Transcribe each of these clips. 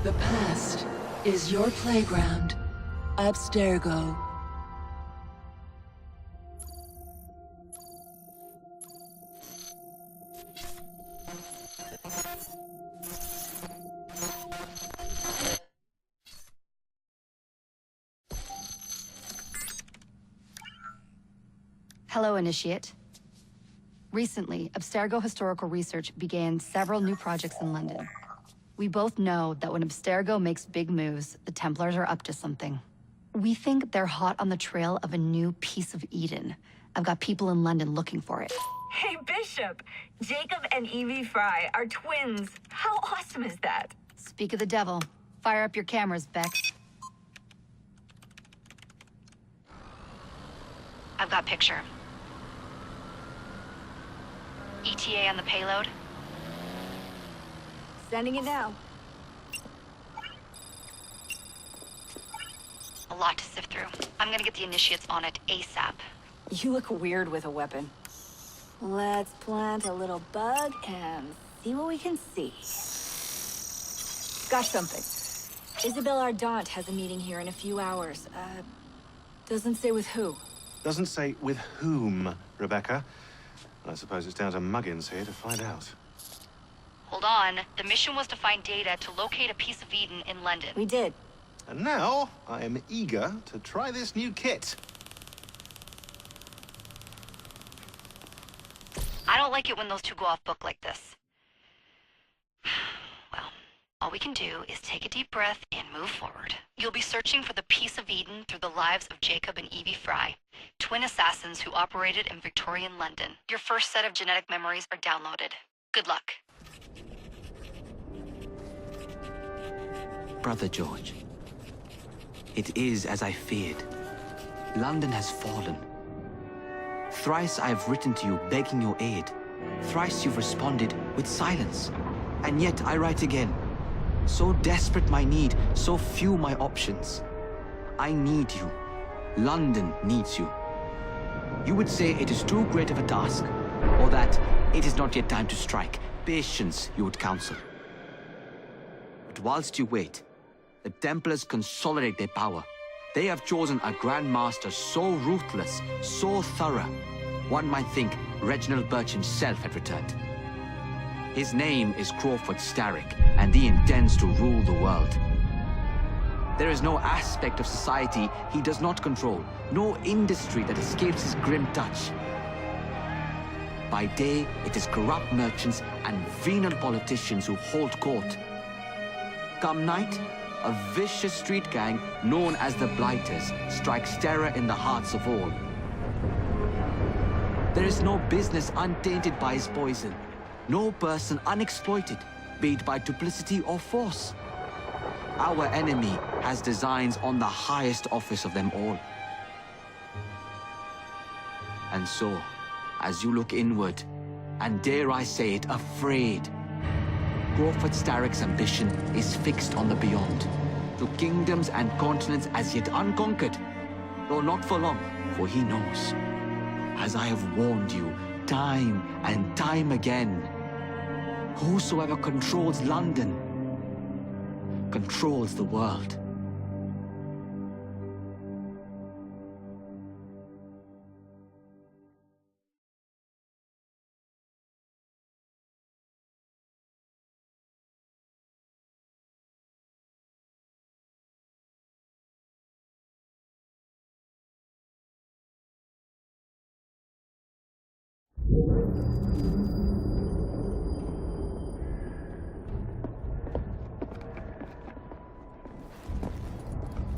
The past is your playground. Abstergo. Hello, Initiate. Recently, Abstergo Historical Research began several new projects in London. We both know that when Abstergo makes big moves, the Templars are up to something. We think they're hot on the trail of a new piece of Eden. I've got people in London looking for it. Hey, Bishop! Jacob and Evie Fry are twins. How awesome is that? Speak of the devil. Fire up your cameras, Bex. I've got picture. ETA on the payload? Sending it now. A lot to sift through. I'm gonna get the Initiates on it ASAP. You look weird with a weapon. Let's plant a little bug and see what we can see. Got something. Isabel Ardant has a meeting here in a few hours. Doesn't say with who. Doesn't say with whom, Rebecca. I suppose it's down to Muggins here to find out. Hold on. The mission was to find data to locate a piece of Eden in London. We did. And now, I am eager to try this new kit. I don't like it when those two go off book like this. Well, all we can do is take a deep breath and move forward. You'll be searching for the piece of Eden through the lives of Jacob and Evie Fry, twin assassins who operated in Victorian London. Your first set of genetic memories are downloaded. Good luck. Brother George, it is as I feared. London has fallen. Thrice I have written to you begging your aid. Thrice you've responded with silence. And yet I write again. So desperate my need, so few my options. I need you. London needs you. You would say it is too great of a task, or that it is not yet time to strike. Patience, you would counsel. But whilst you wait, the Templars consolidate their power. They have chosen a Grand Master so ruthless, so thorough, one might think Reginald Birch himself had returned. His name is Crawford Starrick, and he intends to rule the world. There is no aspect of society he does not control, no industry that escapes his grim touch. By day, it is corrupt merchants and venal politicians who hold court. Come night, a vicious street gang known as the Blighters strikes terror in the hearts of all. There is no business untainted by his poison, no person unexploited, be it by duplicity or force. Our enemy has designs on the highest office of them all. And so, as you look inward, and dare I say it, afraid, Crawford Starrick's ambition is fixed on the beyond, to kingdoms and continents as yet unconquered, though not for long, for he knows, as I have warned you time and time again, whosoever controls London controls the world.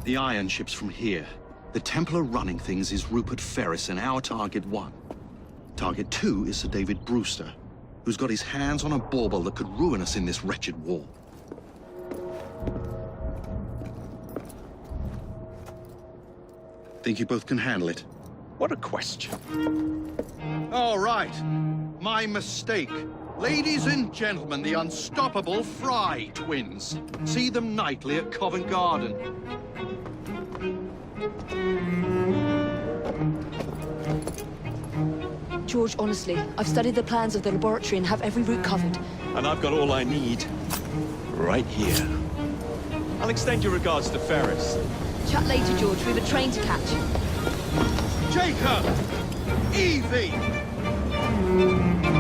The iron ship's from here. The Templar running things is Rupert Ferris and our target 1. Target 2 is Sir David Brewster, who's got his hands on a bauble that could ruin us in this wretched war. Think you both can handle it? What a question. All right. My mistake. Ladies and gentlemen, the unstoppable Fry twins. See them nightly at Covent Garden. George, honestly, I've studied the plans of the laboratory and have every route covered. And I've got all I need right here. I'll extend your regards to Ferris. Chat later, George. We've a train to catch. Jacob! Evie!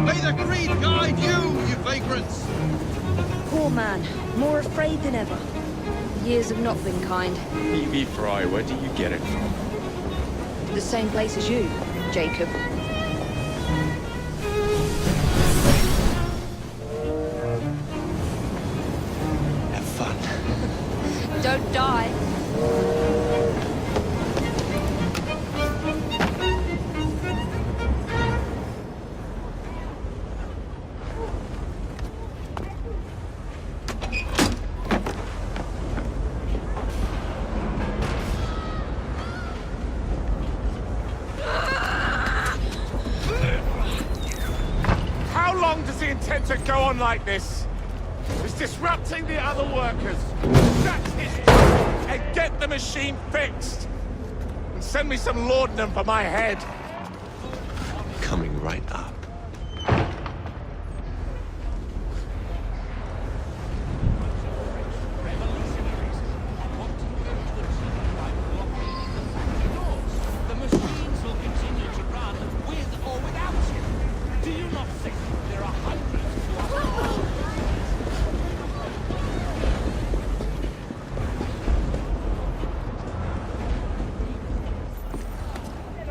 May the creed guide you vagrants! Poor man. More afraid than ever. Years have not been kind. Evie Fry, where do you get it from? The same place as you, Jacob. Have fun. Don't die. How long does he intend to go on like this? He's disrupting the other workers. That's it! And get the machine fixed! And send me some laudanum for my head! Coming right up. The machines will continue to run with or without you. Do you not think there are hundreds who are...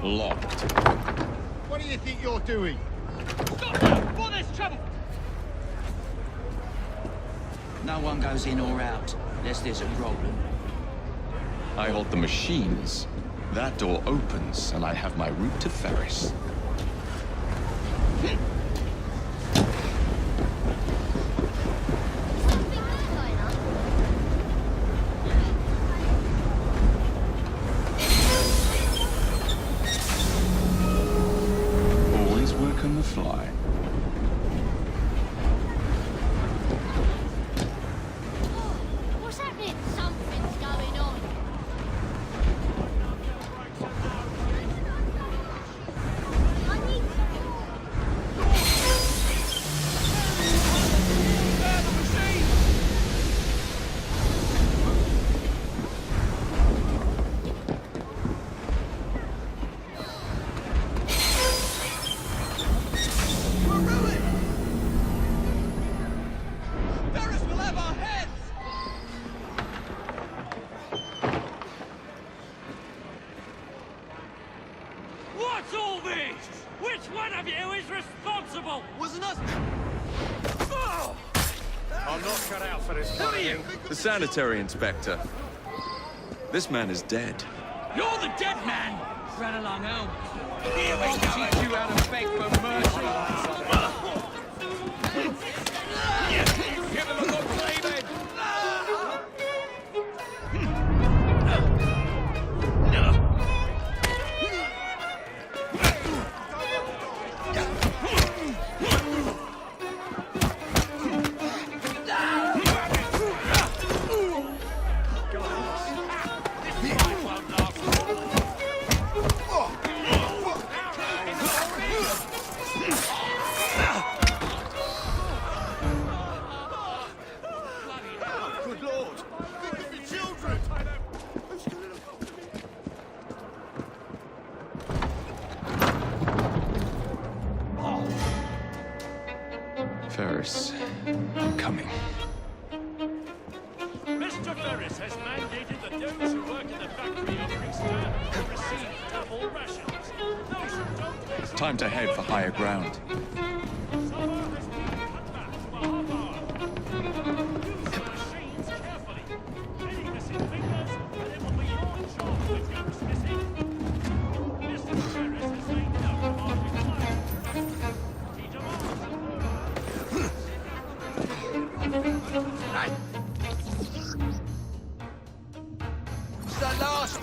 Locked. What do you think you're doing? Stop now! For this trouble! No one goes in or out, unless there's a problem. I hold the machines. That door opens, and I have my route to Ferris. Always work on the fly. What's happening? Something's going on. I need Ferris will have our heads! What's all this? Which one of you is responsible? Wasn't us? I'm not cut out for this kind of thing. The sanitary inspector. This man is dead. You're the dead man! Run along home. Here we go. Teach you how to beg for mercy. Give him a good play, then! Good Lord! Think of your children! Ferris, I'm coming. Mr. Ferris has mandated that those who work in the factory of Brixton receive double rations. Those who don't receive... Time to head for higher ground. It's the last...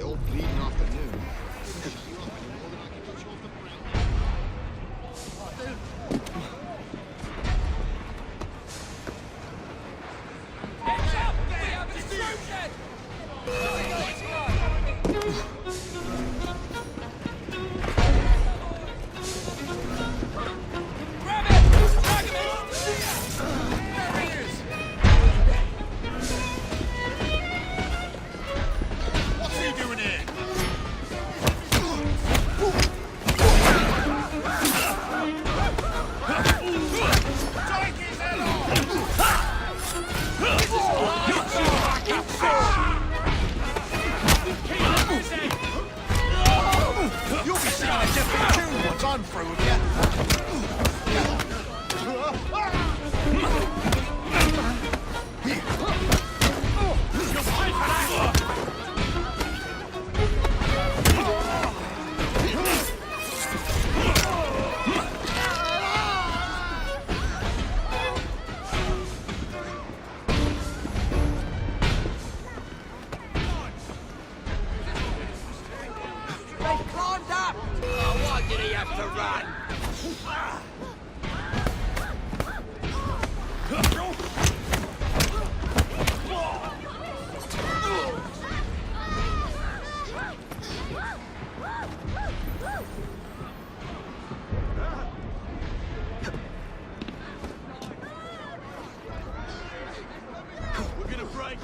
it all bleeding afternoon.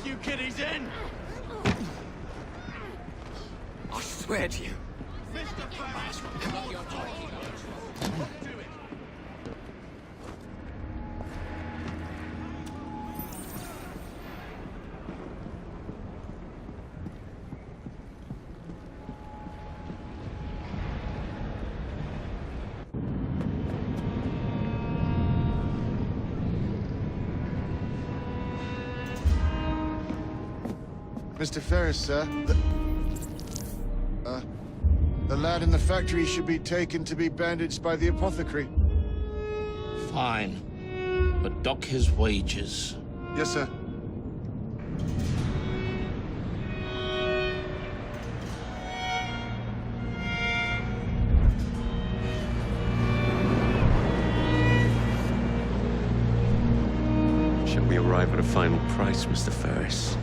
You kiddies in! I swear to you. Mr. Ferris, sir. The lad in the factory should be taken to be bandaged by the apothecary. Fine. But dock his wages. Yes, sir. Shall we arrive at a final price, Mr. Ferris?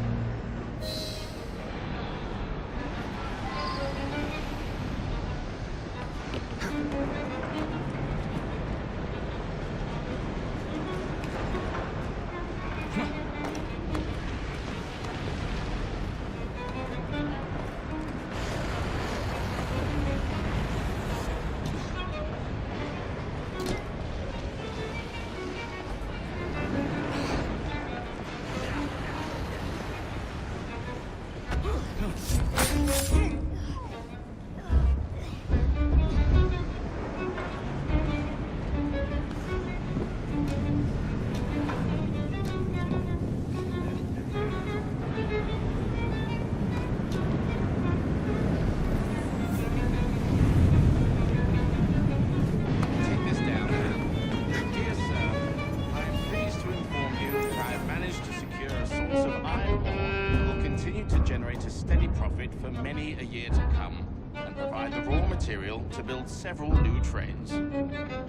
For many a year to come, and provide the raw material to build several new trains.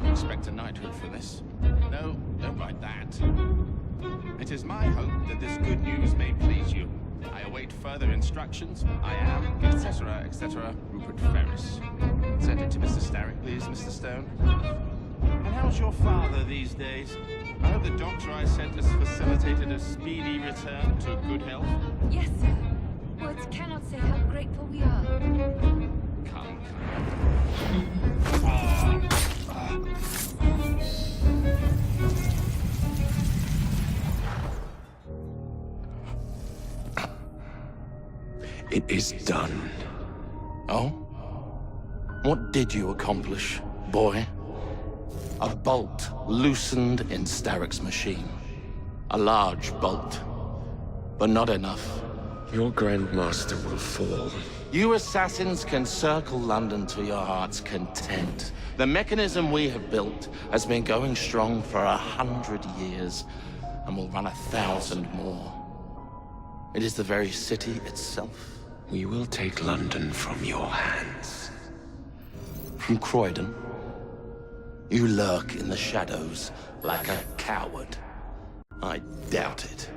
Expect a knighthood for this? No, don't write that. It is my hope that this good news may please you. I await further instructions. I am, etc., Rupert Ferris. Send it to Mr. Starrick, please, Mr. Stone. And how's your father these days? I hope the doctor I sent has facilitated a speedy return to good health. Yes, sir. Words cannot say how grateful we are. Come. It is done. Oh? What did you accomplish, boy? A bolt loosened in Starrick's machine. A large bolt, but not enough. Your Grandmaster will fall. You assassins can circle London to your heart's content. The mechanism we have built has been going strong for 100 years, and will run 1,000 more. It is the very city itself. We will take London from your hands. From Croydon? You lurk in the shadows like a coward. I doubt it.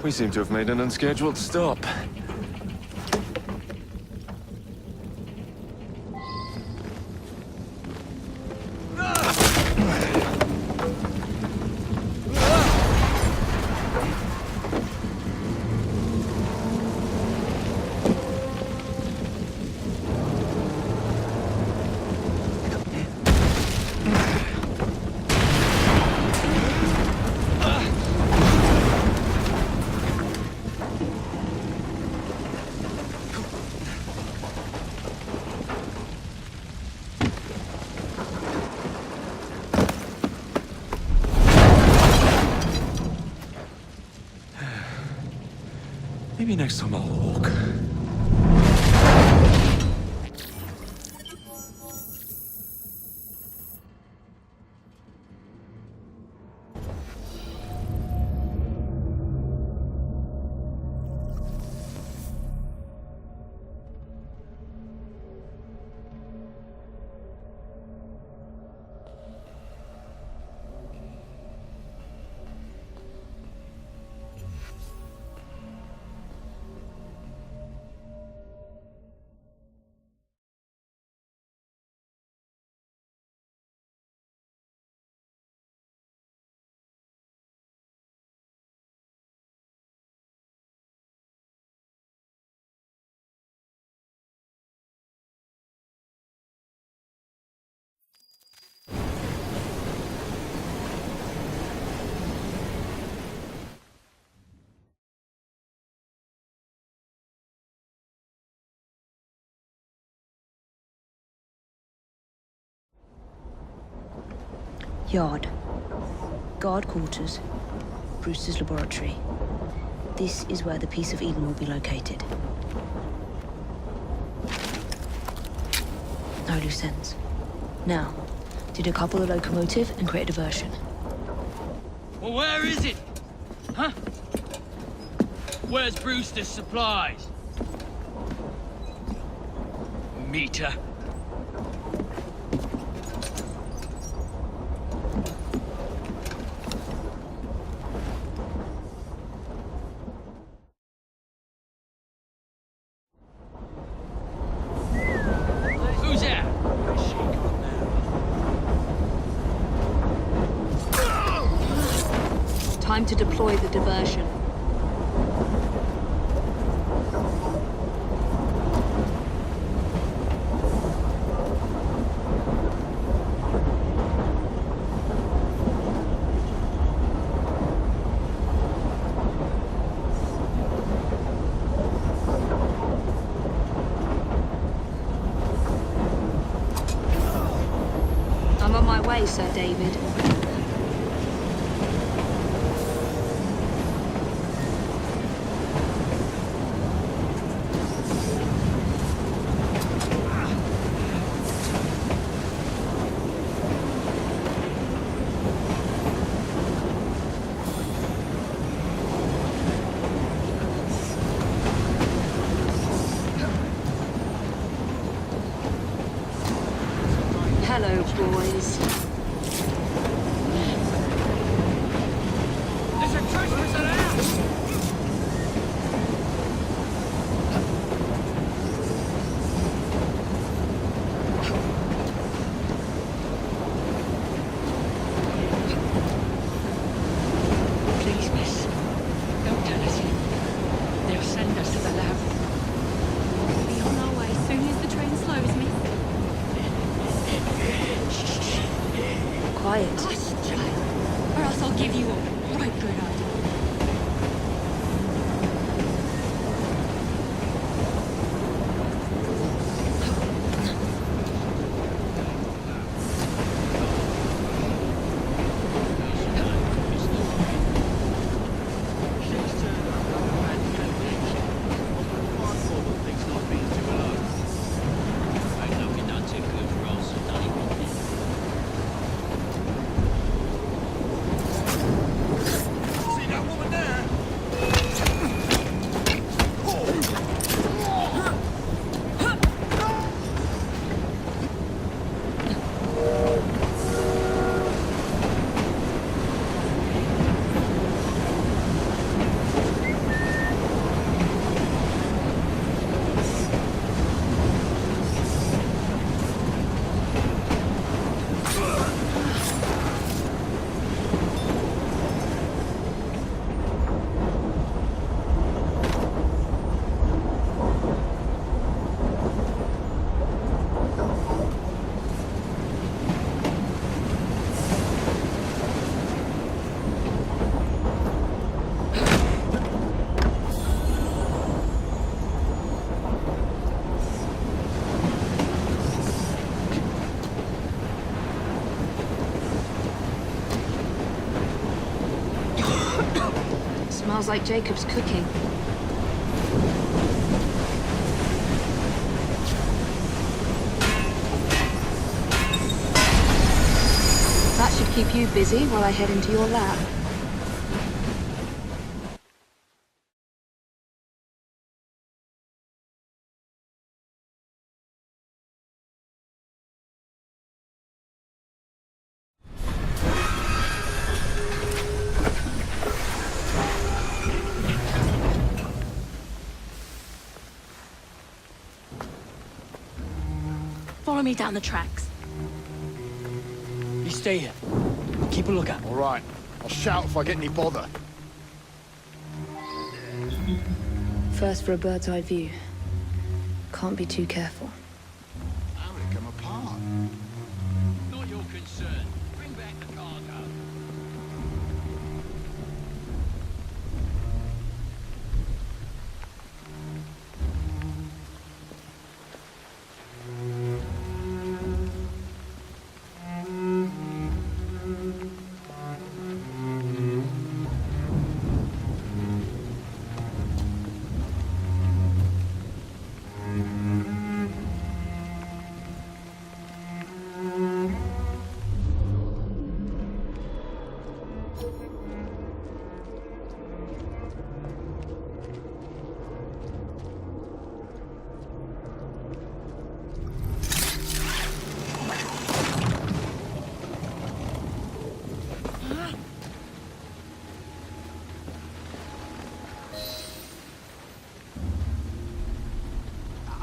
We seem to have made an unscheduled stop. Maybe next time I'll walk. Yard. Guard quarters. Brewster's laboratory. This is where the piece of Eden will be located. No loose ends. Now, do decouple the locomotive and create a diversion. Well, where is it? Huh? Where's Brewster's supplies? Meter. Who's that? Time to deploy the diversion. I'm on my way, Sir David. Hello, boys. There's a trespass out! Please, miss. Don't tell us yet. They'll send us to the lab. We'll be on our way soon as the train slows, miss. Quiet. Hush, child, or else I'll give you a right good idea. Smells like Jacob's cooking. That should keep you busy while I head into your lab. Follow me down the tracks. You stay here. Keep a lookout. All right. I'll shout if I get any bother. First for a bird's eye view. Can't be too careful. How did it come apart? Not your concern. Bring back the cargo.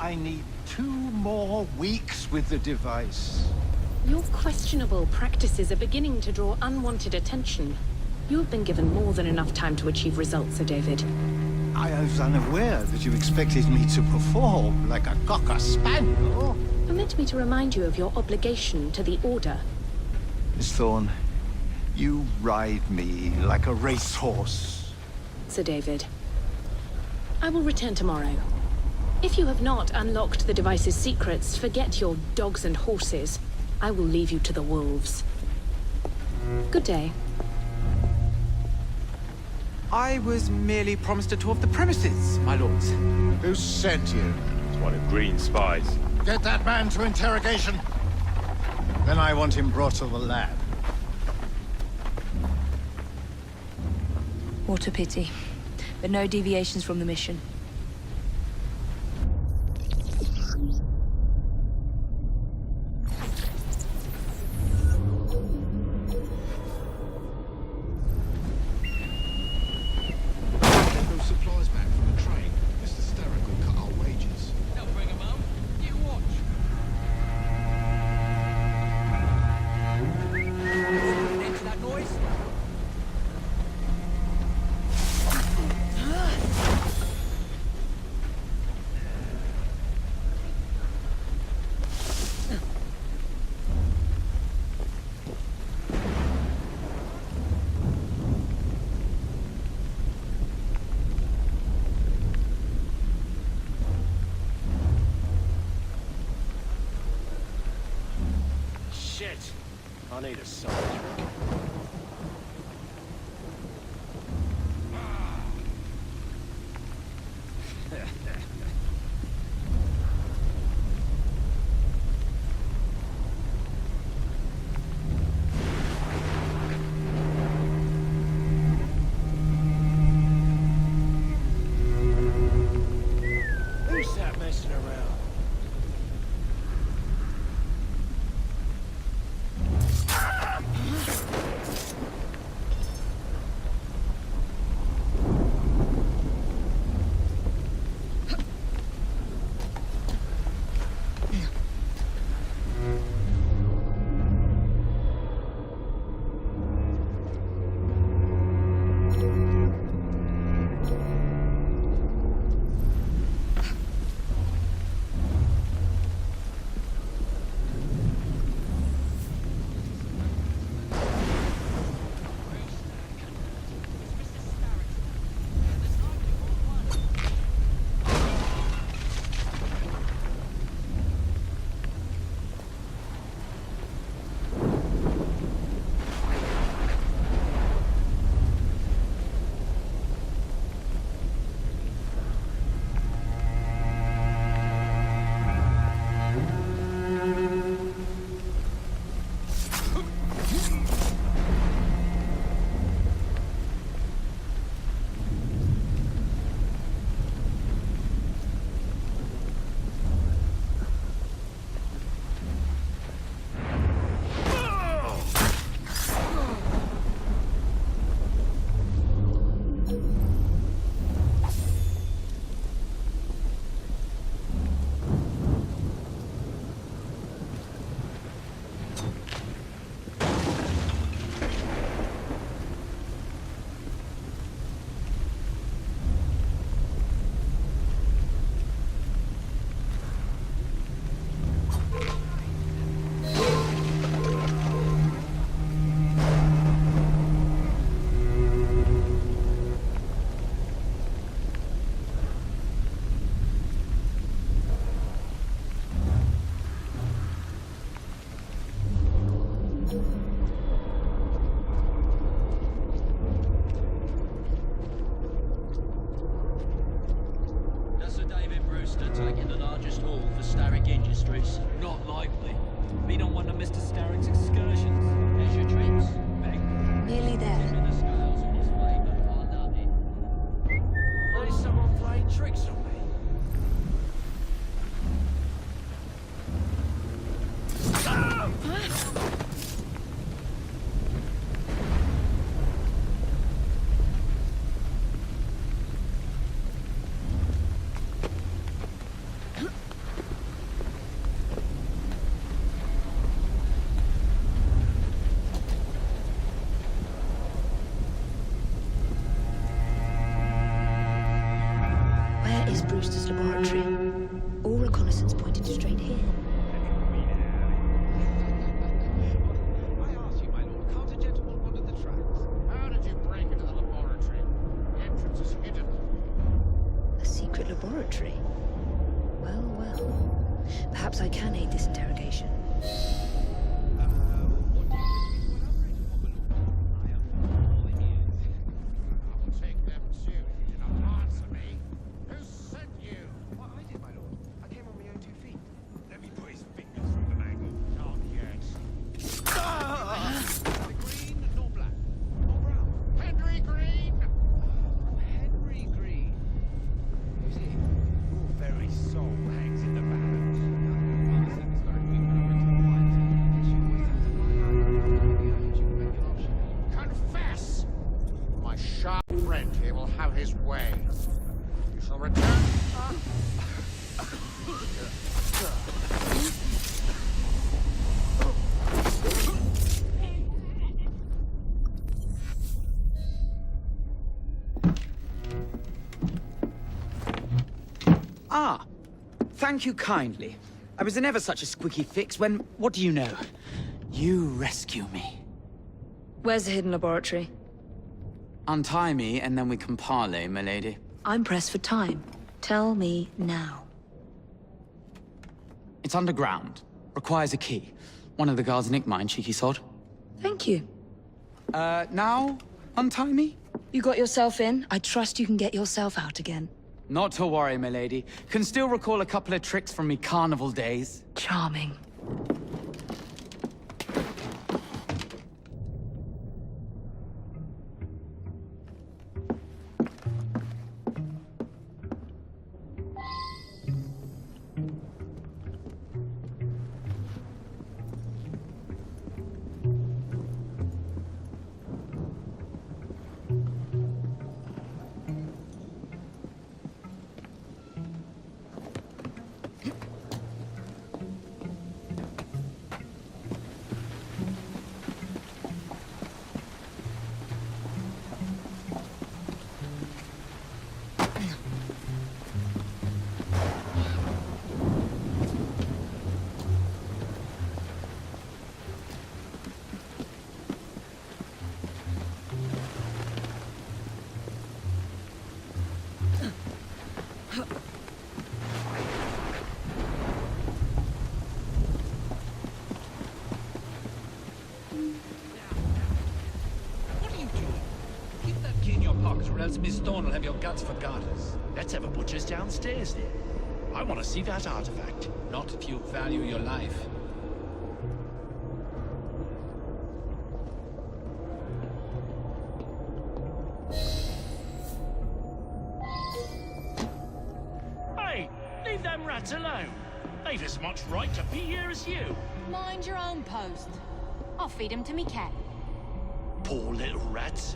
I need 2 more weeks with the device. Your questionable practices are beginning to draw unwanted attention. You have been given more than enough time to achieve results, Sir David. I was unaware that you expected me to perform like a cocker spaniel. Permit me to remind you of your obligation to the Order. Miss Thorne, you ride me like a racehorse. Sir David, I will return tomorrow. If you have not unlocked the device's secrets, forget your dogs and horses. I will leave you to the wolves. Good day. I was merely promised a tour of the premises, my lords. Who sent you? It's one of Green's spies. Get that man to interrogation. Then I want him brought to the lab. What a pity. But no deviations from the mission. Shit! I need a side trick. Who's that messing around? Taking the largest haul for Starrick Industries. Not likely. Been on one of Mr. Starrick's excursions. There's your drinks. Nearly there. The scales on his way, but I love it. There's someone playing tricks on me. laboratory. Well, well. Perhaps I can aid this interrogation. Ah, thank you kindly. I was in ever such a squeaky fix when, what do you know? You rescue me. Where's the hidden laboratory? Untie me, and then we can parley, milady. I'm pressed for time. Tell me now. It's underground. Requires a key. One of the guards nicked mine, cheeky sod. Thank you. Now? Untie me? You got yourself in. I trust you can get yourself out again. Not to worry, milady. Can still recall a couple of tricks from me carnival days. Charming. Or else Miss Thorne will have your guts for garters. Let's have a butcher's downstairs then. I want to see that artifact. Not if you value your life. Hey, leave them rats alone. They've as much right to be here as you. Mind your own post. I'll feed him to me cat. Poor little rats.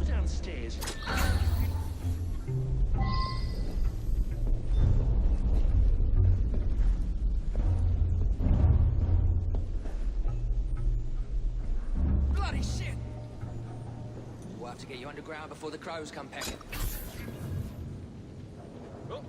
Downstairs. Bloody shit! We'll have to get you underground before the crows come pecking. Oh.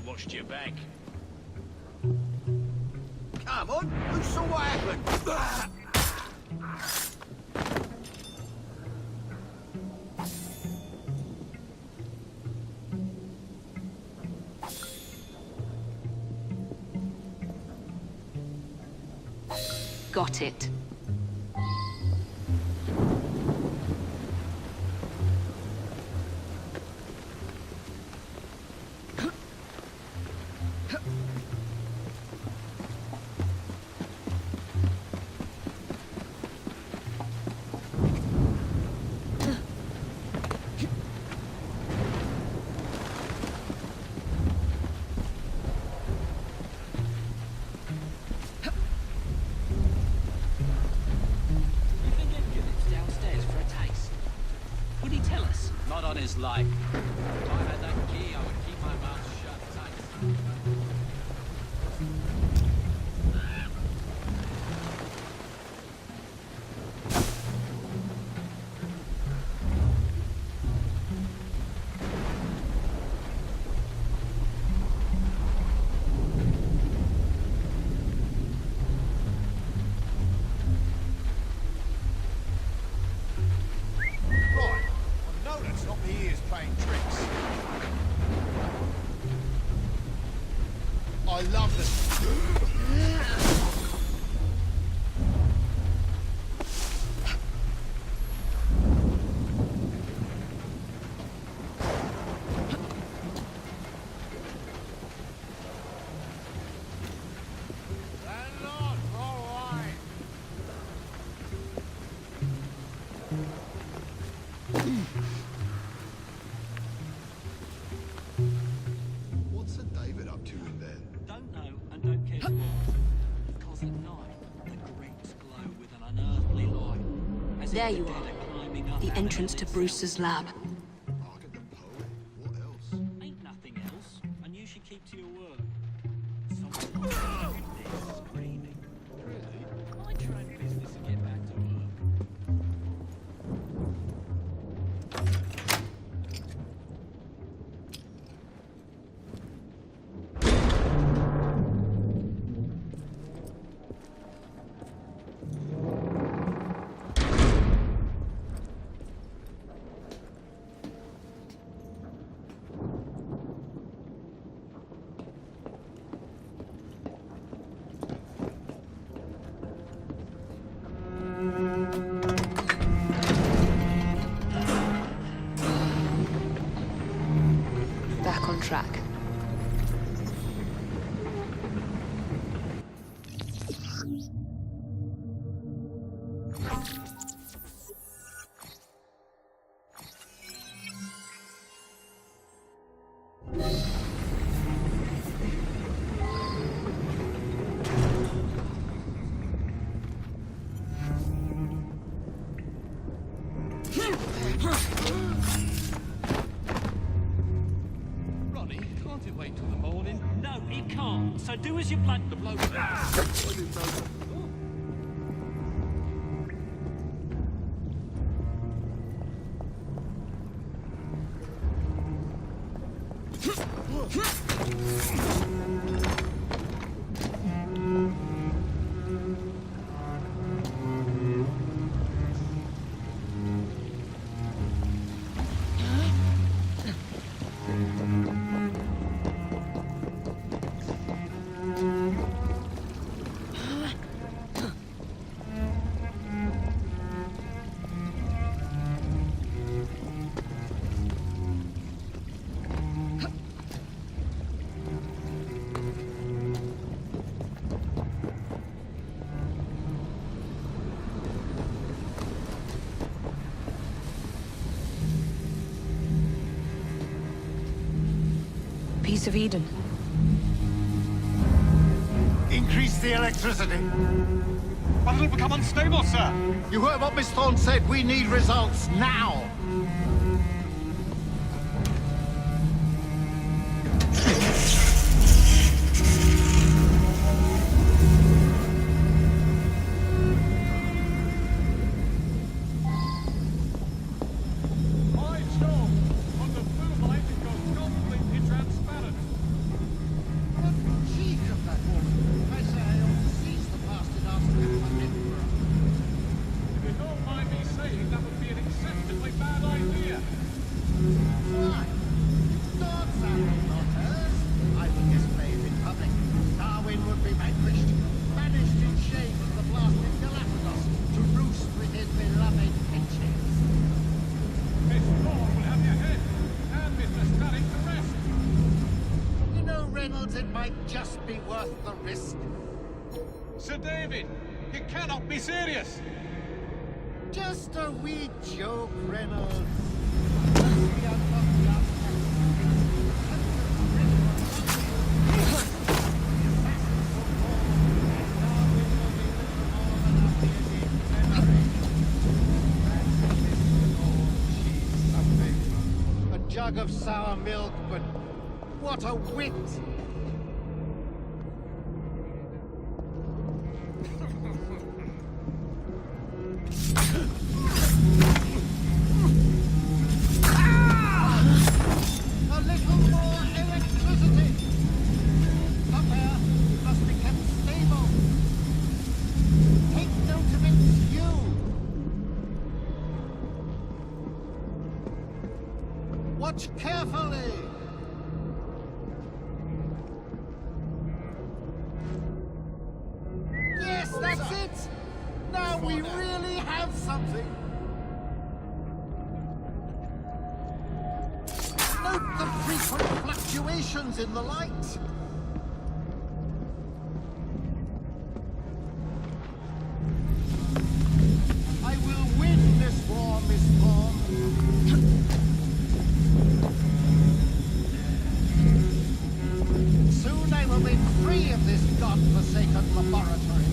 Watched your back. Come on, who saw what happened? Got it. I love this. What's Sir David up to in there? Don't know and don't care to ask. Because at night, the crypts glow with an unearthly light. As There if you the dead are. climbing up The out of entrance to themselves. Brewster's lab. Ain't nothing else, and you should keep to your work. Someone this screaming. Really? I try business and get back to work. Back on track. Ronnie, can't it wait till the morning? No, it can't. So do as you plan. The bloke. Piece of Eden. Increase the electricity. But it'll become unstable, sir. You heard what Miss Thorne said. We need results now. Just be worth the risk. Sir David, you cannot be serious. Just a wee joke, Reynolds. A jug of sour milk, but what a wit! Watch carefully! we really have something. Note the frequent fluctuations in the light. I will win this war, Miss Thorne. Soon I will be free of this godforsaken laboratory.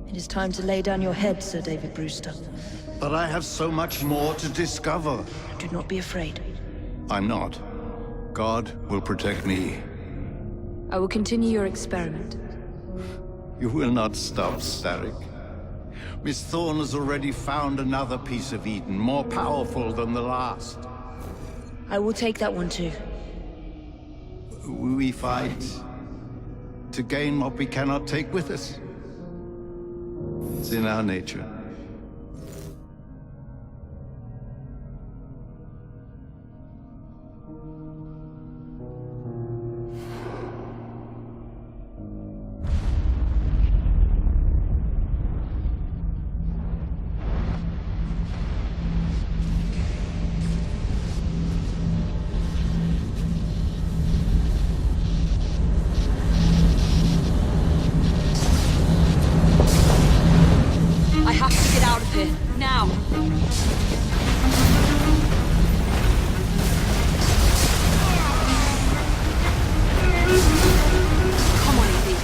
It is time to lay down your head, Sir David Brewster. But I have so much more to discover. Do not be afraid. I'm not. God will protect me. I will continue your experiment. You will not stop, Starrick. Miss Thorne has already found another piece of Eden, more powerful than the last. I will take that one too. We fight to gain what we cannot take with us. It's in our nature. I have to get out of here, now! Come on, Evie.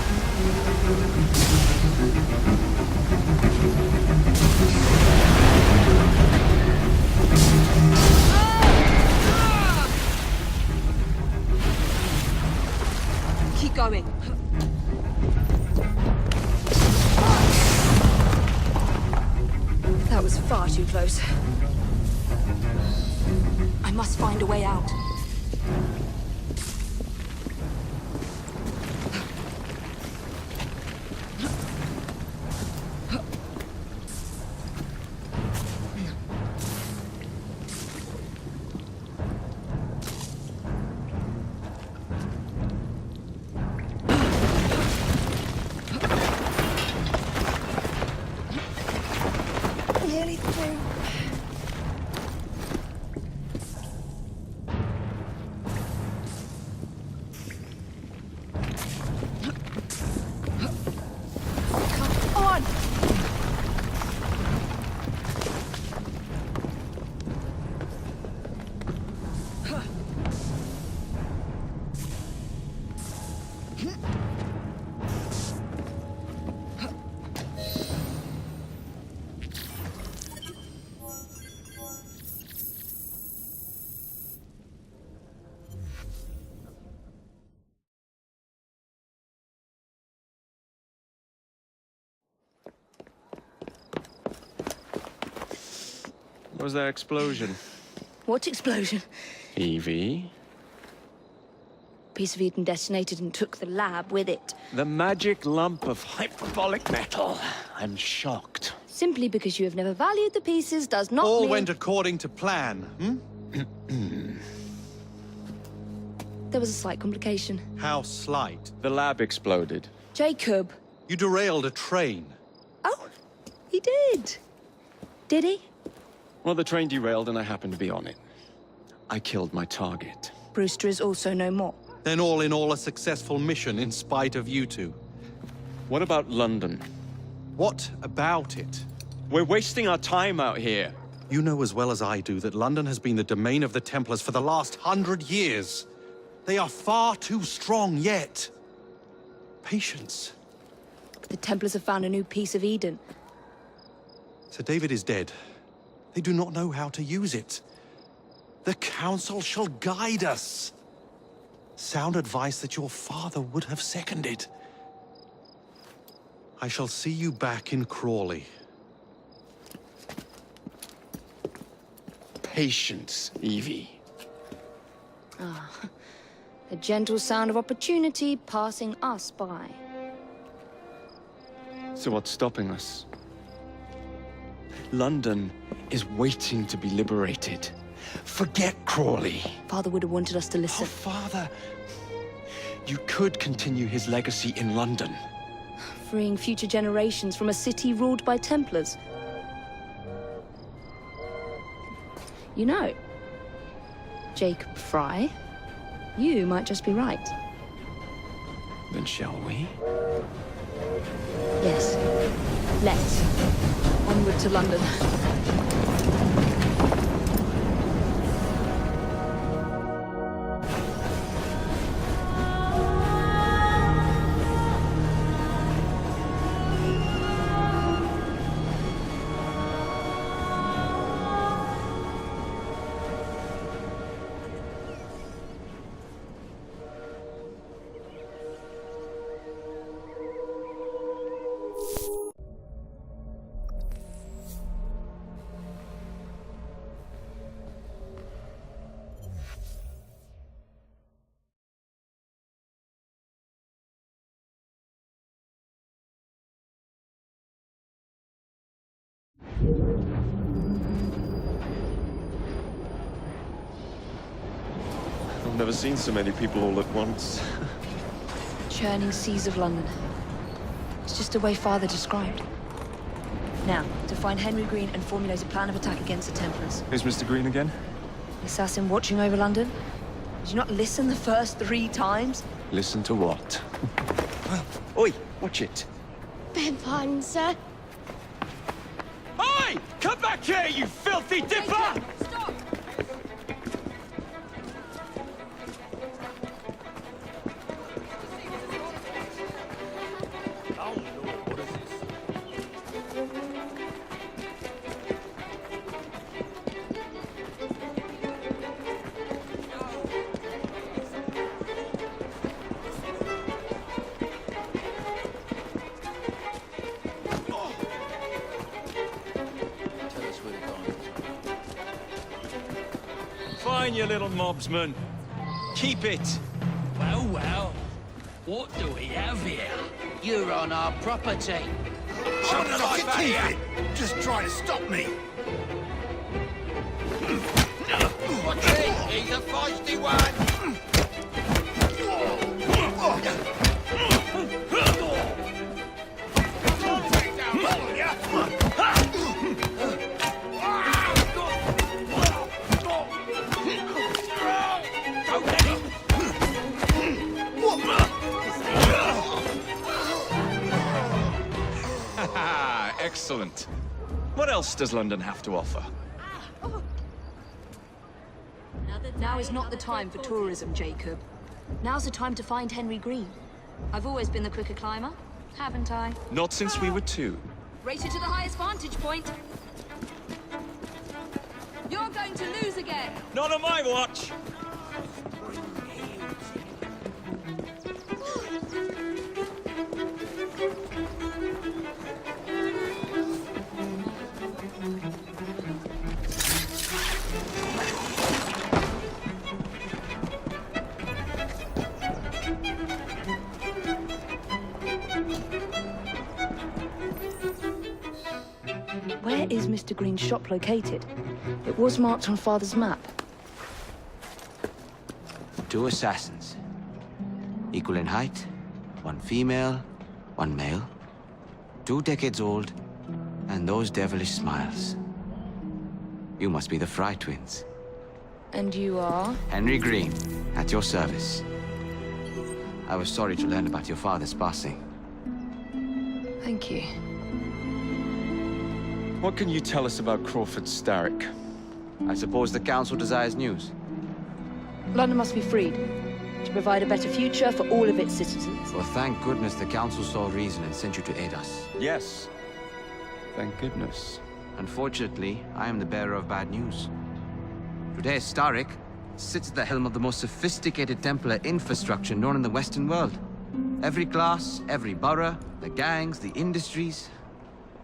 Keep going. That was far too close. I must find a way out. Nearly through. Come on! What was that explosion? What explosion? Evie? Piece of Eden detonated and took the lab with it. The magic lump of hyperbolic metal. I'm shocked. Simply because you have never valued the pieces does not All mean... went according to plan, There was a slight complication. How slight? The lab exploded. Jacob. You derailed a train. Oh, he did. Did he? Well, the train derailed and I happened to be on it. I killed my target. Brewster is also no more. Then all in all, a successful mission in spite of you two. What about London? What about it? We're wasting our time out here. You know as well as I do that London has been the domain of the Templars for the last 100 years. They are far too strong yet. Patience. The Templars have found a new piece of Eden. Sir David is dead. They do not know how to use it. The Council shall guide us. Sound advice that your father would have seconded. I shall see you back in Crawley. Patience, Evie. Ah, the gentle sound of opportunity passing us by. So what's stopping us? London is waiting to be liberated. Forget Crawley. Father would have wanted us to listen. Oh, Father. You could continue his legacy in London. Freeing future generations from a city ruled by Templars. You know, Jacob Fry, you might just be right. Then shall we? Yes. Let's. Onward to London. I've never seen so many people all at once. Churning seas of London. It's just the way Father described. Now, to find Henry Green and formulate a plan of attack against the Templars. Who's Mr. Green again? The assassin watching over London? Did you not listen the first 3 times? Listen to what? Oi, watch it. Beg pardon, sir. Oi! Come back here, you filthy dipper! Stop! Oh, Lord, what is this? Fine, you little mobsman. Keep it. Well, well. What do we have here? You're on our property. How did I keep it? Just try to stop me. Watch it! He's a feisty one! Excellent. What else does London have to offer? Now is not the time for tourism, Jacob. Now's the time to find Henry Green. I've always been the quicker climber, haven't I? Not since we were 2. Race you to the highest vantage point. You're going to lose again. Not on my watch! Where is Mr. Green's shop located? It was marked on Father's map. 2 assassins. Equal in height, 1 female, 1 male. 2 decades old, and those devilish smiles. You must be the Fry twins. And you are? Henry Green, at your service. I was sorry to learn about your father's passing. Thank you. What can you tell us about Crawford Starrick? I suppose the Council desires news. London must be freed, to provide a better future for all of its citizens. Well, thank goodness the Council saw reason and sent you to aid us. Yes. Thank goodness. Unfortunately, I am the bearer of bad news. Today, Starrick sits at the helm of the most sophisticated Templar infrastructure known in the Western world. Every class, every borough, the gangs, the industries.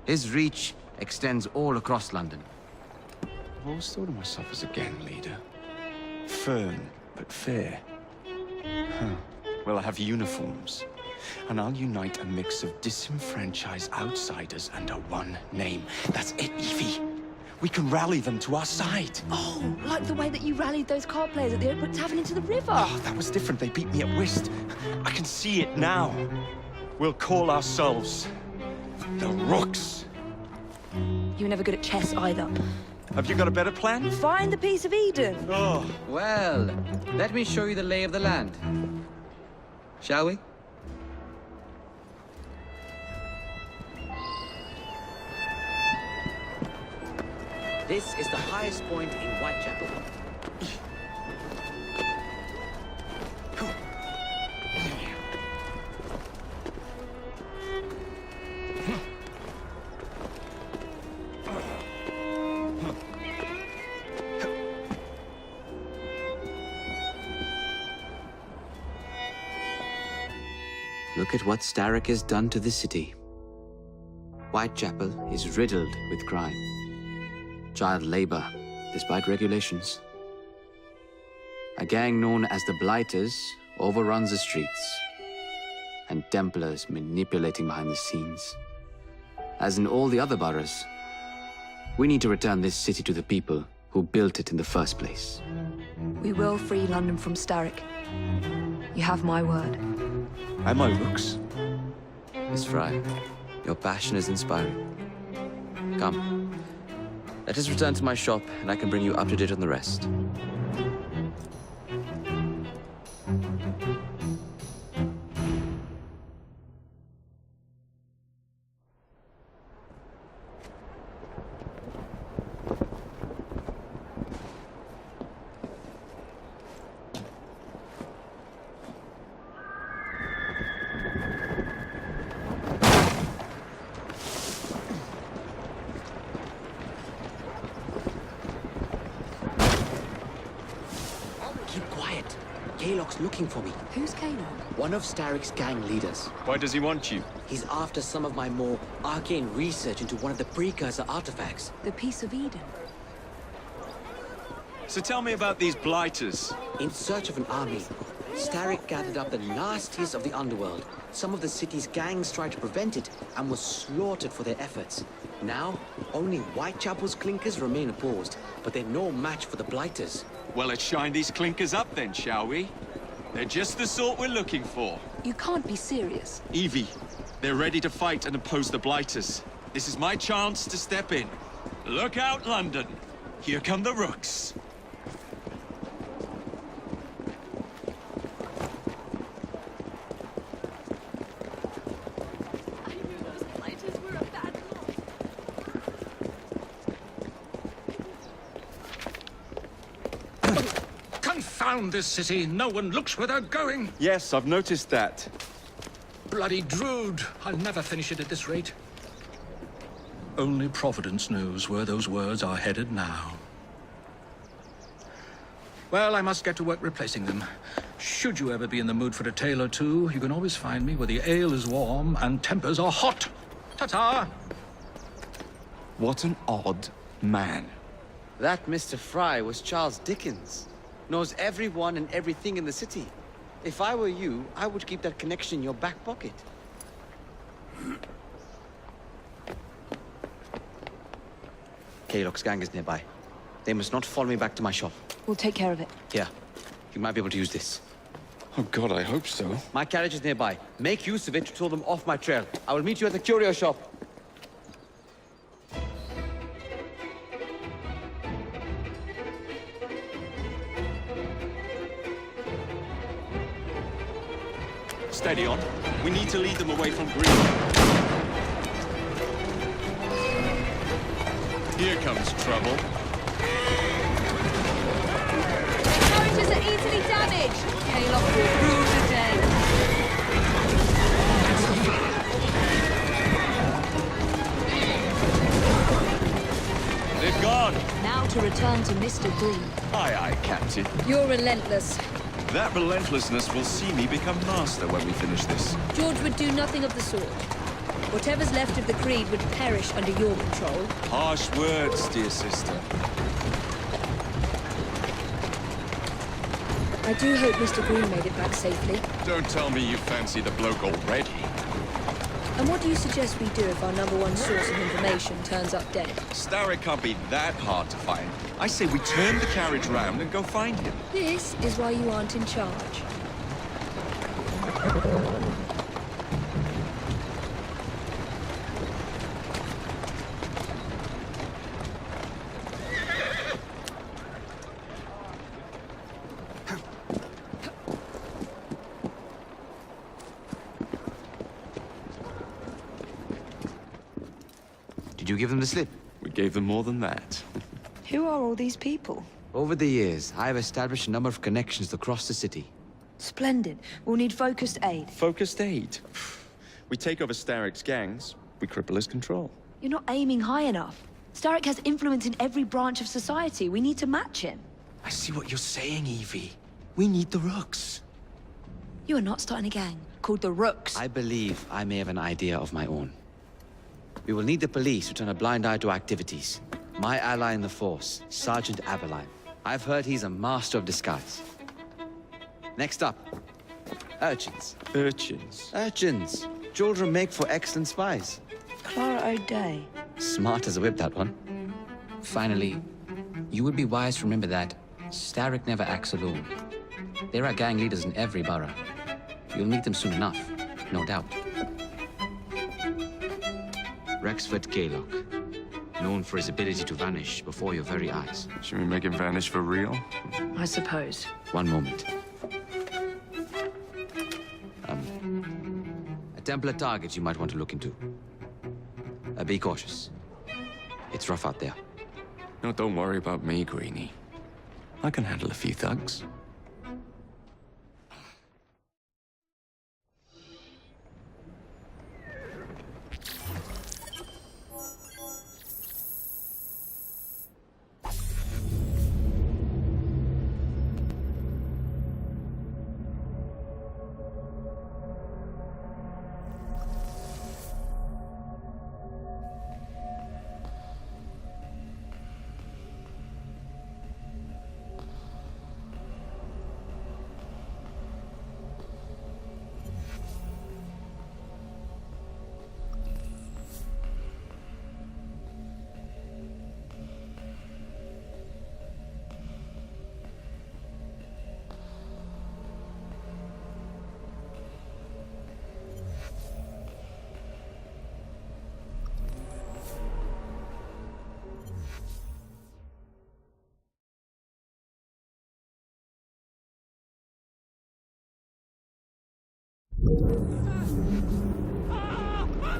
His reach extends all across London. I've always thought of myself as a gang leader. Firm, but fair. Huh. Well, I have uniforms. And I'll unite a mix of disenfranchised outsiders under one name. That's it, Evie. We can rally them to our side. Oh, like the way that you rallied those card players at the Oakwood Tavern into the river. Oh, that was different. They beat me at whist. I can see it now. We'll call ourselves the Rooks. You were never good at chess either. Have you got a better plan? Find the piece of Eden. Oh. Well, let me show you the lay of the land. Shall we? This is the highest point in Whitechapel. Look at what Starrick has done to the city. Whitechapel is riddled with crime. Child labor, despite regulations. A gang known as the Blighters overruns the streets, and Templars manipulating behind the scenes. As in all the other boroughs, we need to return this city to the people who built it in the first place. We will free London from Starrick. You have my word. And my Rooks. Miss Fry, your passion is inspiring. Come. Let us return to my shop, and I can bring you up to date on the rest. Looking for me. Who's Kano? One of Starrick's gang leaders. Why does he want you? He's after some of my more arcane research into one of the precursor artifacts. The piece of Eden. So tell me about these Blighters. In search of an army, Starrick gathered up the nastiest of the underworld. Some of the city's gangs tried to prevent it and were slaughtered for their efforts. Now, only Whitechapel's clinkers remain opposed, but they're no match for the Blighters. Well, let's shine these clinkers up then, shall we? They're just the sort we're looking for. You can't be serious. Evie, they're ready to fight and oppose the Blighters. This is my chance to step in. Look out, London. Here come the Rooks. Confound this city. No one looks where they're going. Yes, I've noticed that. Bloody Drood. I'll never finish it at this rate. Only Providence knows where those words are headed now. Well, I must get to work replacing them. Should you ever be in the mood for a tale or two, you can always find me where the ale is warm and tempers are hot. Ta-ta! What an odd man. That Mr. Fry was Charles Dickens. Knows everyone and everything in the city. If I were you, I would keep that connection in your back pocket. Kaylock's gang is nearby. They must not follow me back to my shop. We'll take care of it. Here, you might be able to use this. Oh God, I hope so. My carriage is nearby. Make use of it to throw them off my trail. I will meet you at the curio shop. Steady on. We need to lead them away from Green. Here comes trouble. Characters are easily damaged. Kaylock will rule the day. They've gone. Now to return to Mr. Green. Aye, aye, Captain. You're relentless. That relentlessness will see me become master when we finish this. George would do nothing of the sort. Whatever's left of the Creed would perish under your control. Harsh words, dear sister. I do hope Mr. Green made it back safely. Don't tell me you fancy the bloke already. And what do you suggest we do if our #1 source of information turns up dead? Starrick can't be that hard to find. I say we turn the carriage round and go find him. This is why you aren't in charge. Did you give them the slip? We gave them more than that. Who are all these people? Over the years, I have established a number of connections across the city. Splendid. We'll need focused aid. Focused aid. We take over Starrick's gangs, we cripple his control. You're not aiming high enough. Starrick has influence in every branch of society. We need to match him. I see what you're saying, Evie. We need the Rooks. You are not starting a gang called the Rooks. I believe I may have an idea of my own. We will need the police to turn a blind eye to activities. My ally in the force, Sergeant Aberline. I've heard he's a master of disguise. Next up, urchins. Urchins? Urchins. Children make for excellent spies. Clara O'Day. Smart as a whip, that one. Finally, you would be wise to remember that Starrick never acts alone. There are gang leaders in every borough. You'll meet them soon enough, no doubt. Rexford Kaylock, known for his ability to vanish before your very eyes. Should we make him vanish for real? I suppose. One moment. A Templar target you might want to look into. Be cautious. It's rough out there. No, don't worry about me, Greenie. I can handle a few thugs.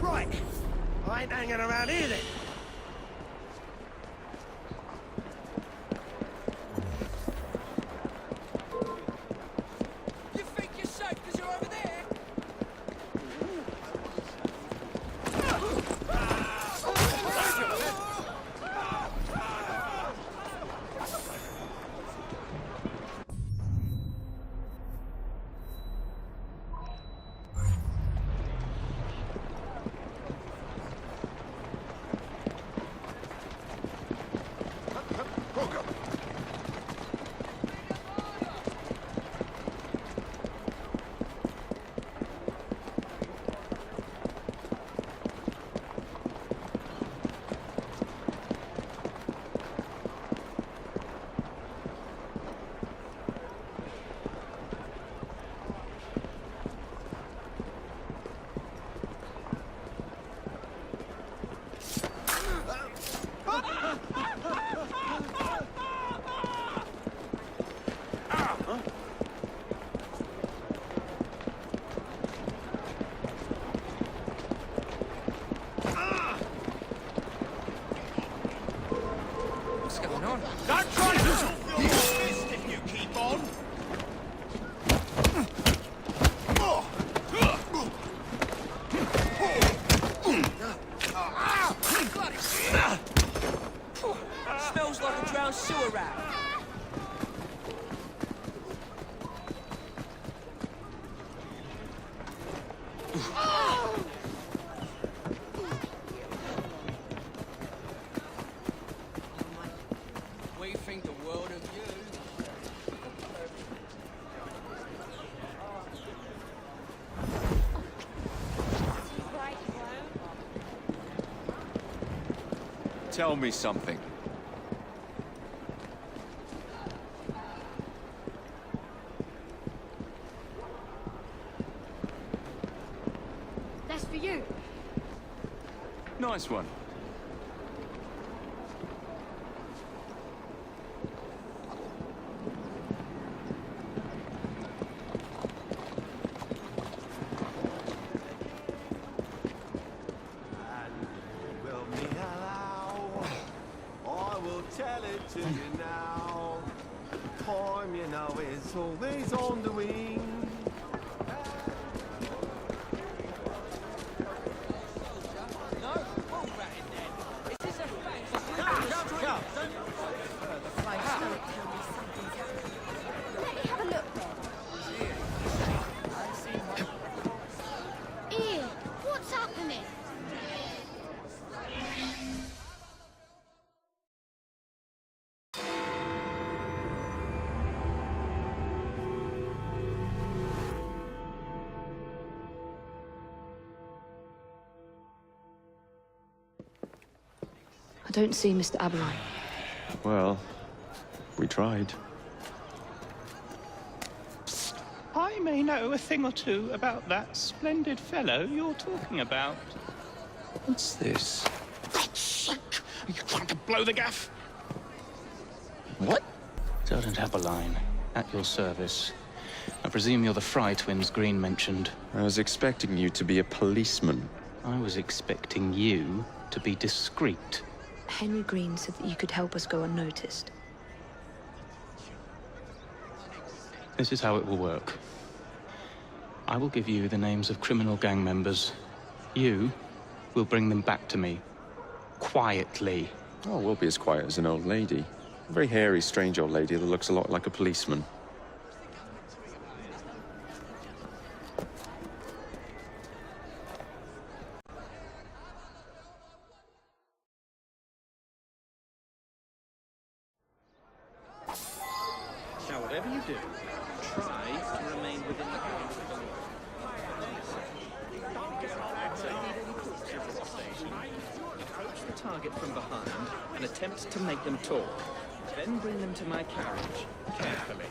Right. I ain't hanging around here then. You think you're safe because you're over there? tell me something. That's for you. Nice one. Tell it to you now. Time, you know, is always on the wing. No? All right then. Is this a fact? The flying spirit told me something's happening. Let me have a look then. Ian, what's happening? I don't see Mr. Aberline. Well, we tried. I may know a thing or two about that splendid fellow you're talking about. What's this? God's sake! Are you trying to blow the gaff? What? Sergeant Aberline, at your service. I presume you're the Fry twins Green mentioned. I was expecting you to be a policeman. I was expecting you to be discreet. Henry Green said that you could help us go unnoticed. This is how it will work. I will give you the names of criminal gang members. You will bring them back to me. Quietly. Oh, we'll be as quiet as an old lady. A very hairy, strange old lady that looks a lot like a policeman. Now, whatever you do, try to remain within the bounds of the law. Approach the target from behind and attempt to make them talk. Then bring them to my carriage, carefully.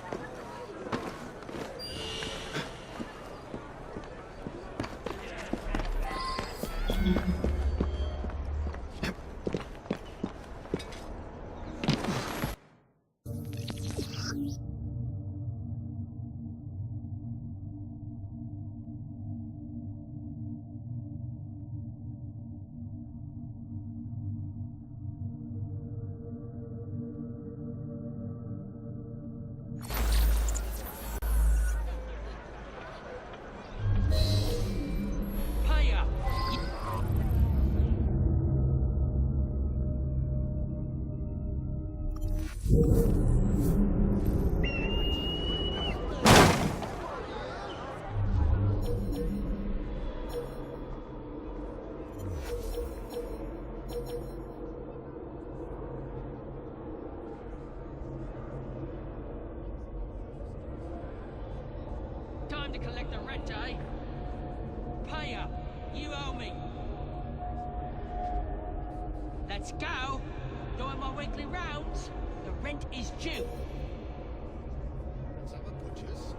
Time to collect the rent, eh? Pay up. You owe me. Let's go. Doing my weekly rounds. The rent is due. Let's have a butcher's.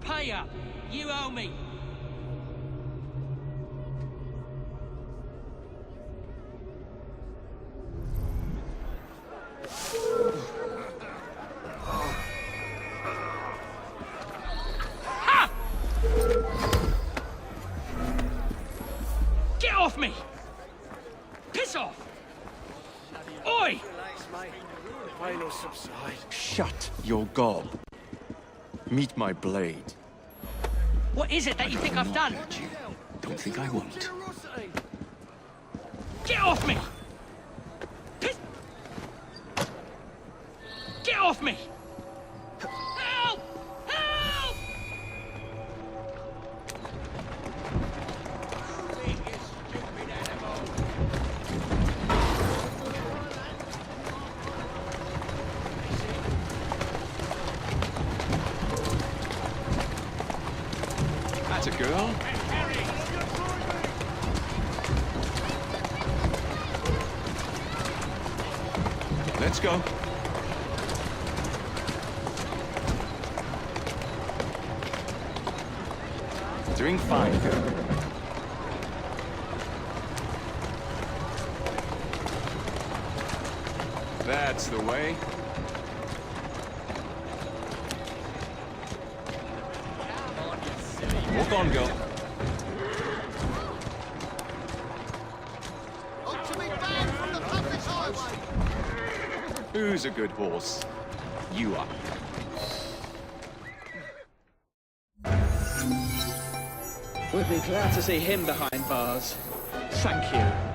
Pay up. You owe me. Ha! Get off me! Piss off! Oi! Pain will subside. Shut your gob. Meet my blade. What is it that you think I've done? Don't think I won't. Get off me! Piss! Get off me! Help! Help! girl. Let's go. Doing fine, girl. That's the way. Walk on, girl. Who's a good horse? You are. We'd be glad to see him behind bars. Thank you.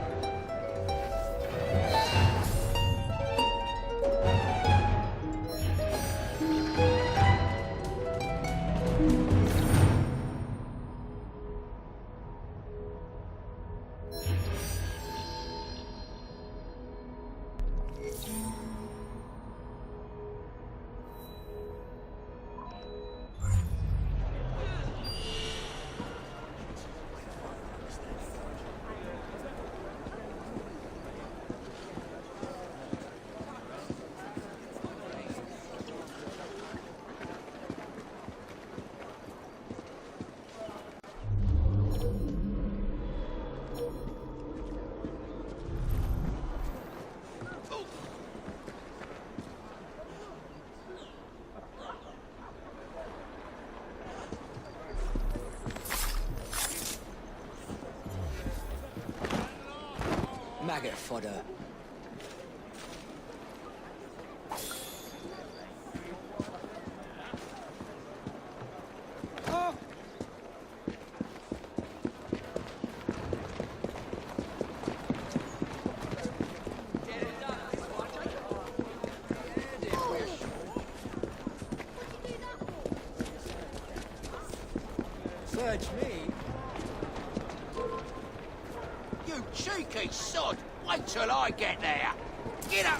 Maggot fodder. Search me? You cheeky sod! Wait till I get there! Get up!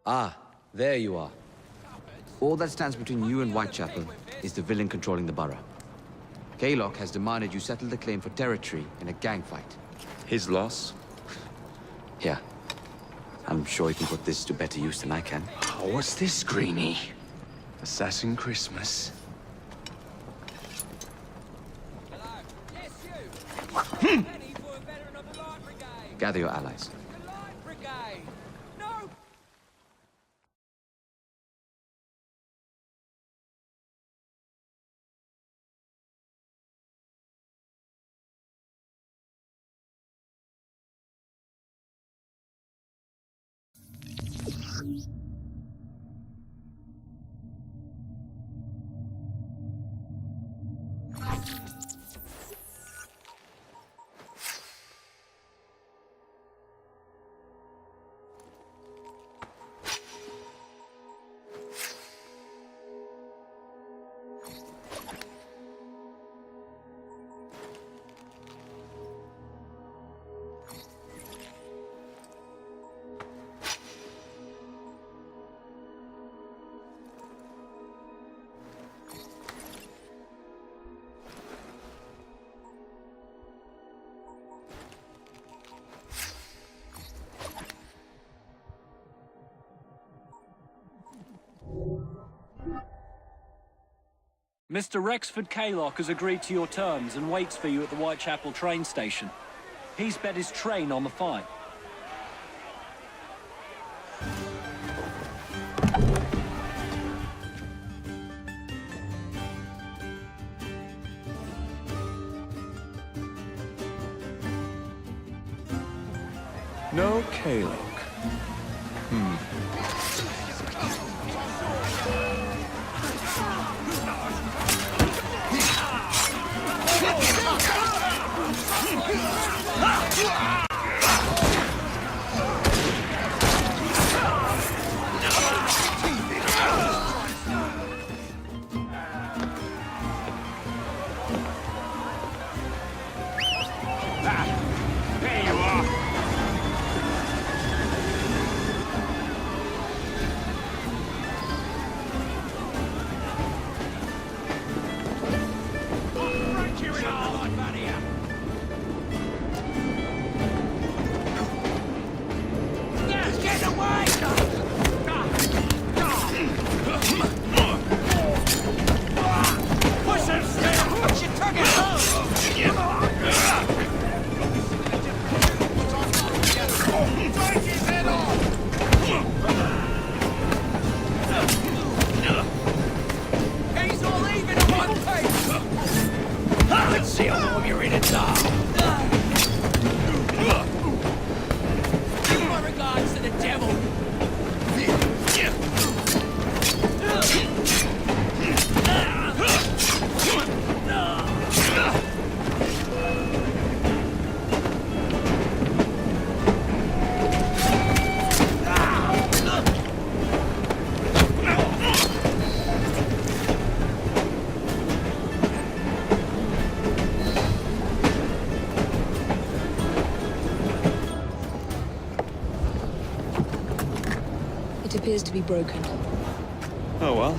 Ah, there you are. All that stands between you and Whitechapel is the villain controlling the borough. Kaylock has demanded you settle the claim for territory in a gang fight. His loss? Yeah. I'm sure he can put this to better use than I can. Oh, what's this, Greenie? Assassin Christmas. Gather your allies. Mr. Rexford Kaylock has agreed to your terms and waits for you at the Whitechapel train station. He's bet his train on the fight. No Kaylock. There you are. Let's see how long you're in it, Dom. Give my regards to the devil. It appears to be broken. Oh well,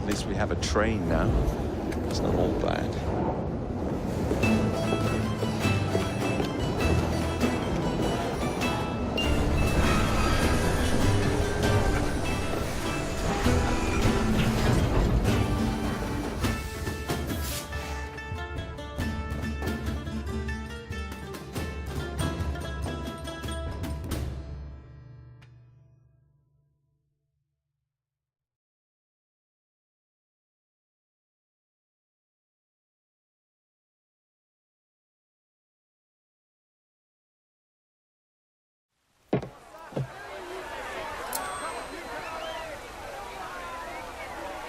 at least we have a train now. It's not all bad.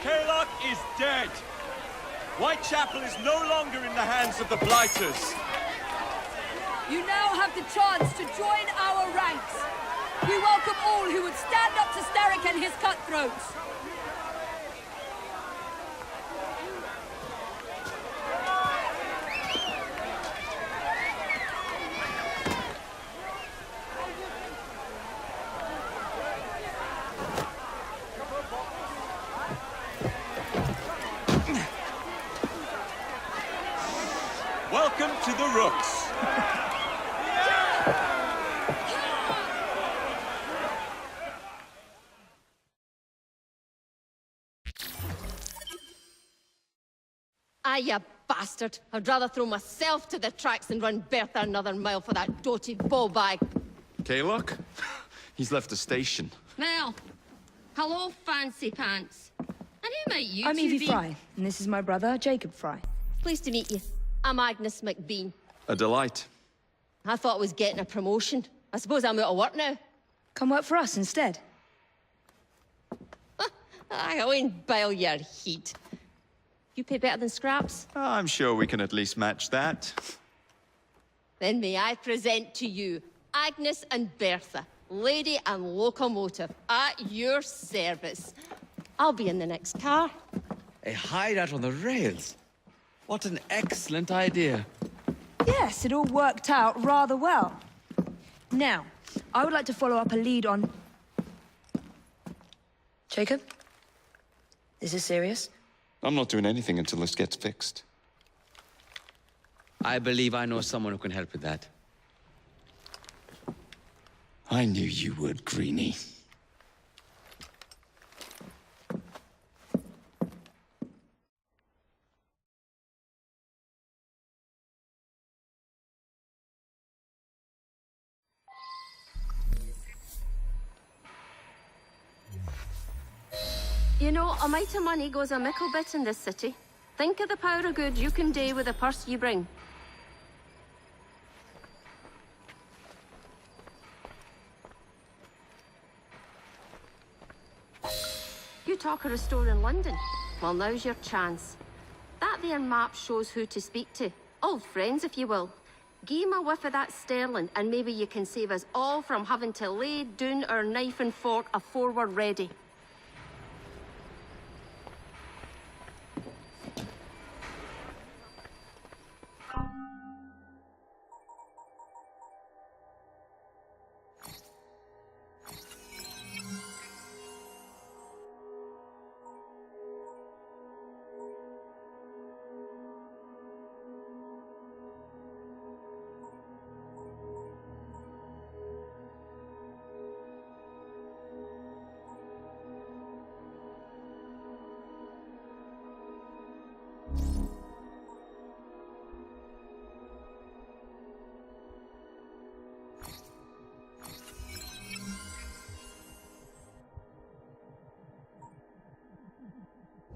Kaylock is dead! Whitechapel is no longer in the hands of the Blighters. You now have the chance to join our ranks. We welcome all who would stand up to Starrick and his cutthroats. Welcome to the Rooks. Ah, you bastard. I'd rather throw myself to the tracks than run Bertha another mile for that doted ball bag. Kaylock? He's left the station. Mel. Hello, fancy pants. And who might you I'm two Evie be? Fry, and this is my brother, Jacob Fry. Pleased to meet you. I'm Agnes McBean. A delight. I thought I was getting a promotion. I suppose I'm out of work now. Come work for us instead. I won't bile your heat. You pay better than scraps? I'm sure we can at least match that. Then may I present to you Agnes and Bertha, lady and locomotive, at your service. I'll be in the next car. A hideout on the rails. What an excellent idea. Yes, it all worked out rather well. Now, I would like to follow up a lead on... Jacob? Is this serious? I'm not doing anything until this gets fixed. I believe I know someone who can help with that. I knew you would, Greenie. You know, a mite of money goes a mickle bit in this city. Think of the power of good you can do with the purse you bring. You talk of a store in London. Well, now's your chance. That there map shows who to speak to. Old friends, if you will. Give 'em a whiff of that sterling, and maybe you can save us all from having to lay down our knife and fork afore we're ready.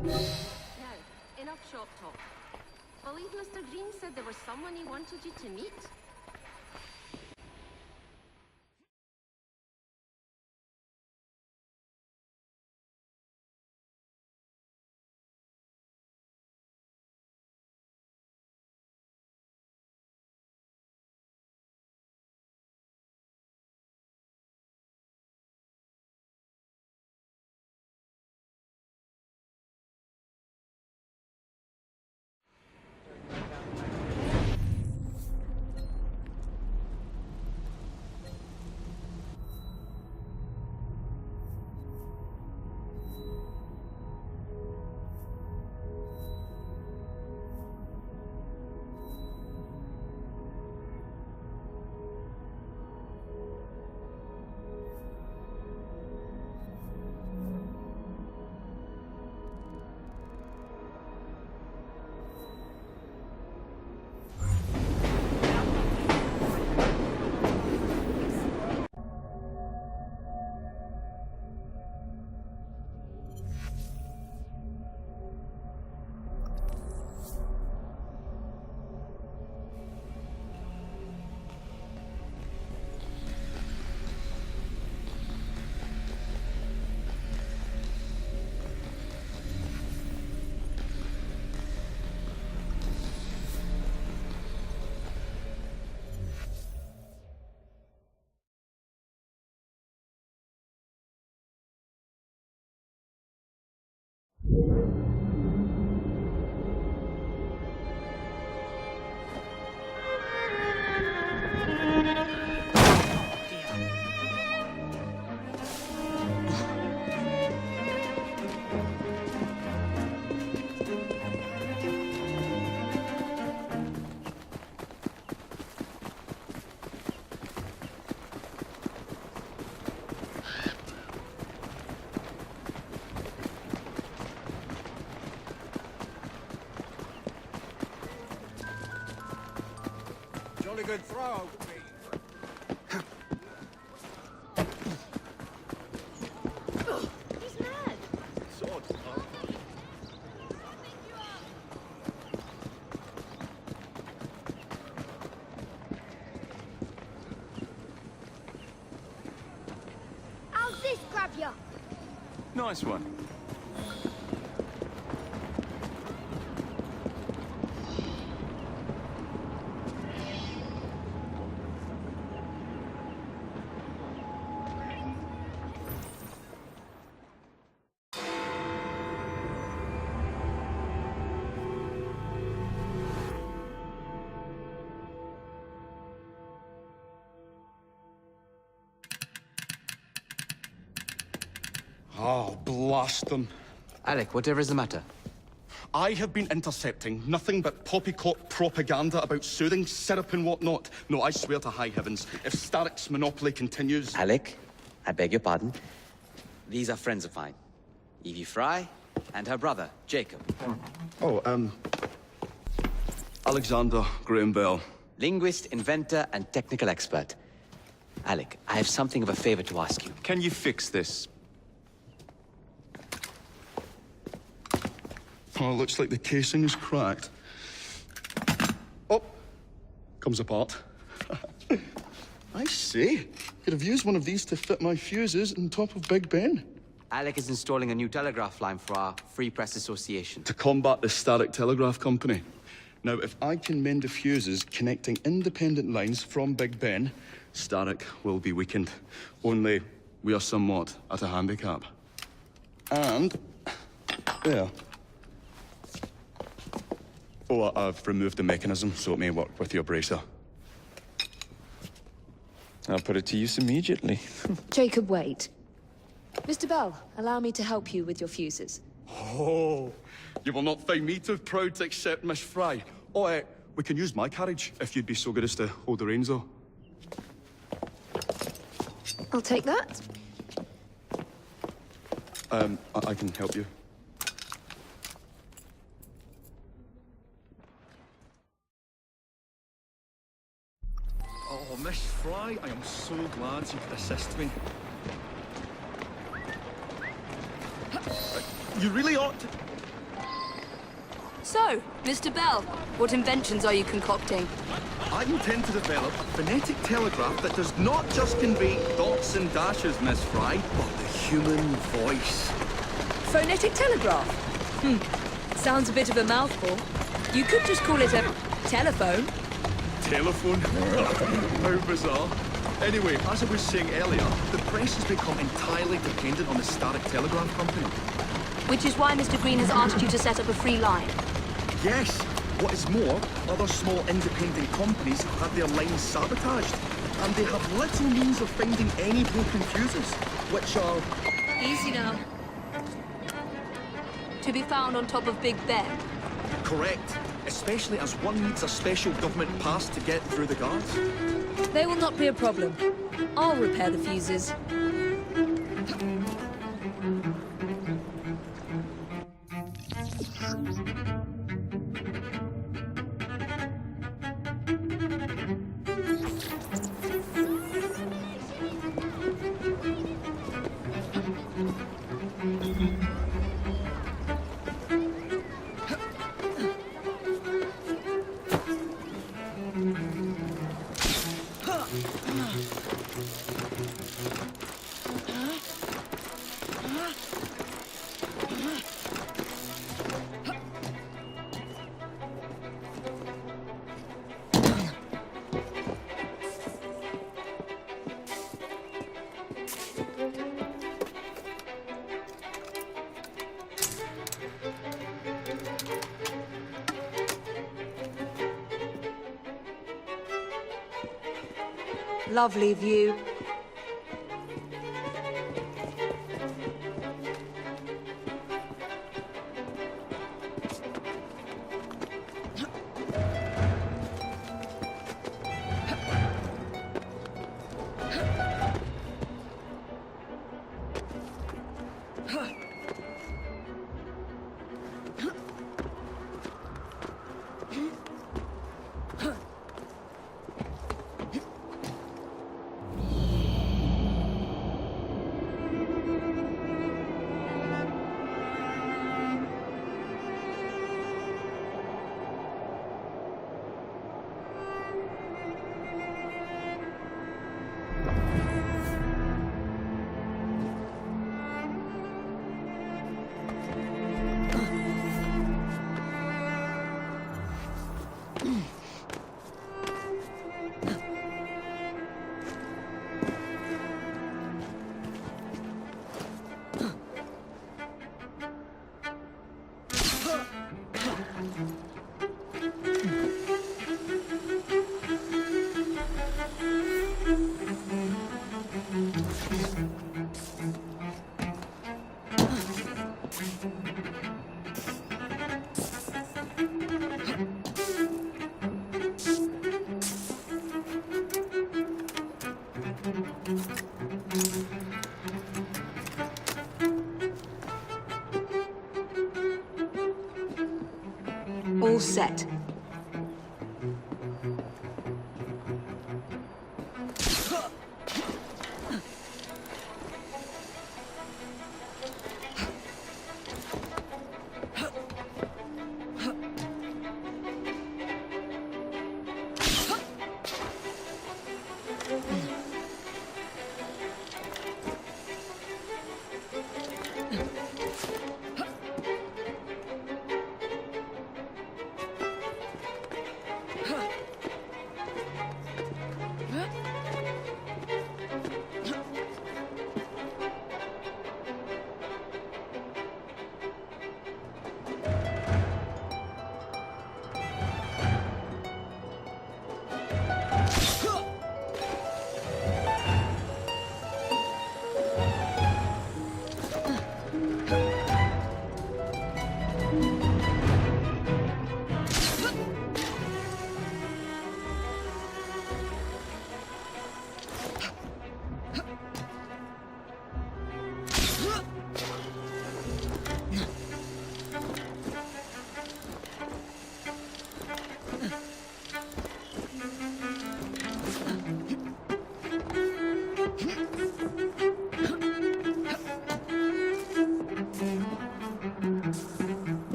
Now, enough shop talk. Believe Mr. Green said there was someone he wanted you to meet? Jolly good throw, Pete. He's mad. Sod. How's this grab ya? Nice one. Oh, blast them. Alec, whatever is the matter? I have been intercepting nothing but poppycock propaganda about soothing syrup and whatnot. No, I swear to high heavens, if Starrick's monopoly continues... Alec, I beg your pardon. These are friends of mine. Evie Fry and her brother, Jacob. Oh, Alexander Graham Bell. Linguist, inventor, and technical expert. Alec, I have something of a favor to ask you. Can you fix this? Oh, looks like the casing is cracked. Oh, comes apart. I see. Could have used one of these to fit my fuses on top of Big Ben. Alec is installing a new telegraph line for our Free Press Association. To combat the Starrick Telegraph Company. Now, if I can mend the fuses connecting independent lines from Big Ben, Starrick will be weakened. Only we are somewhat at a handicap. And... there. Oh, I've removed the mechanism so it may work with your bracer. I'll put it to use immediately. Jacob, wait. Mr. Bell, allow me to help you with your fuses. Oh, you will not find me too proud to accept Miss Fry. Oh, we can use my carriage, if you'd be so good as to hold the reins, though. I'll take that. I can help you. Oh, Miss Fry, I am so glad you could assist me. You really ought to... So, Mr. Bell, what inventions are you concocting? I intend to develop a phonetic telegraph that does not just convey dots and dashes, Miss Fry, but the human voice. Phonetic telegraph? Sounds a bit of a mouthful. You could just call it a telephone. Telephone? How bizarre. Anyway, as I was saying earlier, the press has become entirely dependent on the Starrick Telegraph Company. Which is why Mr. Green has asked you to set up a free line. Yes. What is more, other small independent companies have had their lines sabotaged, and they have little means of finding any broken fuses, which are... Easy now. To be found on top of Big Ben. Correct. Especially as one needs a special government pass to get through the guards. They will not be a problem. I'll repair the fuses. Lovely view. set.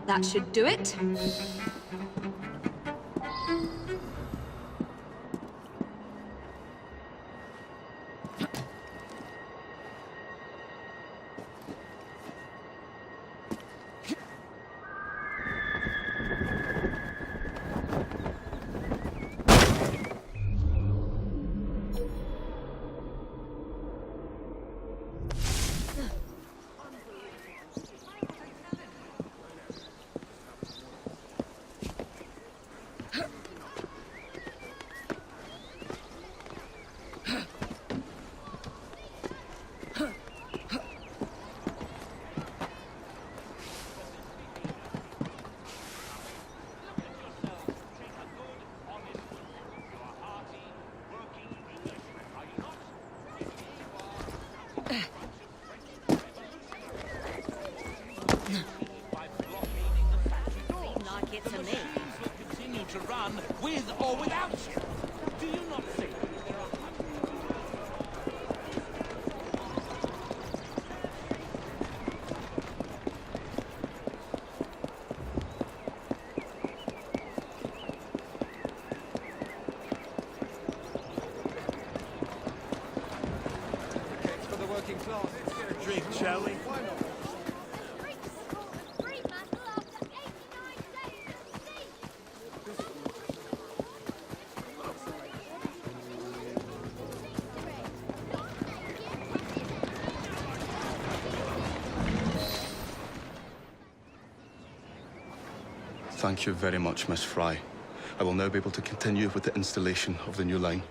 That should do it. With or without you. Do you not think there are... For the working class. Let's get a drink, shall we? Why not? Thank you very much, Miss Fry. I will now be able to continue with the installation of the new line.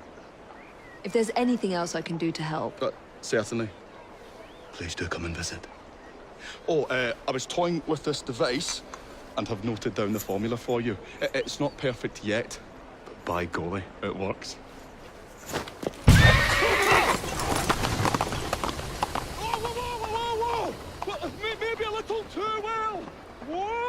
If there's anything else I can do to help... Certainly. Please do come and visit. Oh, I was toying with this device and have noted down the formula for you. It's not perfect yet, but by golly, it works. Maybe a little too well. Whoa!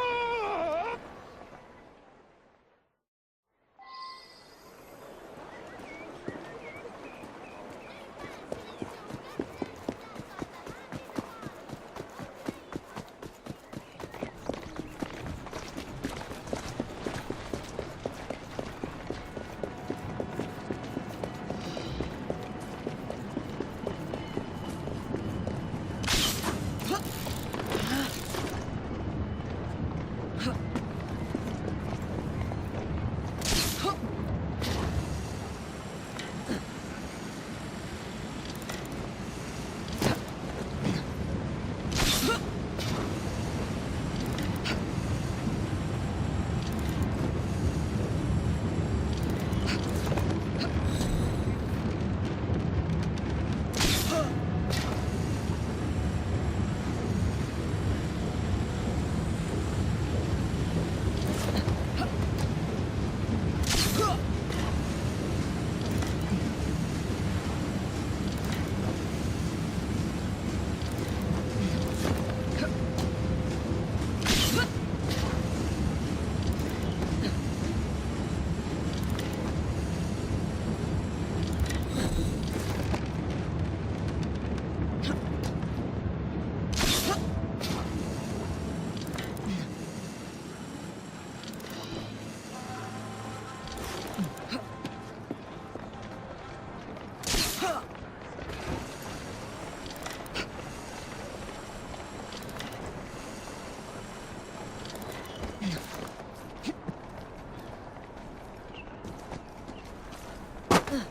I'll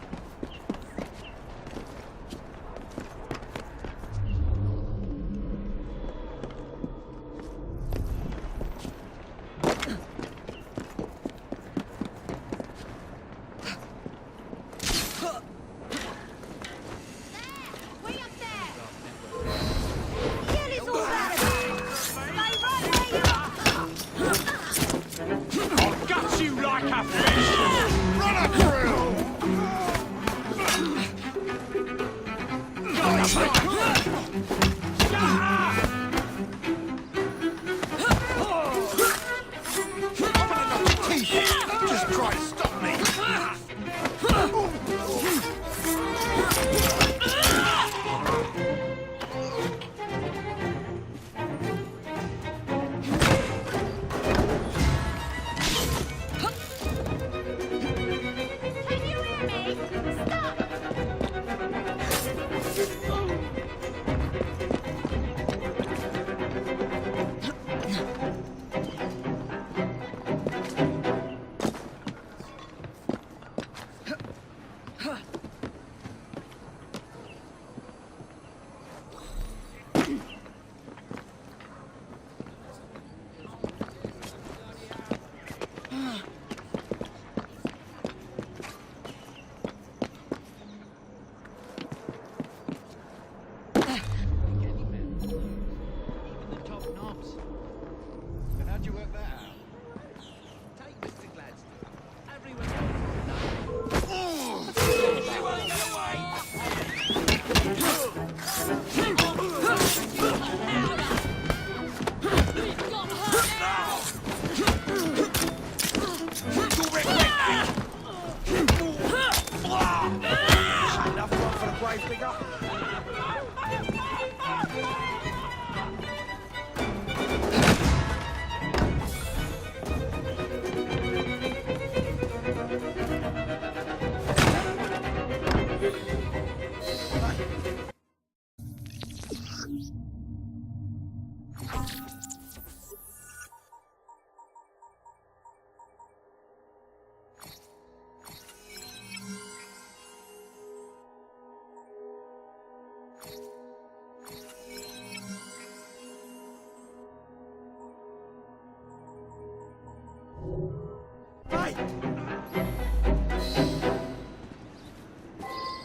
gut you like a fish! Run a drill! Just try to stop me.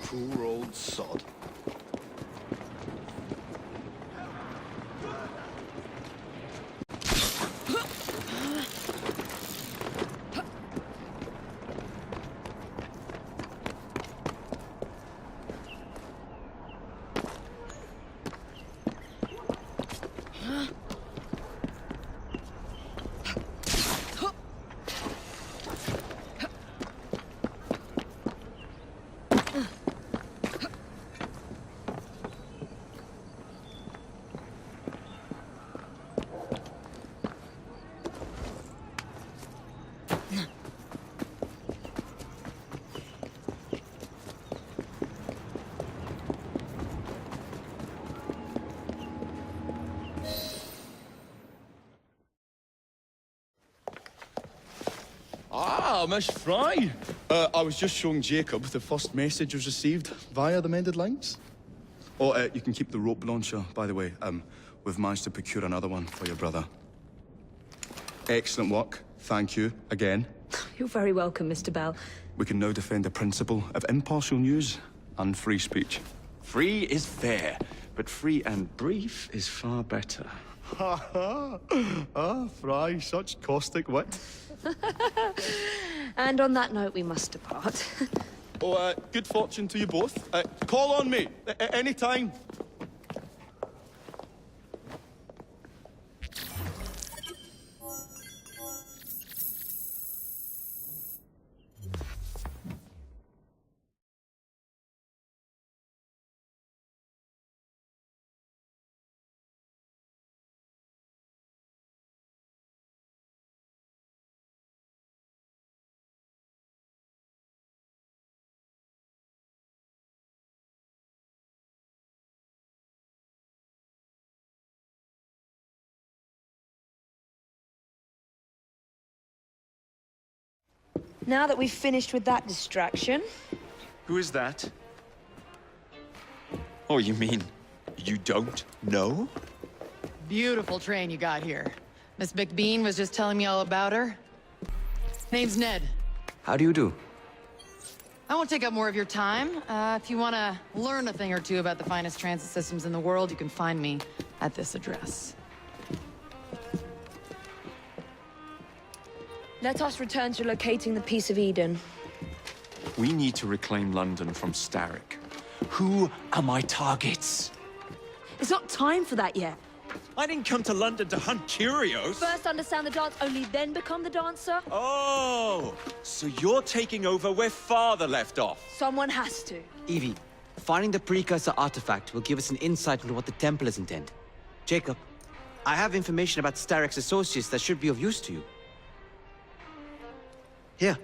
Poor old sod. Ah, Miss Fry. I was just showing Jacob the first message was received via the mended lines. Oh, you can keep the rope launcher, by the way. We've managed to procure another one for your brother. Excellent work. Thank you again. You're very welcome, Mr. Bell. We can now defend the principle of impartial news and free speech. Free is fair, but free and brief is far better. Ha ha! Ah, Fry, such caustic wit. And on that note, we must depart. Oh, good fortune to you both. Call on me, any time. Now that we've finished with that distraction, Who is that? Oh, you mean you don't know? Beautiful train you got here. Miss McBean was just telling me all about her. Name's Ned. How do you do? I won't take up more of your time. If you want to learn a thing or two about the finest transit systems in the world, you can find me at this address. Let us return to locating the Piece of Eden. We need to reclaim London from Starrick. Who are my targets? It's not time for that yet. I didn't come to London to hunt curios. First understand the dance, only then become the dancer. Oh, so you're taking over where Father left off. Someone has to. Evie, finding the precursor artifact will give us an insight into what the Templars intend. Jacob, I have information about Starrick's associates that should be of use to you. Here.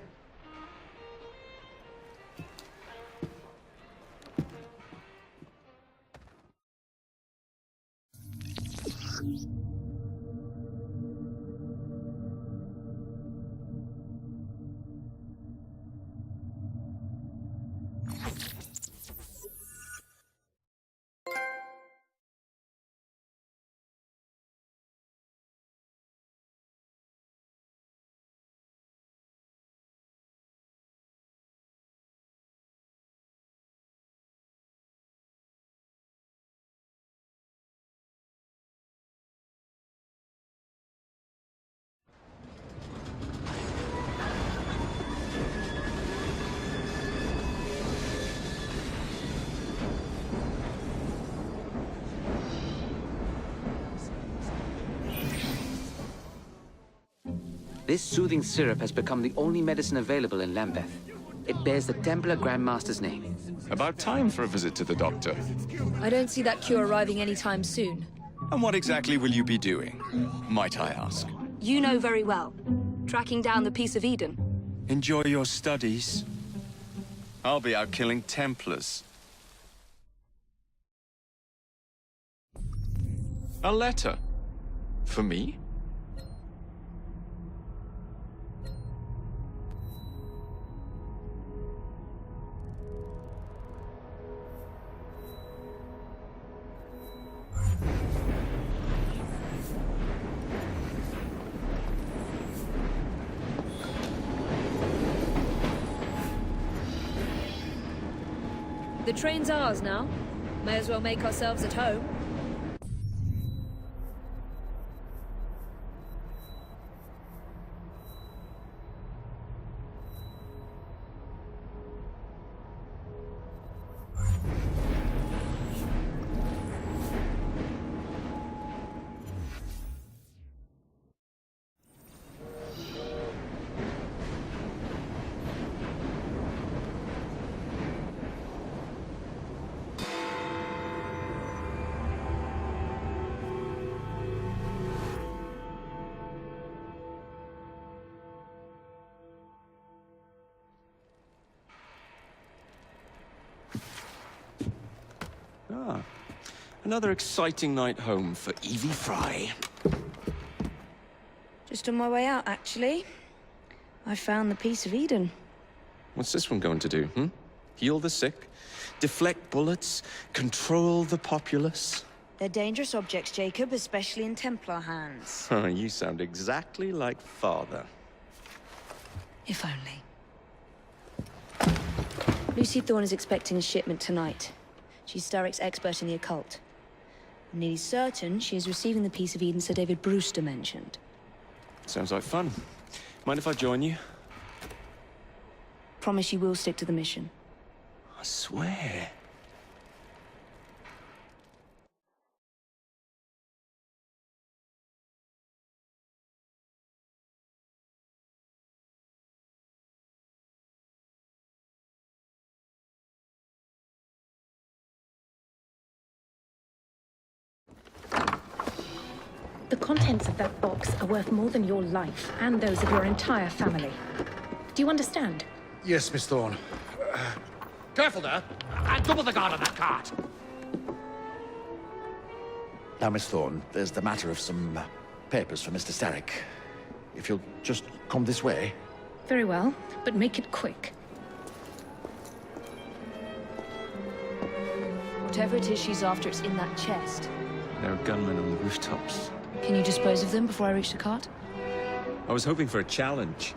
This soothing syrup has become the only medicine available in Lambeth. It bears the Templar Grandmaster's name. About time for a visit to the doctor. I don't see that cure arriving anytime soon. And what exactly will you be doing, might I ask? You know very well. Tracking down the Piece of Eden. Enjoy your studies. I'll be out killing Templars. A letter? For me? The train's ours now. May as well make ourselves at home. Ah, another exciting night home for Evie Fry. Just on my way out, actually. I found the Piece of Eden. What's this one going to do, Heal the sick, deflect bullets, control the populace? They're dangerous objects, Jacob, especially in Templar hands. You sound exactly like Father. If only. Lucy Thorne is expecting a shipment tonight. She's Starrick's expert in the occult. I'm nearly certain she is receiving the Piece of Eden Sir David Brewster mentioned. Sounds like fun. Mind if I join you? Promise you will stick to the mission. I swear. The contents of that box are worth more than your life and those of your entire family. Do you understand? Yes, Miss Thorne. Careful there! And double the guard on that cart! Now, Miss Thorne, there's the matter of some papers for Mr. Starrick. If you'll just come this way. Very well, but make it quick. Whatever it is she's after, it's in that chest. There are gunmen on the rooftops. Can you dispose of them before I reach the cart? I was hoping for a challenge.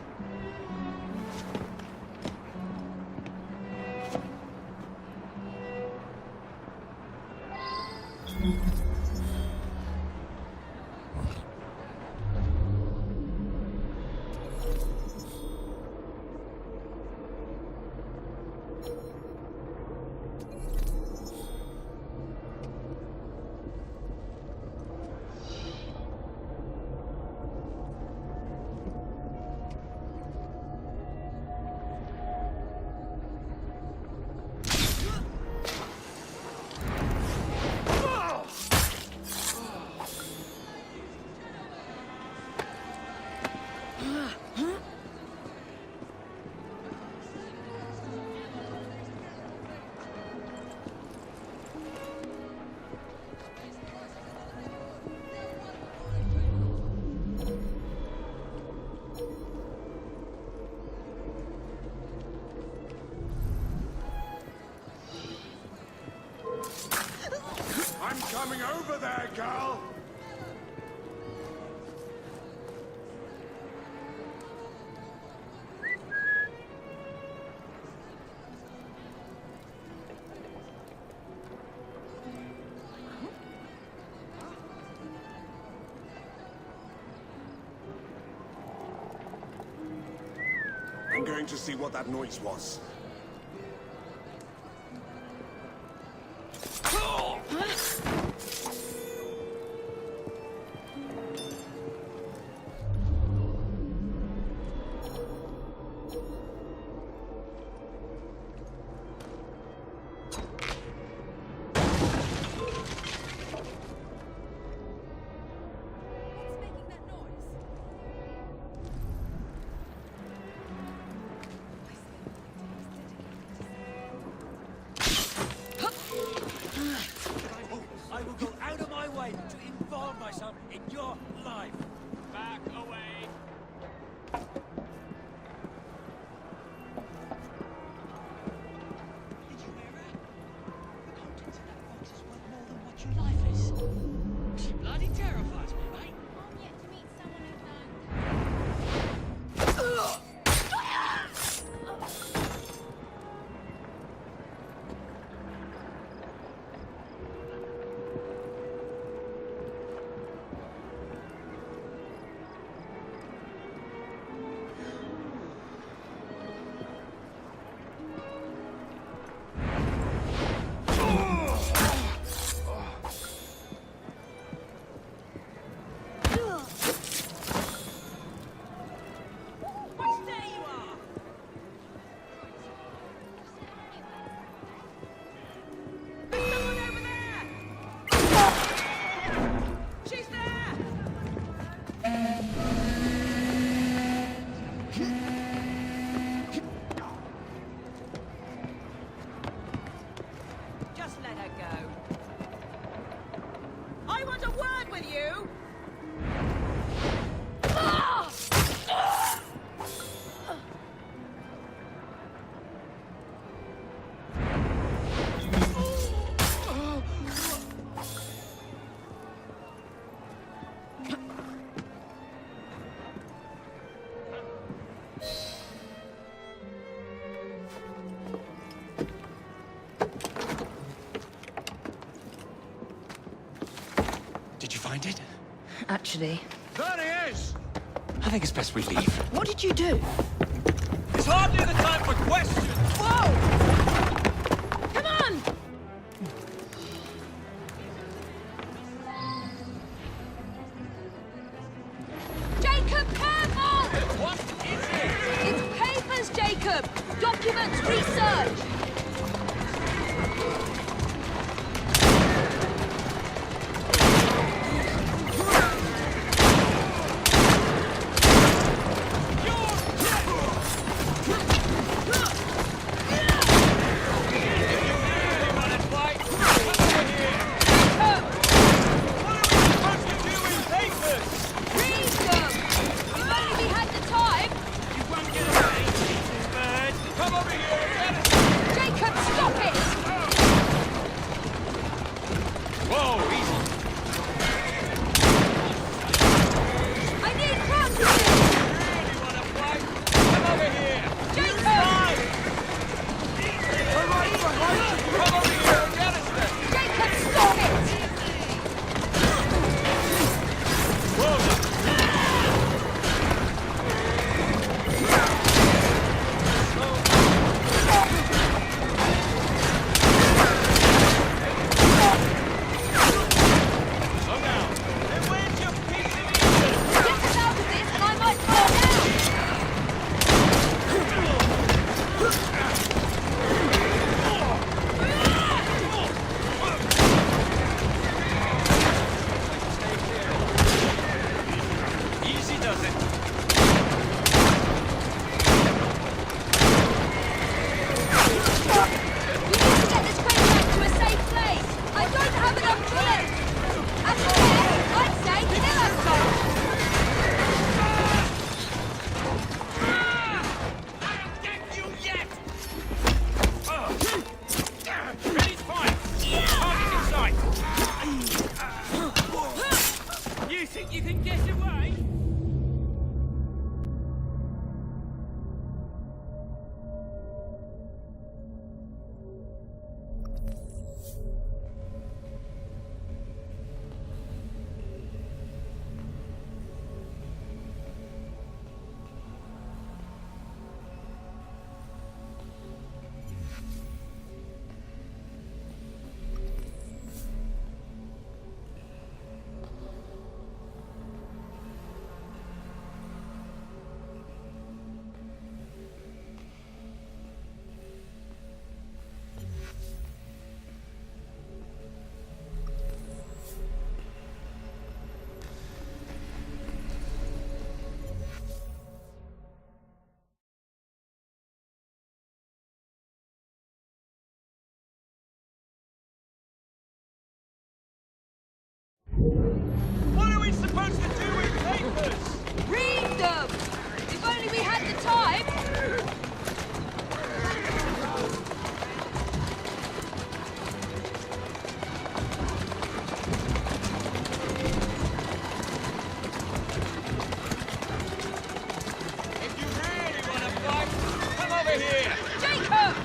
I'm coming over there, girl! I'm going to see what that noise was. I will go out of my way to involve myself in your life. Back away. Did you hear her? The contents of that box is worth more than what your life is. She bloody terrifies me, mate. I'm yet to meet someone who's done. Just let her go. I want a word with you! Did you find it? Actually, There he is! I think it's best we leave. what did you do? It's hardly the time for questions! Whoa! Come on! Jacob, careful! What is it? It's papers, Jacob! Documents, research! What are we supposed to do with papers? Read them! If only we had the time! If you really want to fight, come over here! Jacob!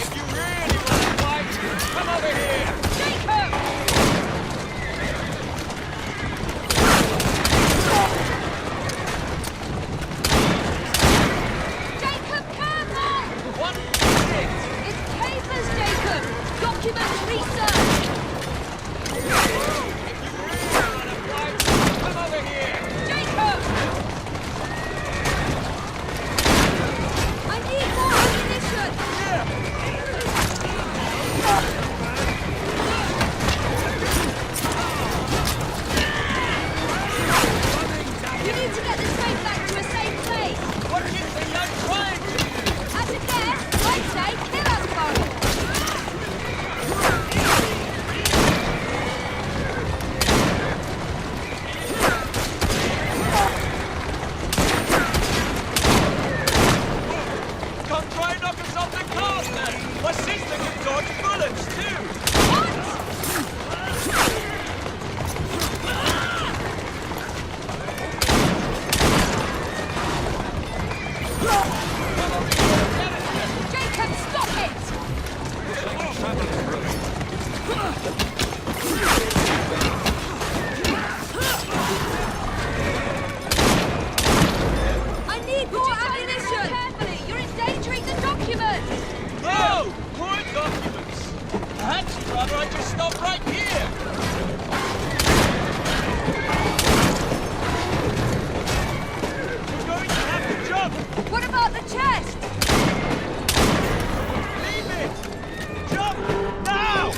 If you really want to fight, come over here! Jacob! Jacob, careful! What is it? It's papers, Jacob! Documents, research! If you really want to fight, come over here! Jacob! I need more ammunition! You need to get this train back to a safe place! What do you think I'm trying to do? As a guess, I'd say kill us both! Come try and knock us off the cars then! My sister can dodge bullets too! Jacob, stop it! I need more ammunition! Carefully, you're endangering the documents! No! More documents! Perhaps you'd rather I just stop right here! You're going to have to jump! What about the chest? Leave it! Jump! Now!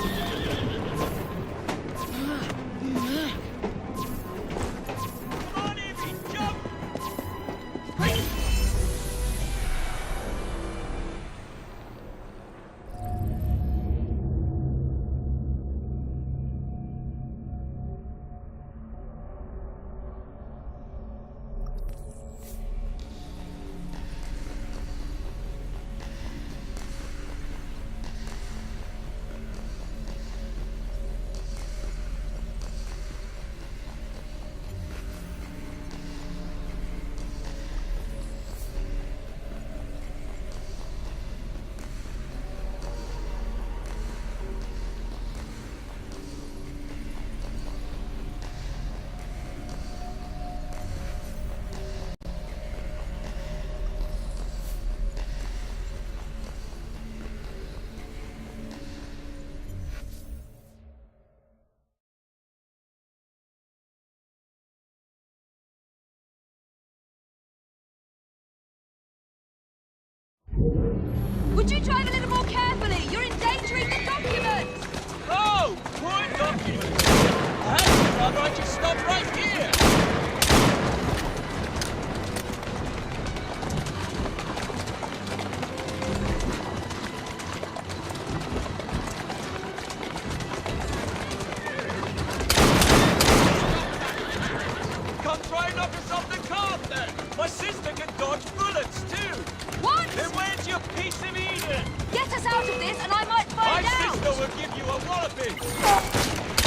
Come on, Evie! Jump! Would you drive a little more carefully? You're endangering the documents! Oh! More documents! Perhaps you'd rather I just stop right here! Come try and knock us off the cart then! My sister can dodge bullets too! What? Then where's your piece of Eden? Get us out of this and I might find My out! sister will give you a walloping!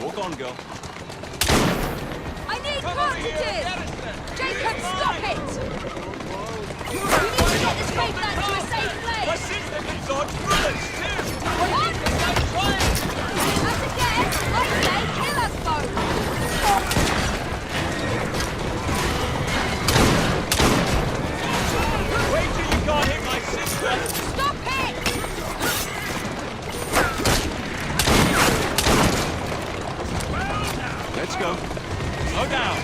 Walk on, girl. I need Come over here, cartridges! get us there. Jacob, It's stop mine. it! You need to get this train back to a safe My place! sister can dodge bullets too! What? I'm trying to do! As a guess, I'd say kill us both! Wait till you can't hit my sister! Stop it! Let's go. Slow down.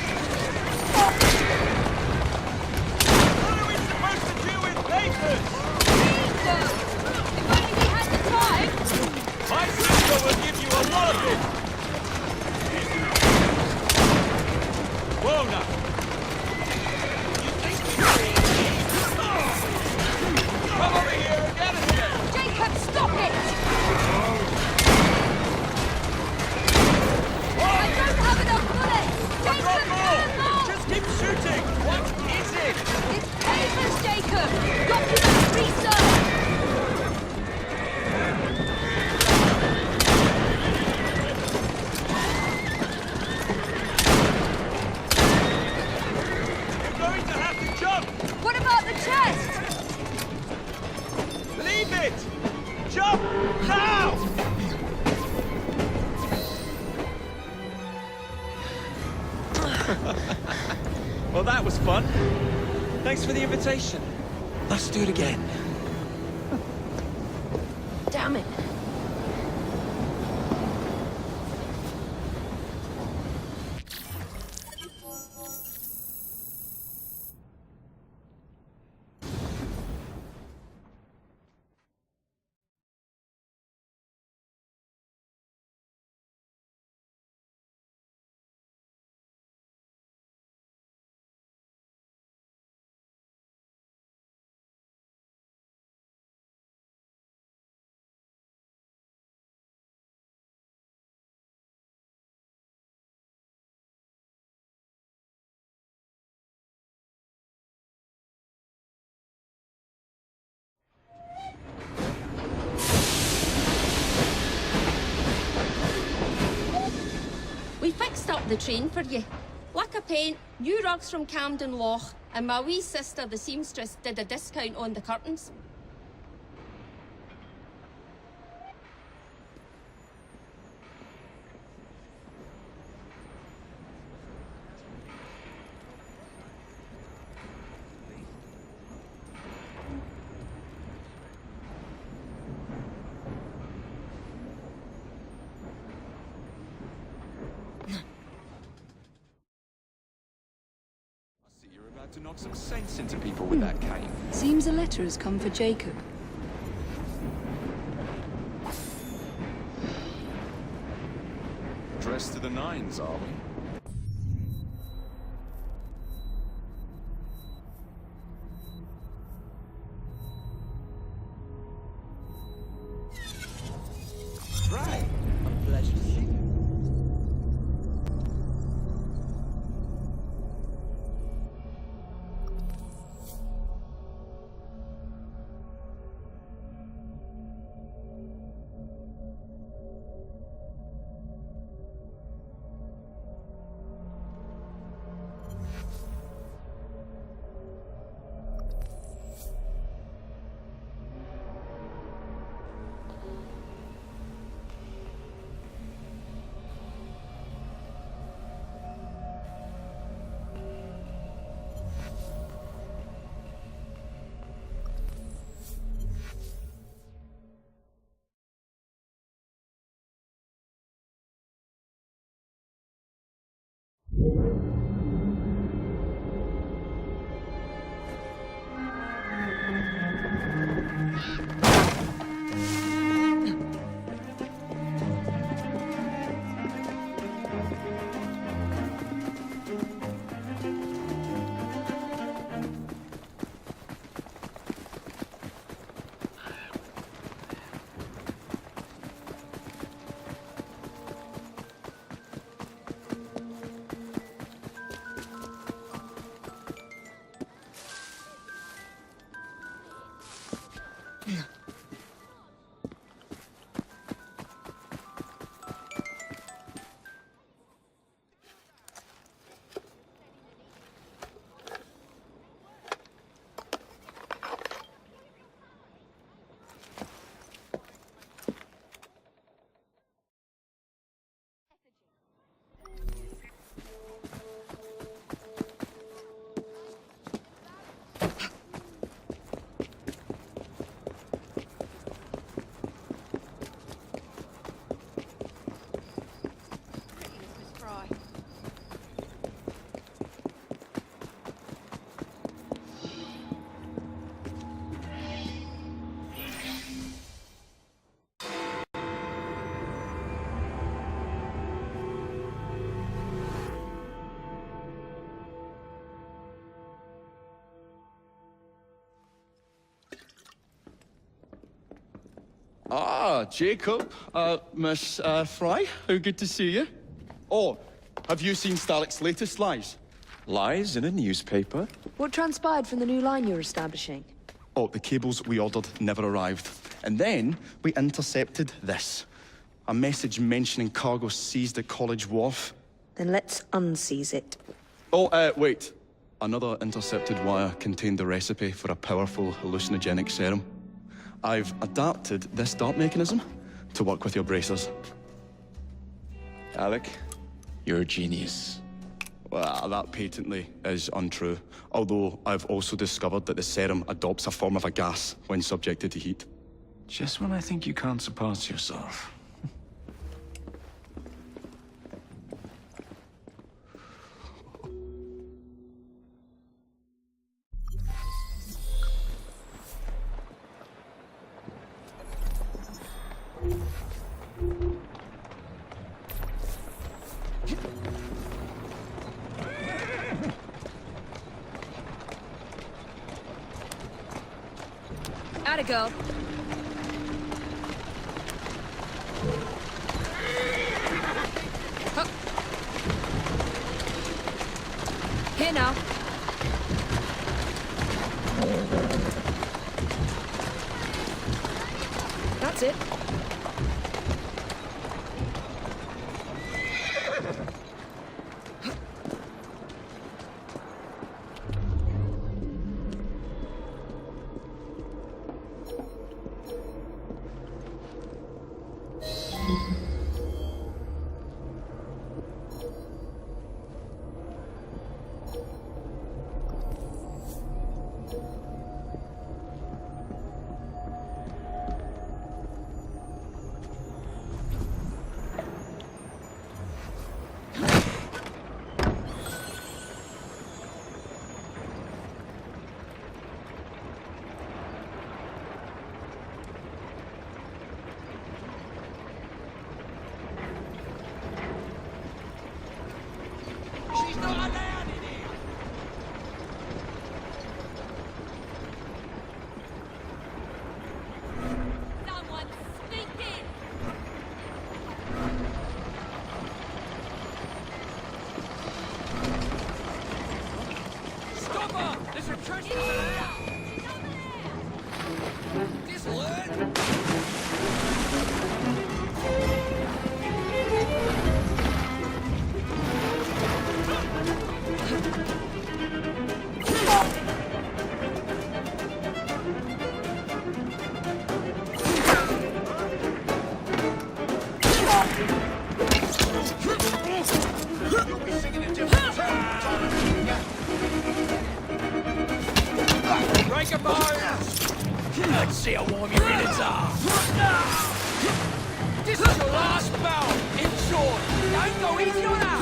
What are we supposed to do with papers? Read them! If only we had Jump! What about the chest? Leave it! Jump! Now! Well, that was fun. Thanks for the invitation. Let's do it again. Damn it. We fixed up the train for you. Lacquer paint, new rugs from Camden Loch, and my wee sister, the seamstress, did a discount on the curtains. You're about to knock some sense into people with that cane. Seems a letter has come for Jacob. Dressed to the nines, are we? Right. A pleasure to see you. Ah, Jacob. Miss Fry, how good to see you. Oh, have you seen Starrick's latest lies? Lies in a newspaper? What transpired from the new line you're establishing? Oh, the cables we ordered never arrived. And then we intercepted this. A message mentioning cargo seized at College Wharf. Then let's unseize it. Oh, wait. Another intercepted wire contained the recipe for a powerful hallucinogenic serum. I've adapted this dart mechanism to work with your bracers. Alec, you're a genius. Well, that patently is untrue. Although I've also discovered that the serum adopts a form of a gas when subjected to heat. Just when I think you can't surpass yourself. Atta girl. Huh. Here now. That's it. Let's see how warm your innards are. This is your last bout. In short, don't go easy on that.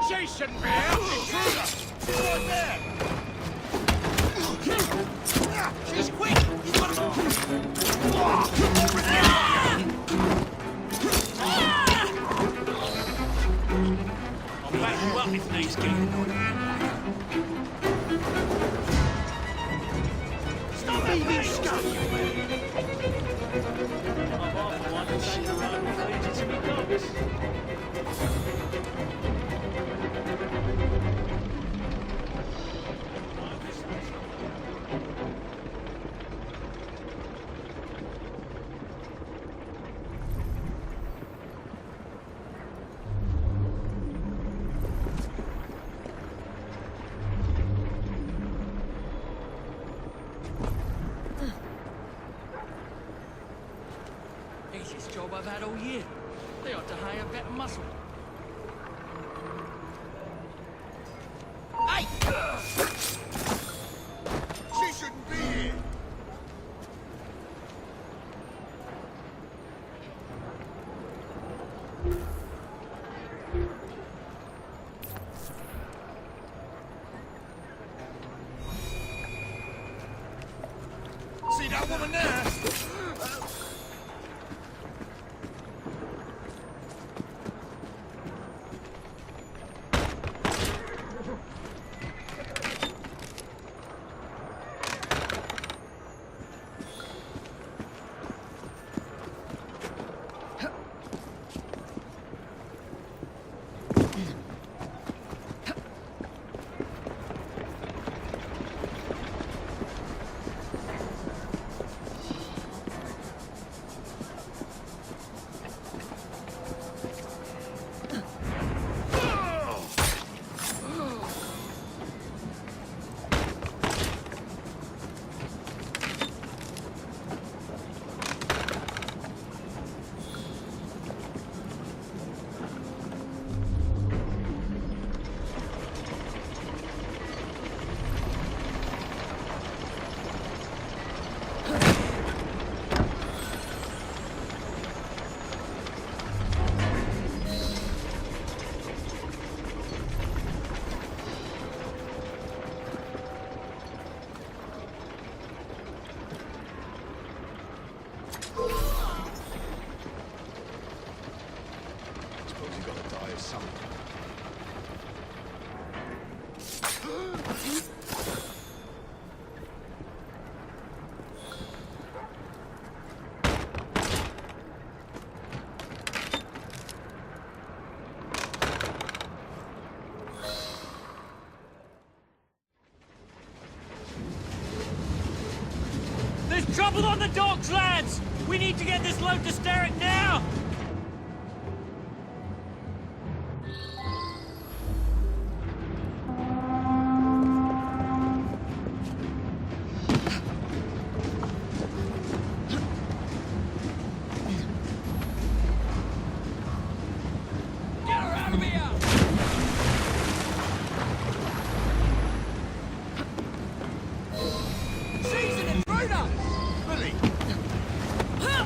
She shouldn't be here! Intruder! She's right there! She's quick! You've got to I'll back you up if needs get. Stop it, you scum! I'm off for one and say the road with allegiance to me dogs. Easiest job I've had all year. They ought to hire better muscle. Hey! She shouldn't be here! See that woman there? There's trouble on the docks, lads! We need to get this load to Steric now! Get her out of here! She's an intruder! Billy!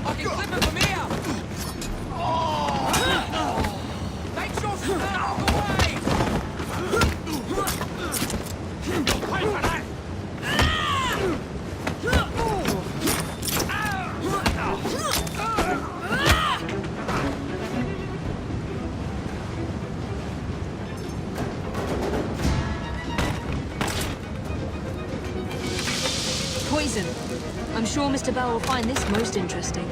I can clip her from here! Make sure she's out of the way! Wait for that! Poison. I'm sure Mr. Bell will find this most interesting.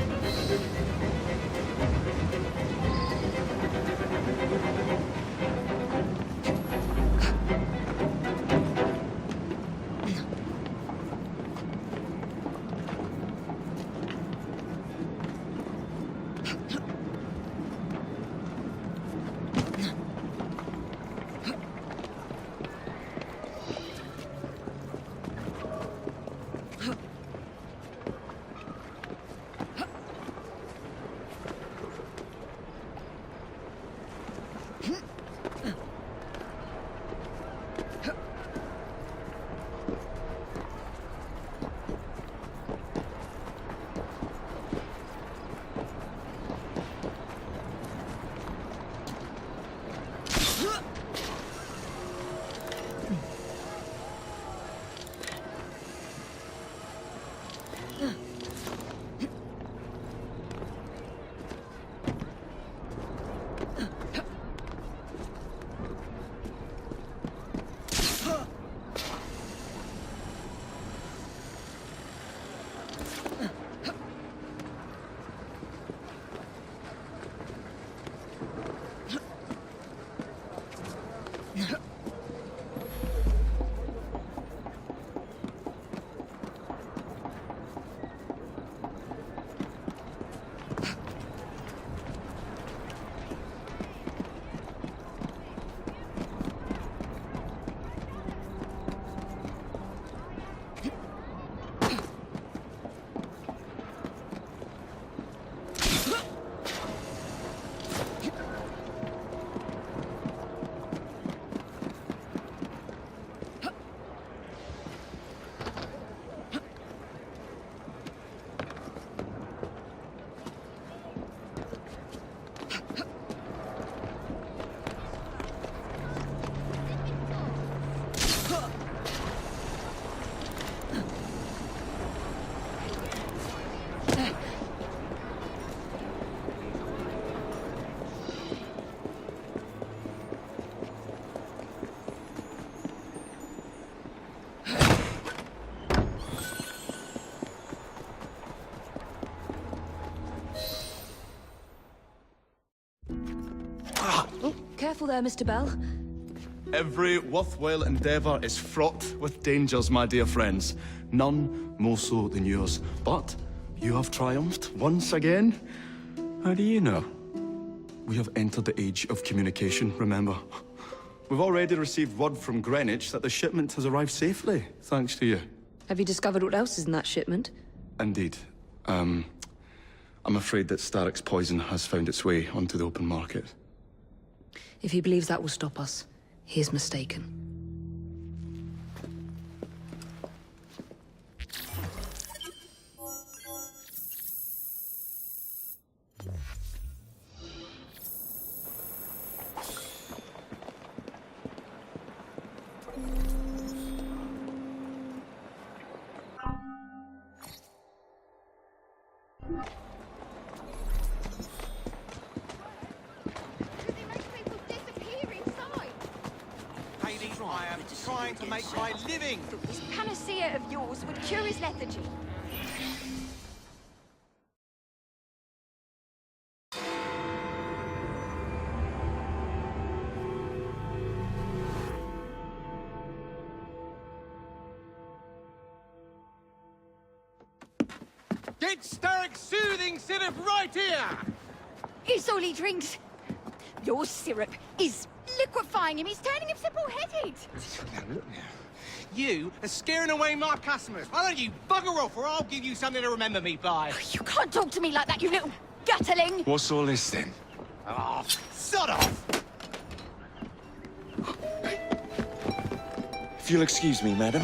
Careful there, Mr. Bell. Every worthwhile endeavour is fraught with dangers, my dear friends. None more so than yours. But you have triumphed once again. How do you know? We have entered the age of communication, remember? We've already received word from Greenwich that the shipment has arrived safely, thanks to you. Have you discovered what else is in that shipment? Indeed. I'm afraid that Starrick's poison has found its way onto the open market. If he believes that will stop us, he is mistaken. I am trying to make my living. This panacea of yours would cure his lethargy. Get Starrick's soothing syrup right here! It's all he drinks. Your syrup is liquefying him. He's turning him simple-headed. Now, look now. You are scaring away my customers. Why don't you bugger off, or I'll give you something to remember me by. You can't talk to me like that, you little gutterling. What's all this then? Oh, sod off! If you'll excuse me, madam.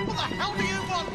What the hell do you want?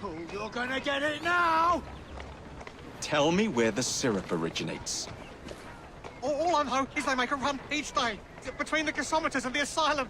Oh, you're gonna get it now! Tell me where the syrup originates. All I know is they make a run each day between the gasometers and the asylum.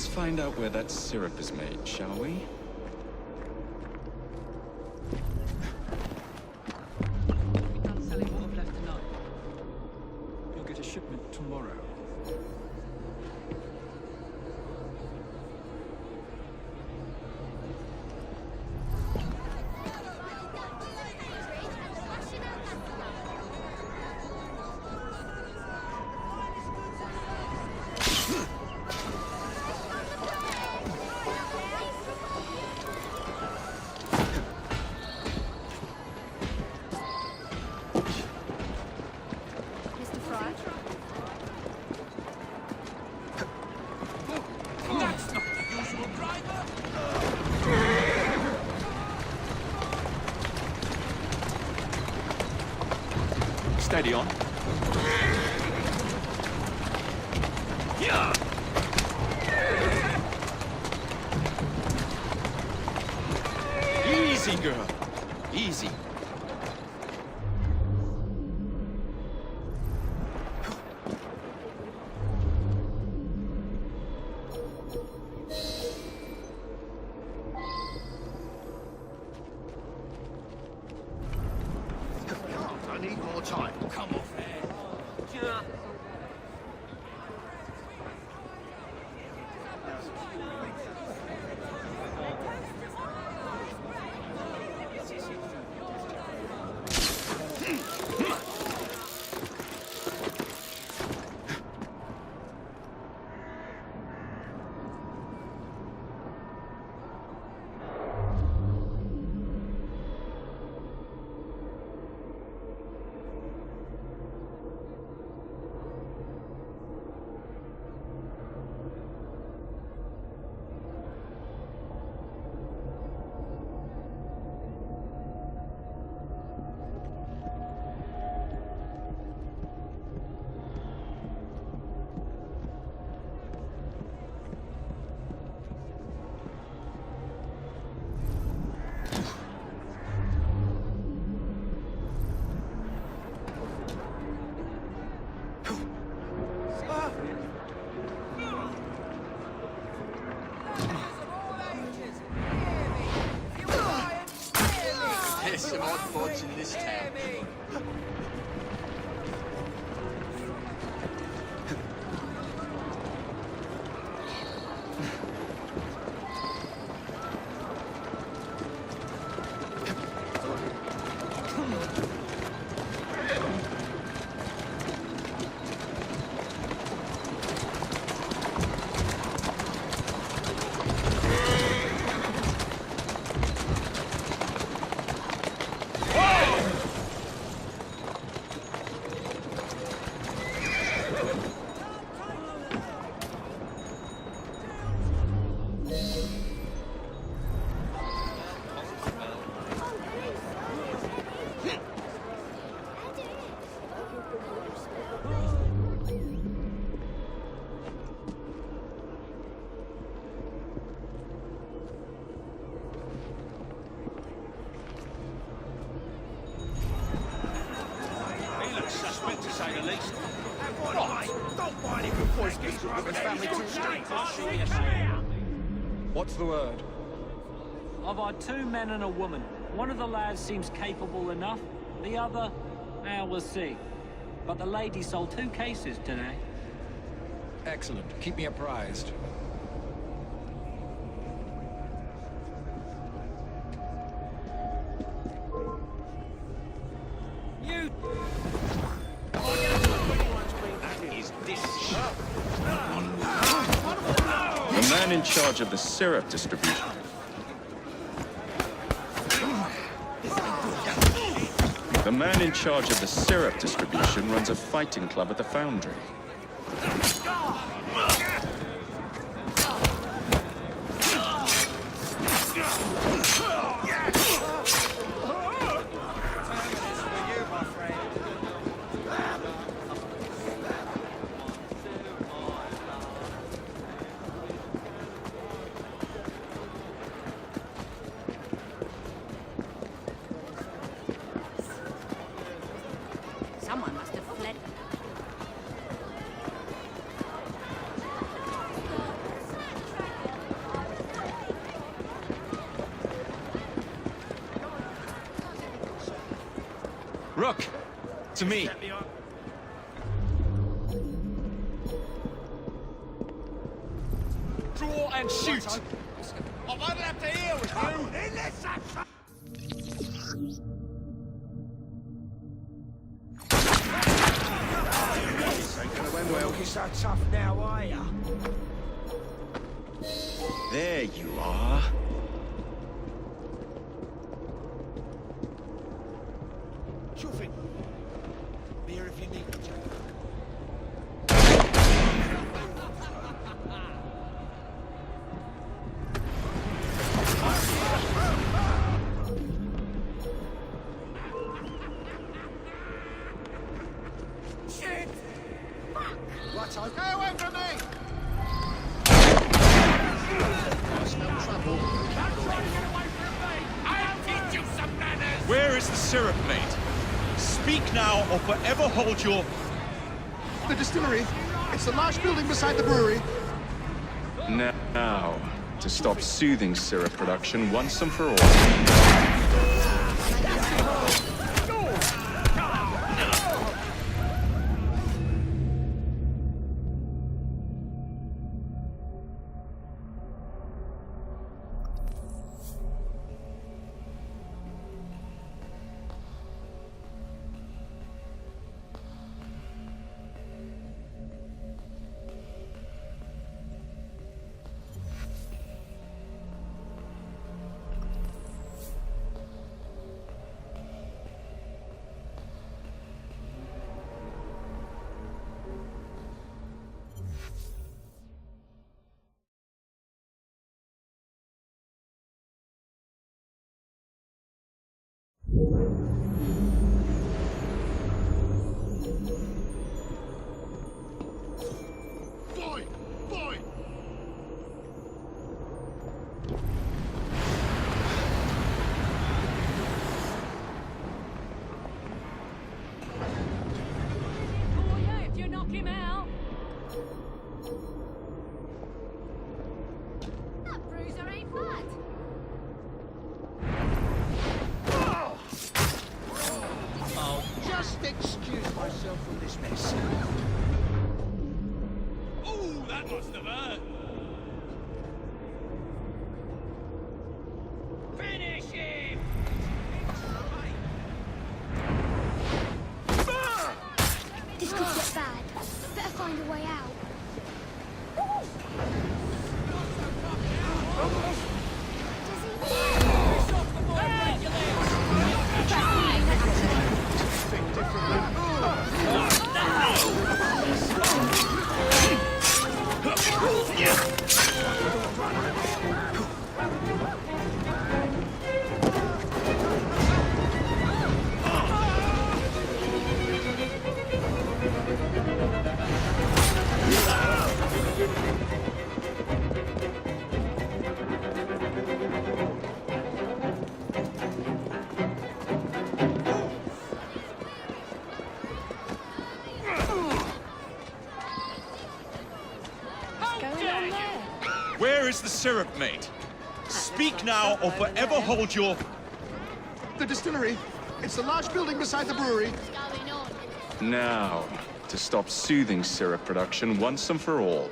Let's find out where that syrup is made, shall we? We're done selling what I've left tonight. You'll get a shipment tomorrow. Mr. Fry? That's not the usual driver. Steady on. Yeah. Easy, girl. Easy. I need more time. Come off there. Yeah. There's some odd bods in this town. He looks suspect to say the least. Don't whine if your voice gets with his family too What's the word? I've had 2 men and a woman. One of the lads seems capable enough. The other, we'll see. But the lady sold 2 cases today. Excellent. Keep me apprised. You... The man in charge of the syrup distribution. The man in charge of the syrup distribution runs a fighting club at the foundry. Someone must have fled. Rook, to me. Draw and shoot! I won't have to hear with you! In this action! Well, you're so tough now, are ya? There you are. Sure thing. Be here if you need me, Jack. Shit! Fuck! Right, so go away from me! I smell trouble. Don't try to get away from me! I'll teach you some manners! Where is the syrup, mate? Speak now or forever hold your... The distillery. It's the large building beside the brewery. Now, to stop soothing syrup production once and for all. Boy! Boy! Oh yeah, if you knock him out. That bruiser ain't bad. I'll just excuse myself from this mess. Ooh, that must have hurt. Finish him! This could get bad. Better find a way out. Where is the syrup, mate? Speak now or forever hold your... The distillery. It's the large building beside the brewery. Now, to stop soothing syrup production once and for all.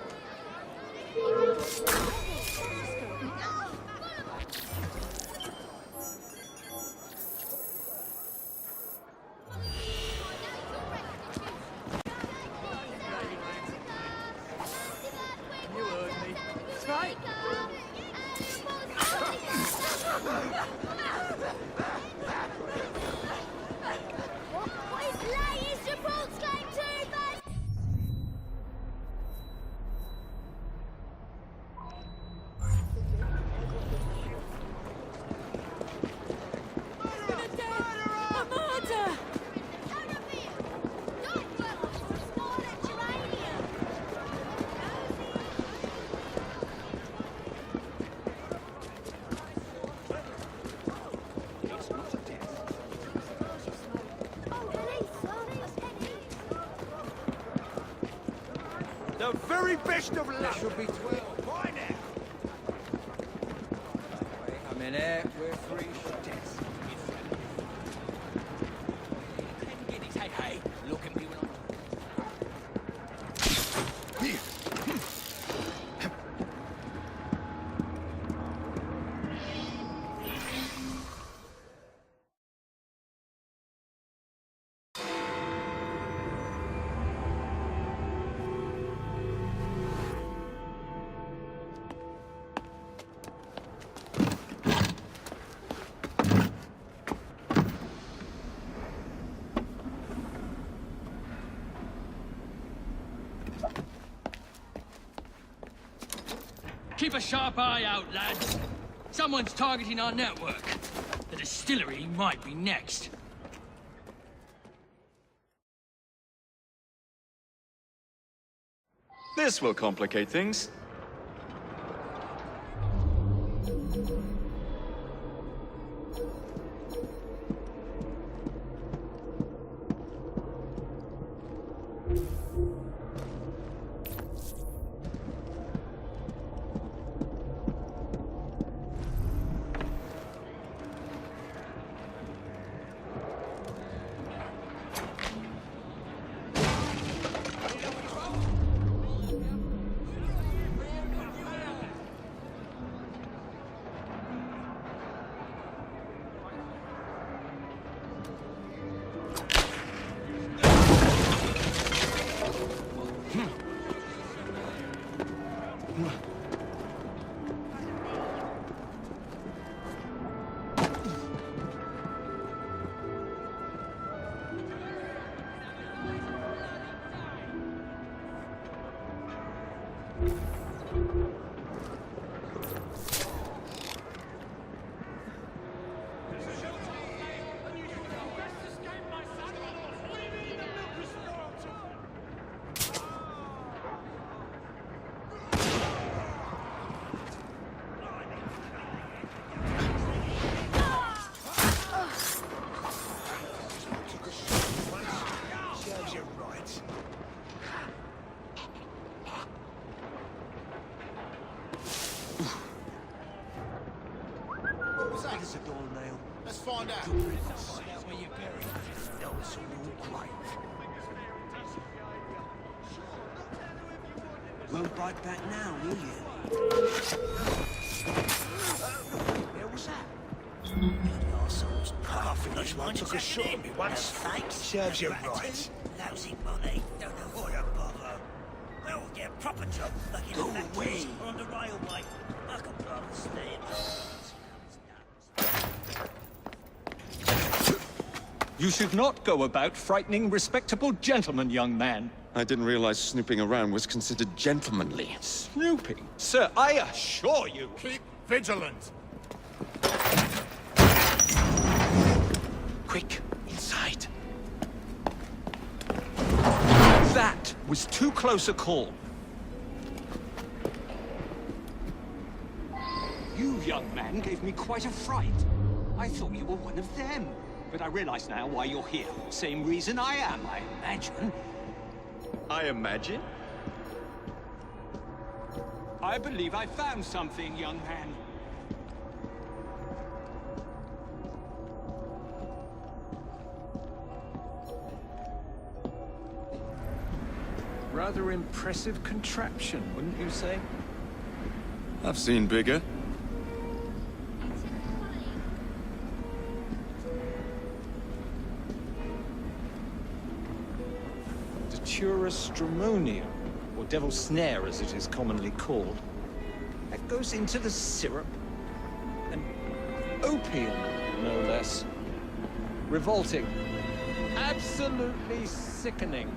You heard me. Straight. What is latest reports going to, bud? A murder! The very best of luck. There should be 12 by now. Wait a minute, we're free for test. Keep a sharp eye out, lads. Someone's targeting our network. The distillery might be next. This will complicate things. Find out. Where you're buried. No, it's a new grave. Won't bite back now, will you? Where was that? Bloody arseholes. Half nice one took a shot at me once. Thanks. Serves you right. Lousy money. Don't know what a bother. Well, get a proper job like in the factories or on the railway. I could rather stay at home. You should not go about frightening respectable gentlemen, young man. I didn't realize snooping around was considered gentlemanly. Snooping? Sir, I assure you... Keep vigilant. Quick, inside. That was too close a call. You, young man, gave me quite a fright. I thought you were one of them. But I realize now why you're here. Same reason I am, I imagine. I imagine? I believe I found something, young man. Rather impressive contraption, wouldn't you say? I've seen bigger. Stramonium, or devil's snare as it is commonly called. That goes into the syrup. And opium, no less. Revolting. Absolutely sickening.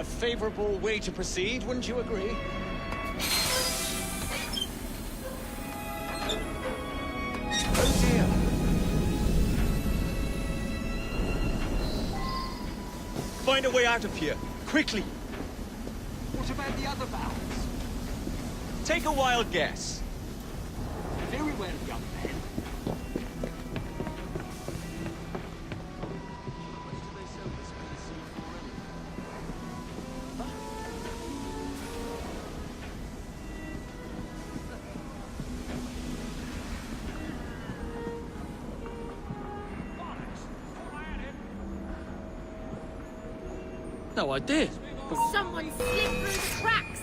A favorable way to proceed, wouldn't you agree? Find a way out of here, quickly! What about the other valves? Take a wild guess. Very well, young man. No idea. Someone slipped through the cracks!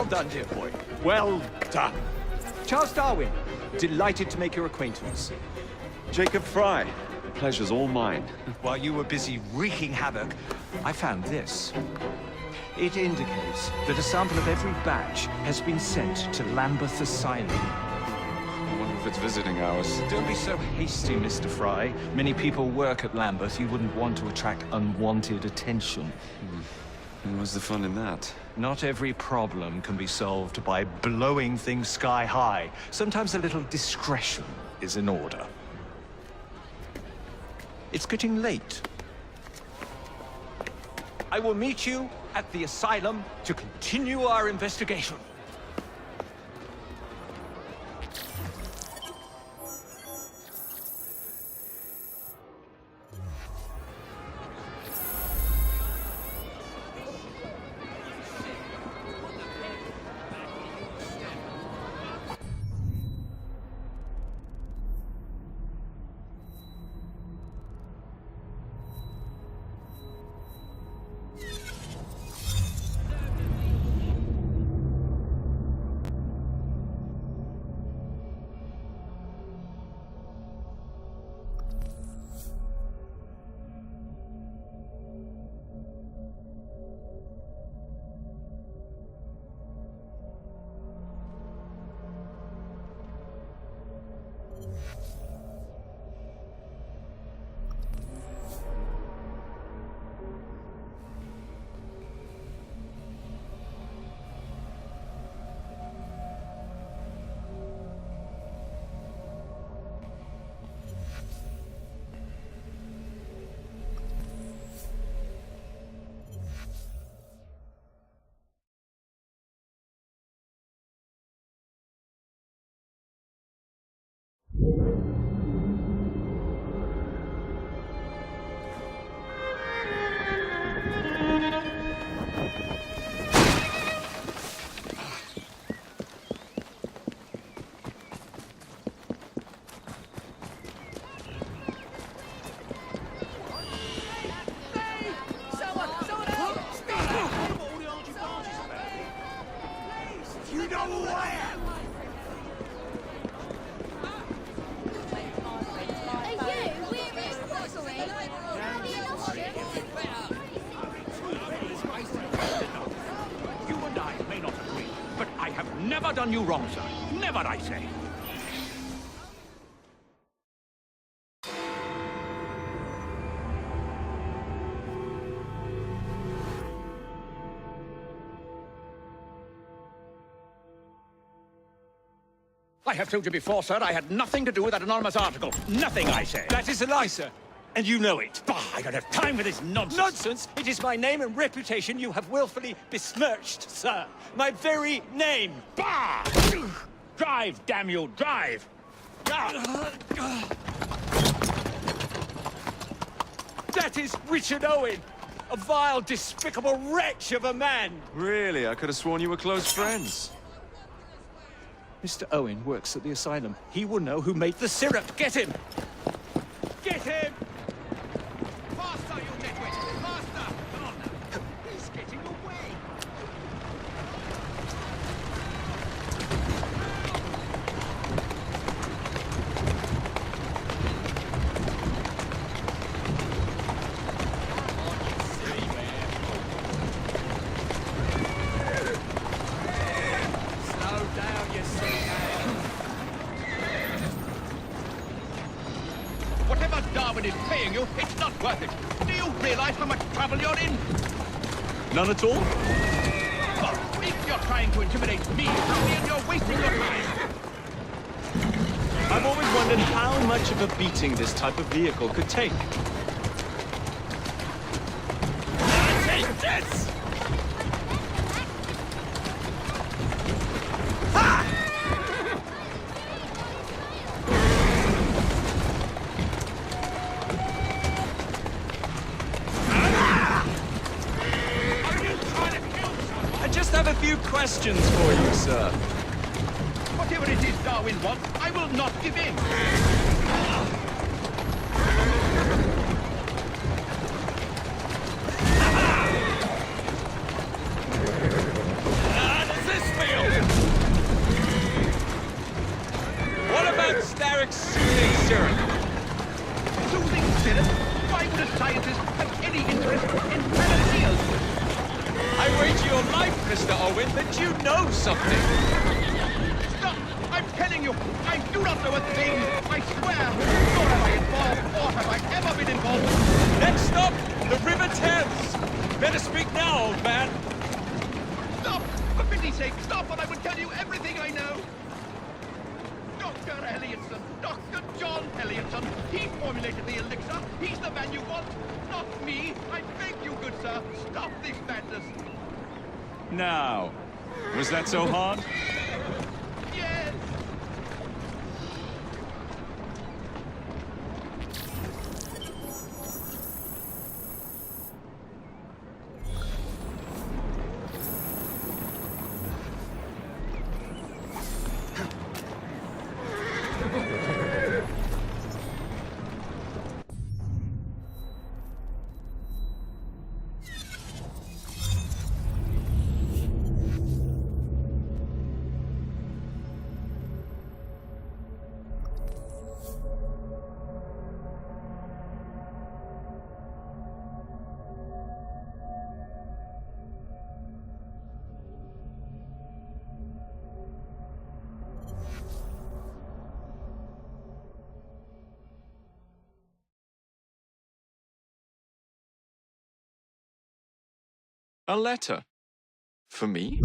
Well done, dear boy. Well done. Charles Darwin, delighted to make your acquaintance. Jacob Fry, the pleasure's all mine. While you were busy wreaking havoc, I found this. It indicates that a sample of every batch has been sent to Lambeth Asylum. I wonder if it's visiting hours. Don't be so hasty, Mr. Fry. Many people work at Lambeth. You wouldn't want to attract unwanted attention. And what's the fun in that? Not every problem can be solved by blowing things sky high. Sometimes a little discretion is in order. It's getting late. I will meet you at the asylum to continue our investigation. Never done you wrong, sir. Never, I say. I have told you before, sir, I had nothing to do with that anonymous article. Nothing, I say. That is a lie, sir. And you know it. Bah, I don't have time for this nonsense. Nonsense? It is my name and reputation you have willfully besmirched, sir. My very name. Bah! Drive, damn you, drive! That is Richard Owen, a vile, despicable wretch of a man. Really? I could have sworn you were close friends. Mr. Owen works at the asylum. He will know who made the syrup. Get him! Get him! Faster, you nitwit! Faster! Oh, no. He's getting away! Slow down, you silly man. Whatever Darwin is paying you, it's not worth it. Do you realize how much trouble you're in? None at all? Well, if you're trying to intimidate me, then you're wasting your time. I've always wondered how much of a beating this type of vehicle could take. Take this! I just have a few questions for you, sir. Whatever it is Darwin wants, I will not give in. How does this feel? What about Starrick's soothing syrup? Soothing syrup? Why would a scientist have any interest in panaceas? I wager your life, Mr. Owen, that you know something. Stop! I'm telling you, I do not know a thing. I swear. Nor am I involved, or have I ever been involved. Next stop, the River Thames. Better speak now, old man. Stop! For pity's sake, stop, and I will tell you everything I know. Dr. Elliotson, Dr. John Elliotson. He formulated the elixir. He's the man you want, not me. I beg you, good sir, stop this madness. Now, was that so hard? Yes. A letter? For me?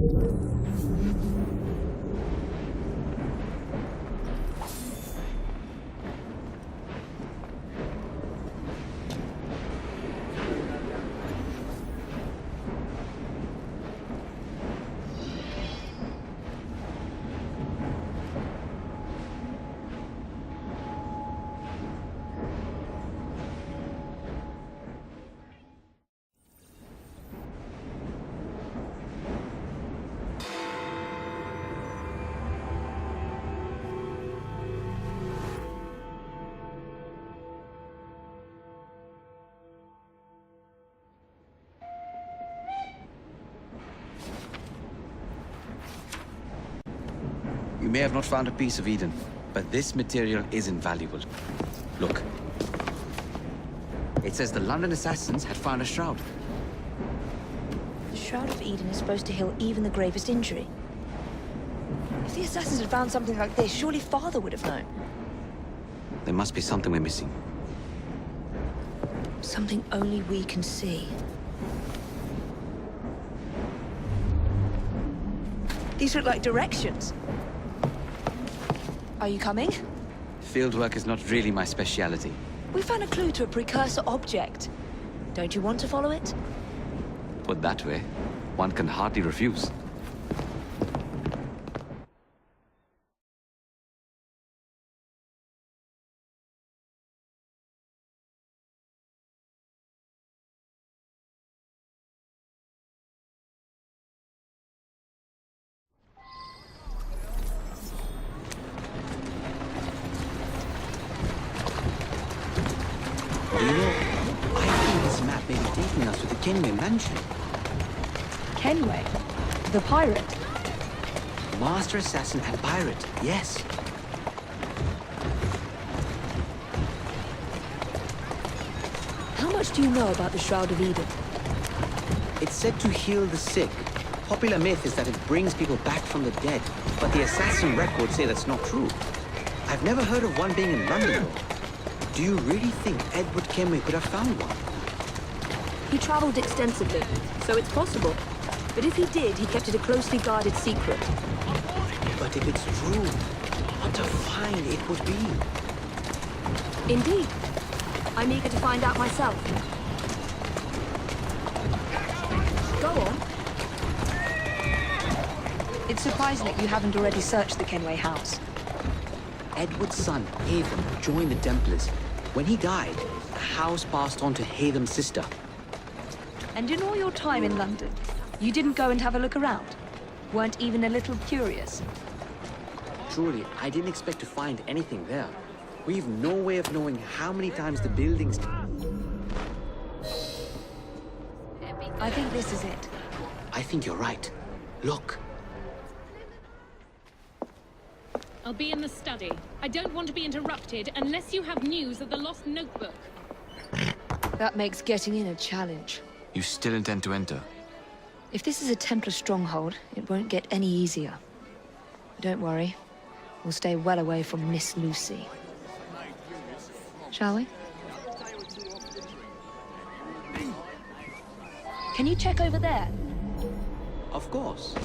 You may have not found a piece of Eden, but this material is invaluable. Look. It says the London assassins had found a shroud. The Shroud of Eden is supposed to heal even the gravest injury. If the assassins had found something like this, surely Father would have known. There must be something we're missing. Something only we can see. These look like directions. Are you coming? Fieldwork is not really my speciality. We found a clue to a precursor object. Don't you want to follow it? Put that way, one can hardly refuse. You know, I think this map may be taking us to the Kenway mansion. Kenway? The pirate? Master assassin and pirate, yes. How much do you know about the Shroud of Eden? It's said to heal the sick. Popular myth is that it brings people back from the dead, but the assassin records say that's not true. I've never heard of one being in London, though. Do you really think Edward Kenway could have found one? He traveled extensively, so it's possible. But if he did, he kept it a closely guarded secret. But if it's true, what a find it would be. Indeed. I'm eager to find out myself. Go on. It's surprising that you haven't already searched the Kenway house. Edward's son, Hatham, joined the Templars. When he died, the house passed on to Hatham's sister. And in all your time in London, you didn't go and have a look around? Weren't even a little curious? Truly, I didn't expect to find anything there. We've no way of knowing how many times the buildings... I think this is it. I think you're right. Look. I'll be in the study. I don't want to be interrupted unless you have news of the lost notebook. That makes getting in a challenge. You still intend to enter? If this is a Templar stronghold, it won't get any easier. But don't worry. We'll stay well away from Miss Lucy. Shall we? Can you check over there? Of course.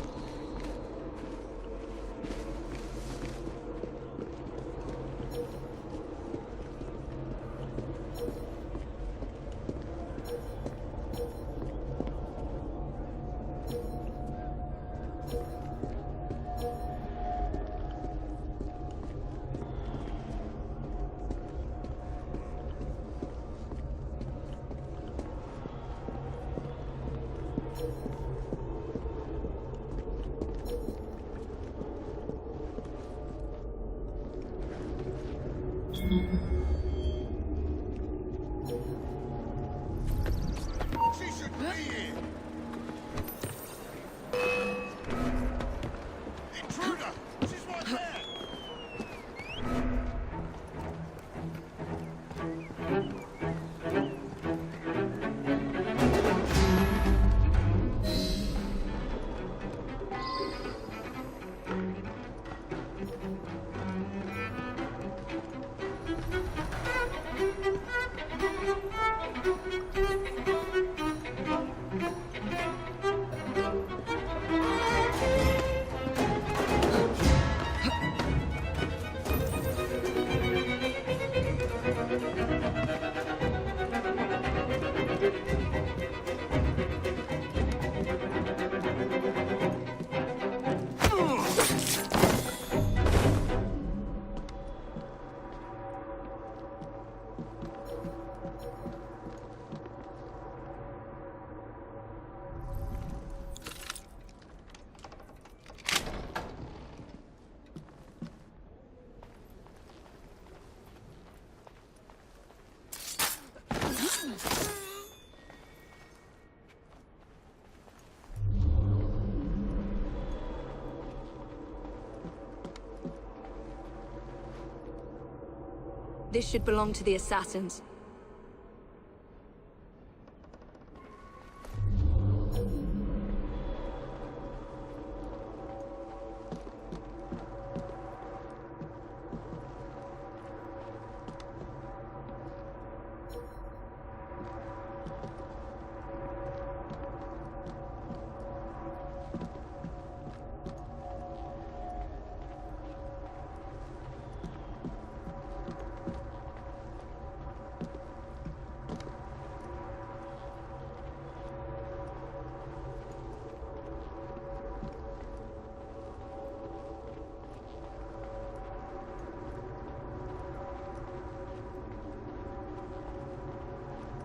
This should belong to the assassins.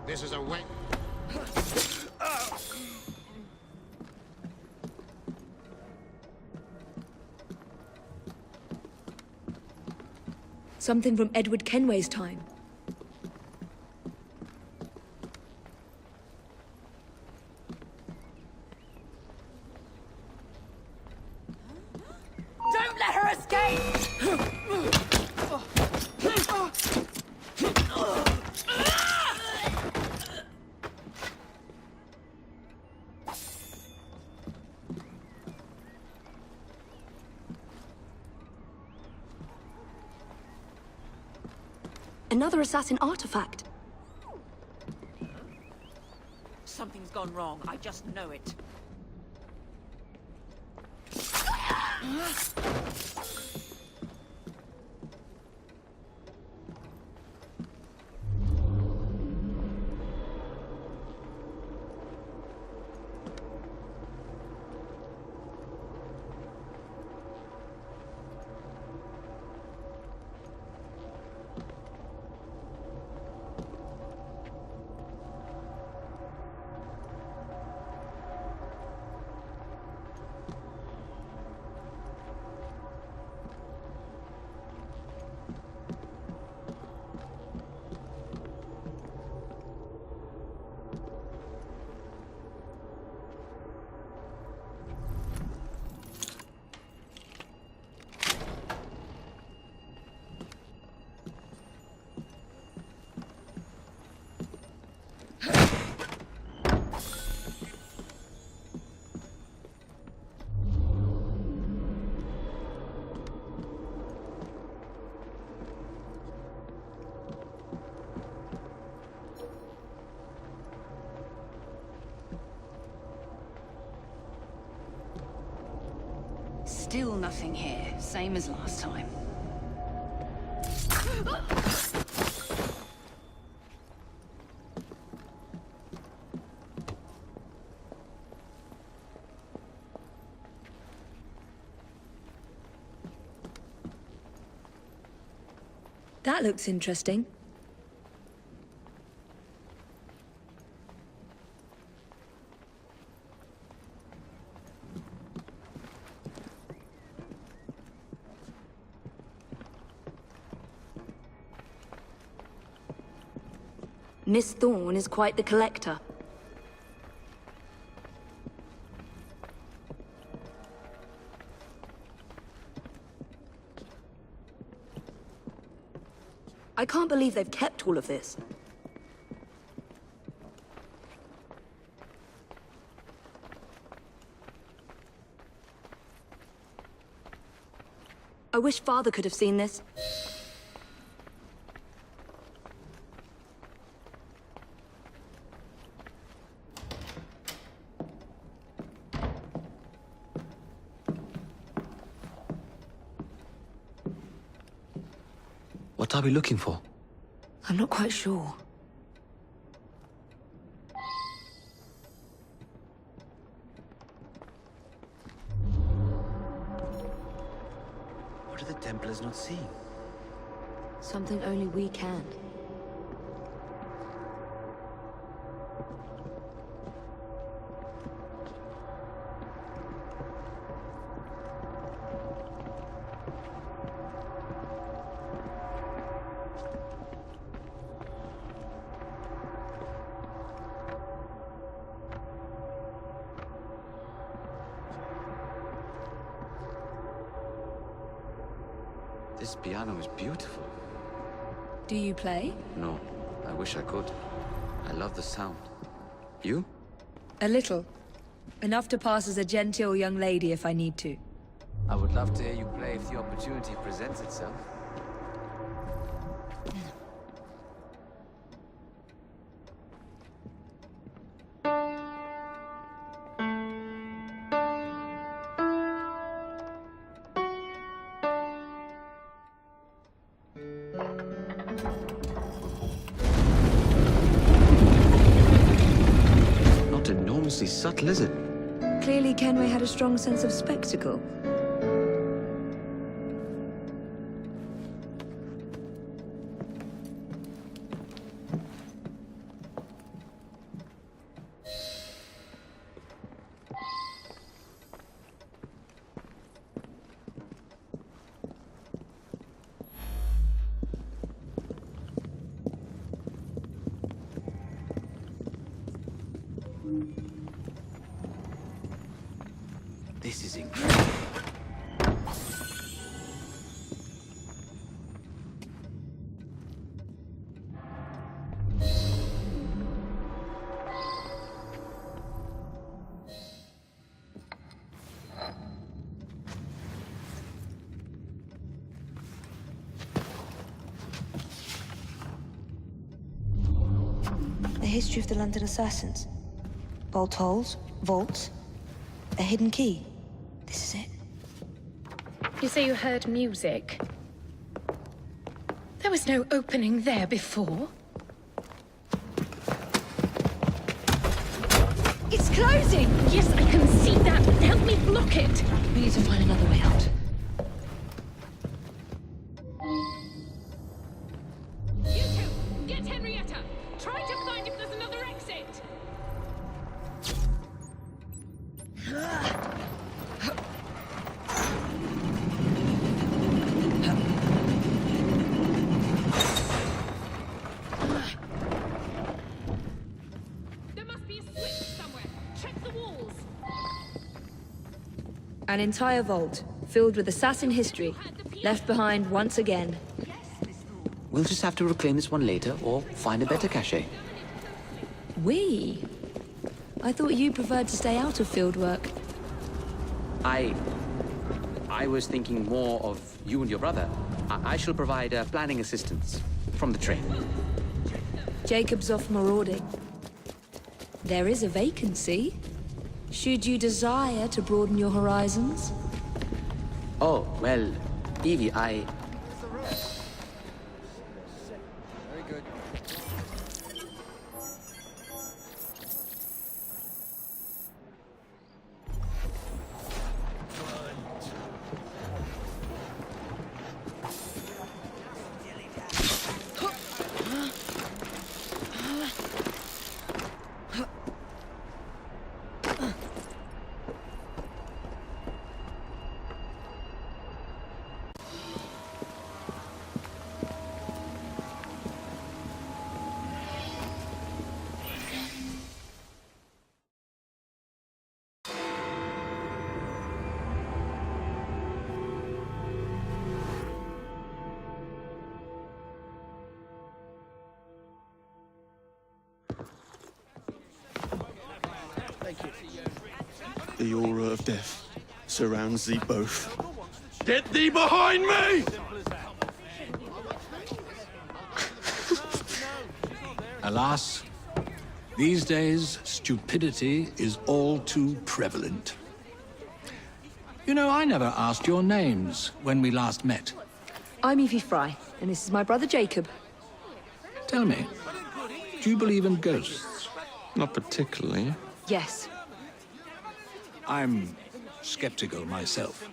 This is a wet... Something from Edward Kenway's time. Don't let her escape! Another assassin artifact. Something's gone wrong. I just know it. Still nothing here. Same as last time. That looks interesting. Miss Thorne is quite the collector. I can't believe they've kept all of this. I wish Father could have seen this. What are we looking for? I'm not quite sure. What are the Templars not seeing? Something only we can. This piano is beautiful. Do you play? No, I wish I could. I love the sound. You? A little. Enough to pass as a genteel young lady if I need to. I would love to hear you play if the opportunity presents itself. Not enormously subtle, is it? Clearly Kenway had a strong sense of spectacle. amazing. The history of the London assassins. Bolt holes, vaults, a hidden key. This is it. You say you heard music? There was no opening there before. It's closing! Yes, I can see that. Help me block it. We need to find another way out. You two, get Henrietta. Try to find if there's another exit. There must be a switch somewhere. Check the walls. An entire vault, filled with assassin history, left behind once again. We'll just have to reclaim this one later, or find a better cache. We? I thought you preferred to stay out of field work. I was thinking more of you and your brother. I shall provide planning assistance from the train. Jacob's off marauding. There is a vacancy. Should you desire to broaden your horizons? Oh, well, Evie, Very good. The aura of death surrounds thee both. Get thee behind me! Alas, these days, stupidity is all too prevalent. You know, I never asked your names when we last met. I'm Evie Fry, and this is my brother Jacob. Tell me, do you believe in ghosts? Not particularly. Yes. I'm skeptical myself.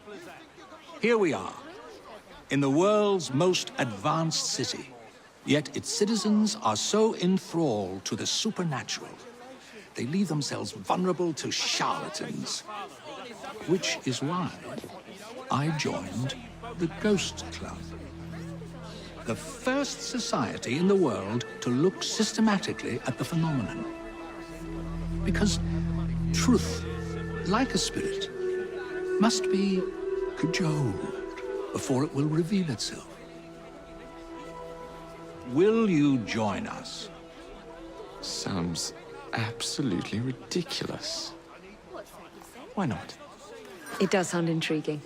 Here we are, in the world's most advanced city. Yet its citizens are so enthralled to the supernatural, they leave themselves vulnerable to charlatans. Which is why I joined the Ghost Club. The first society in the world to look systematically at the phenomenon. Because truth, like a spirit, must be cajoled before it will reveal itself. Will you join us? Sounds absolutely ridiculous. Why not? It does sound intriguing.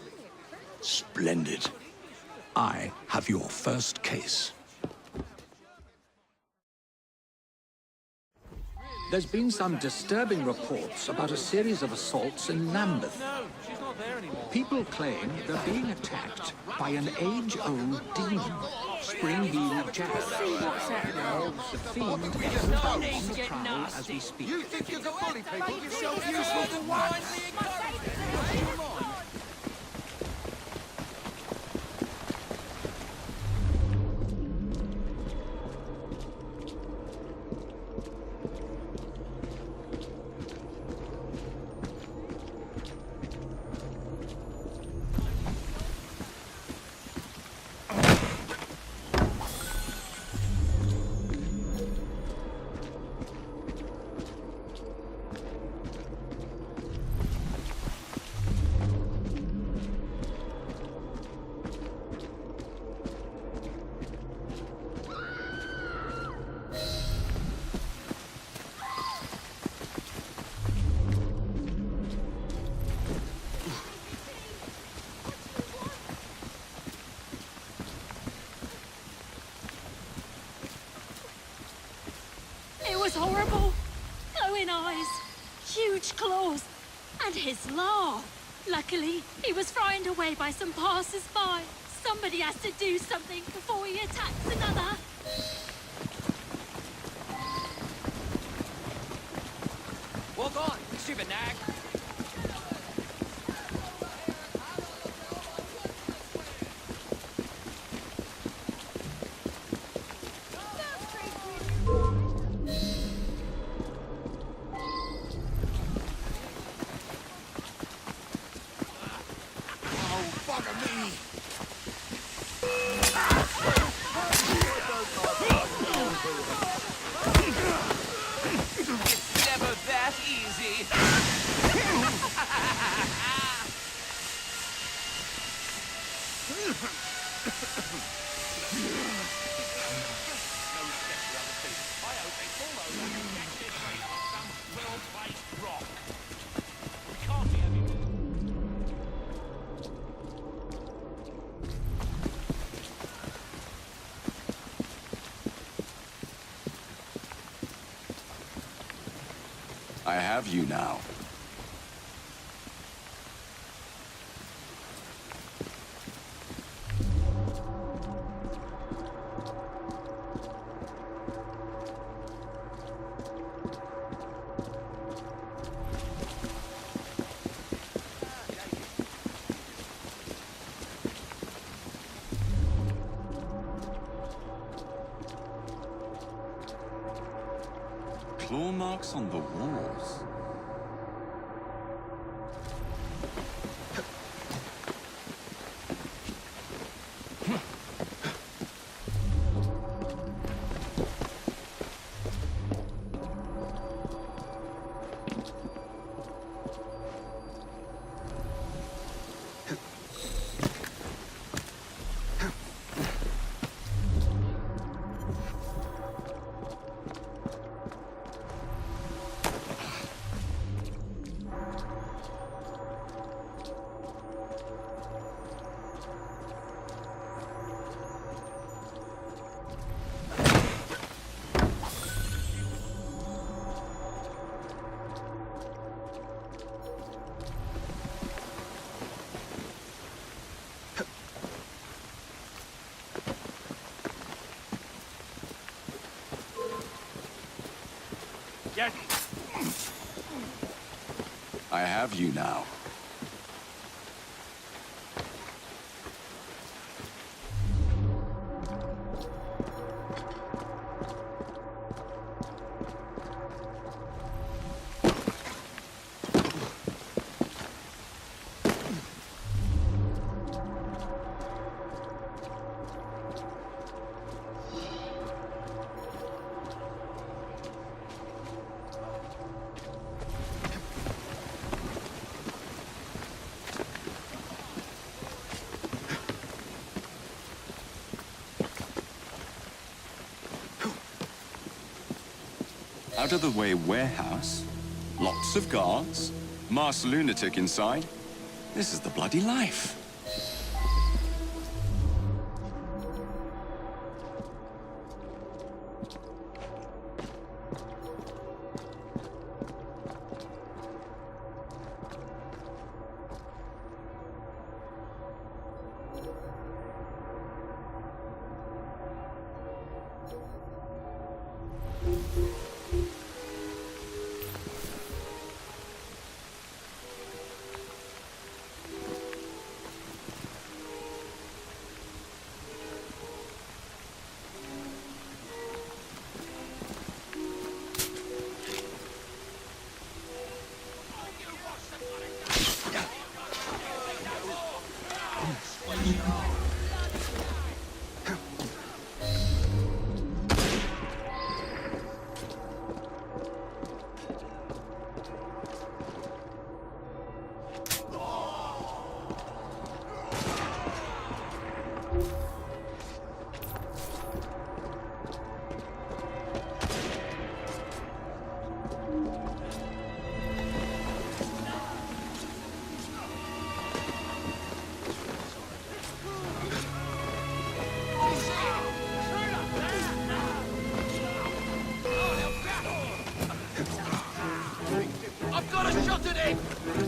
Splendid. I have your first case. There's been some disturbing reports about a series of assaults in Lambeth. People claim they're being attacked by an age-old demon, Spring-heeled Jack. The fiend is on the prowl as we speak. You think you can bully people? Make yourself useful for once! his laugh. Luckily, he was frightened away by some passers-by. Somebody has to do something before he attacks another. Walk on, stupid nag. It's never that easy. I have you now. Claw marks on the walls. Yes. I have you now. Out of the way warehouse, lots of guards, masked lunatic inside. This is the bloody life. I've got a shot at him! Grab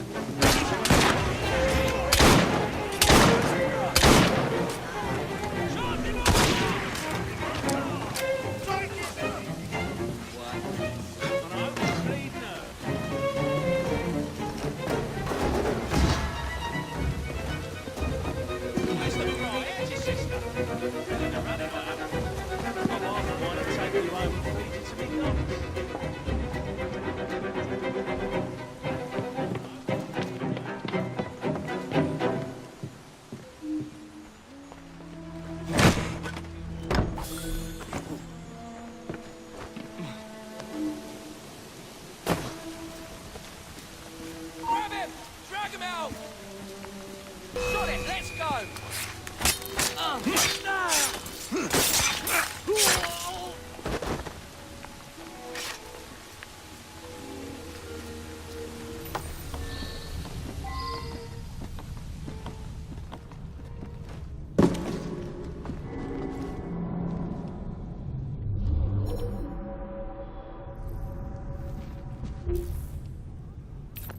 him! Drag him out! Got it, let's go!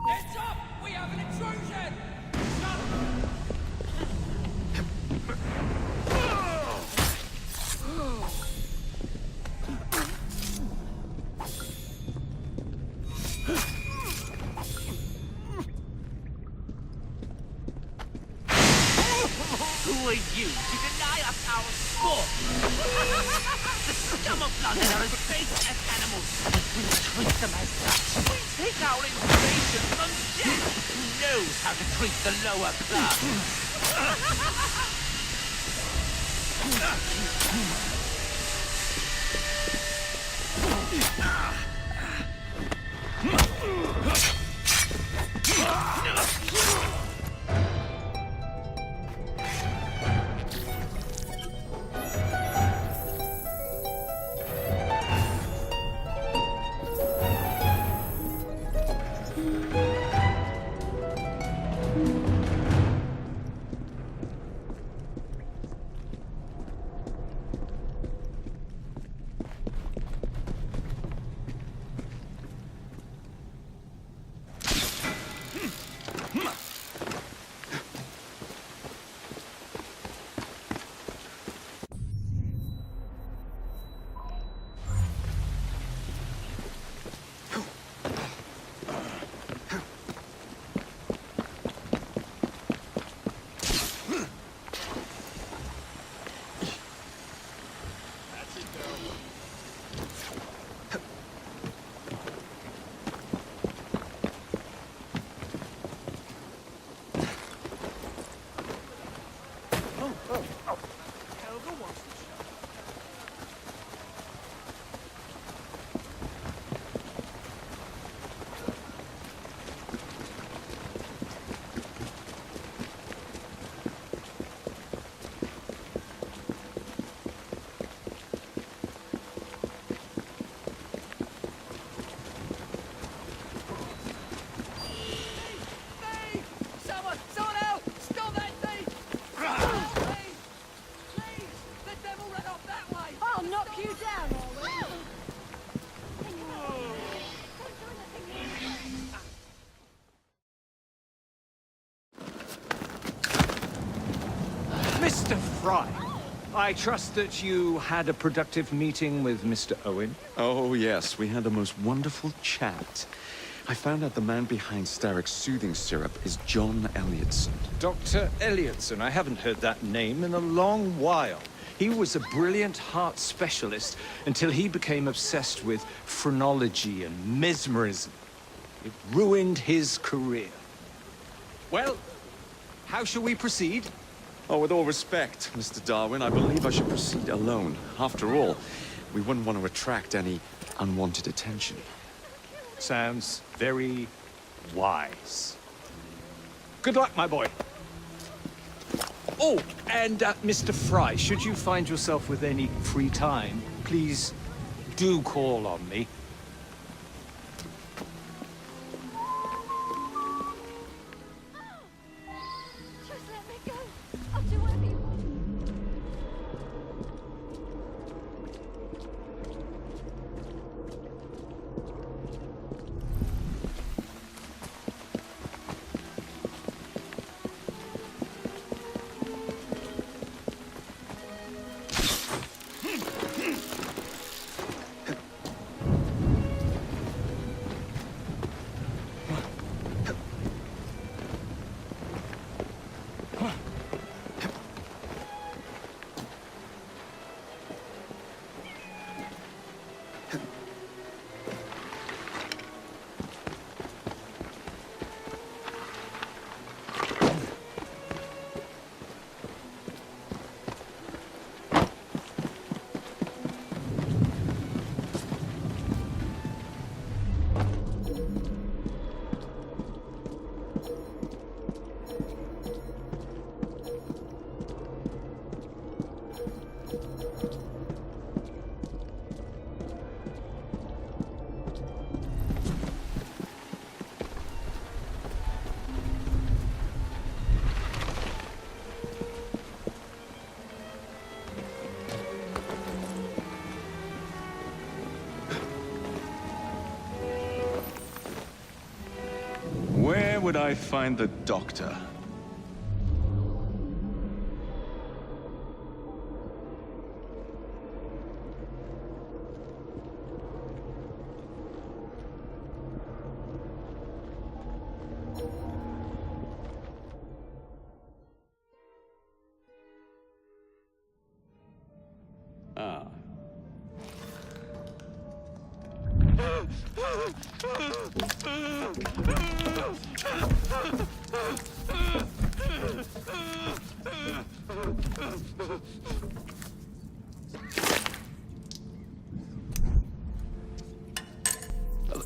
Heads up! We have an intrusion! Who are you to deny us our sport? The scum of London are as base as animals. We treat them as such. We take our inspiration from death. Who knows how to treat the lower class? Mr. Fry, I trust that you had a productive meeting with Mr. Owen? Oh, yes. We had the most wonderful chat. I found out the man behind Starrick's soothing syrup is John Elliotson. Dr. Elliotson, I haven't heard that name in a long while. He was a brilliant heart specialist until he became obsessed with phrenology and mesmerism. It ruined his career. Well, how shall we proceed? Oh, with all respect, Mr. Darwin, I believe I should proceed alone. After all, we wouldn't want to attract any unwanted attention. Sounds very wise. Good luck, my boy. Oh, and Mr. Fry, should you find yourself with any free time, please do call on me. Just let me go. I'll do whatever you want. would I find the doctor? Ah.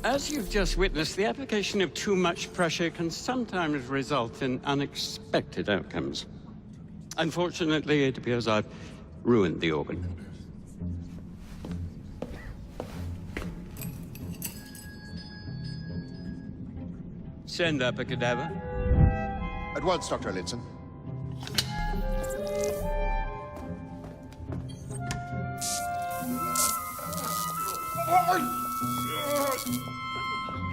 As you've just witnessed, the application of too much pressure can sometimes result in unexpected outcomes. Unfortunately, it appears I've ruined the organ. Send up a cadaver. At once, Dr. Elliotson.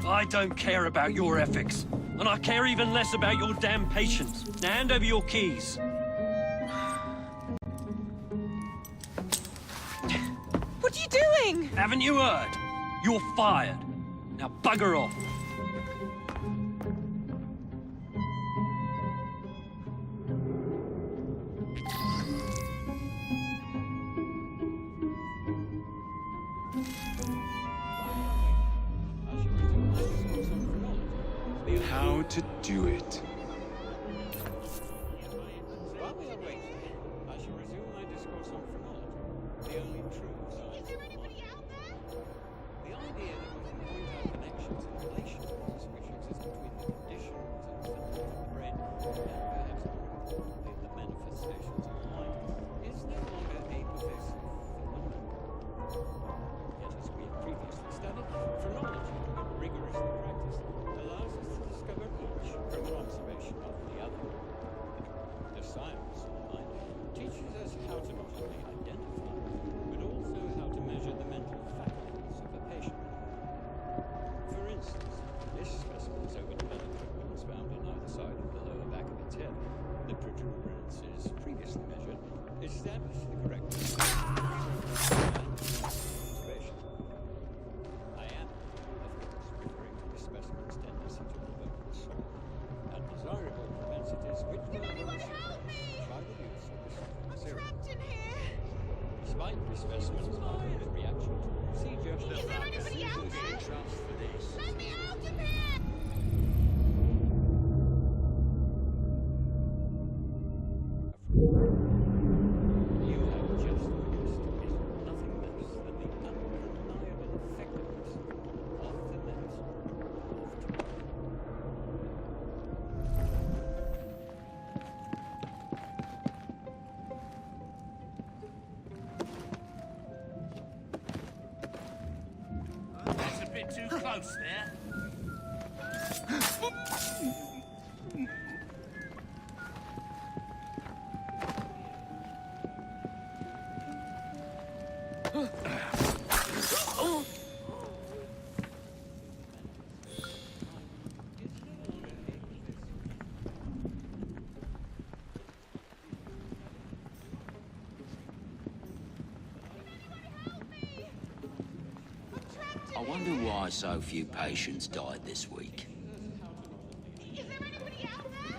I don't care about your ethics, and I care even less about your damn patience. Now hand over your keys. What are you doing? Haven't you heard? You're fired. Now bugger off. How to do it. While we are waiting, I shall resume my discourse on phrenology, the only true science. Is there anybody out there? The idea that we can point out connections and relations which exist between the conditions and functions of the brain, and perhaps more importantly, the manifestations of light, is no longer a pervasive phenomenon. Yet, as we have previously studied, phrenology, when rigorously practiced, allows us to discover each from an observation of the other. The science of the mind teaches us how to not only identify, but also how to measure the mental faculties of a patient. For instance, this specimen's overdeveloped pupils found on either side of the lower back of its head, the protuberances previously measured, establish the correctness of observation. I am, of course, referring to the specimen's tendency to provoke assault, undesirable propensities which were overshadowed by the use of the serum. Despite the specimen's marked reaction to the procedure, Is there anybody out there? for this. Let me out of here! You have just witnessed is nothing less than the undeniable effectiveness of the medicine of tomorrow. That's a bit too close there. I wonder why so few patients died this week. Is there anybody out there?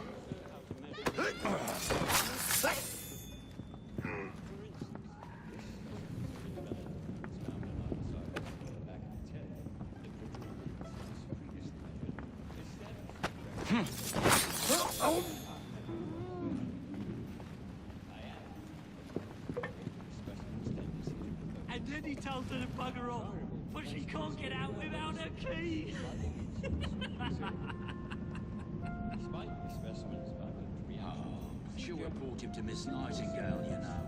And then he told her to bugger off, but she can't get out without her key. Despite the specimen's violent reaction, She'll report him to Miss Nightingale, you know.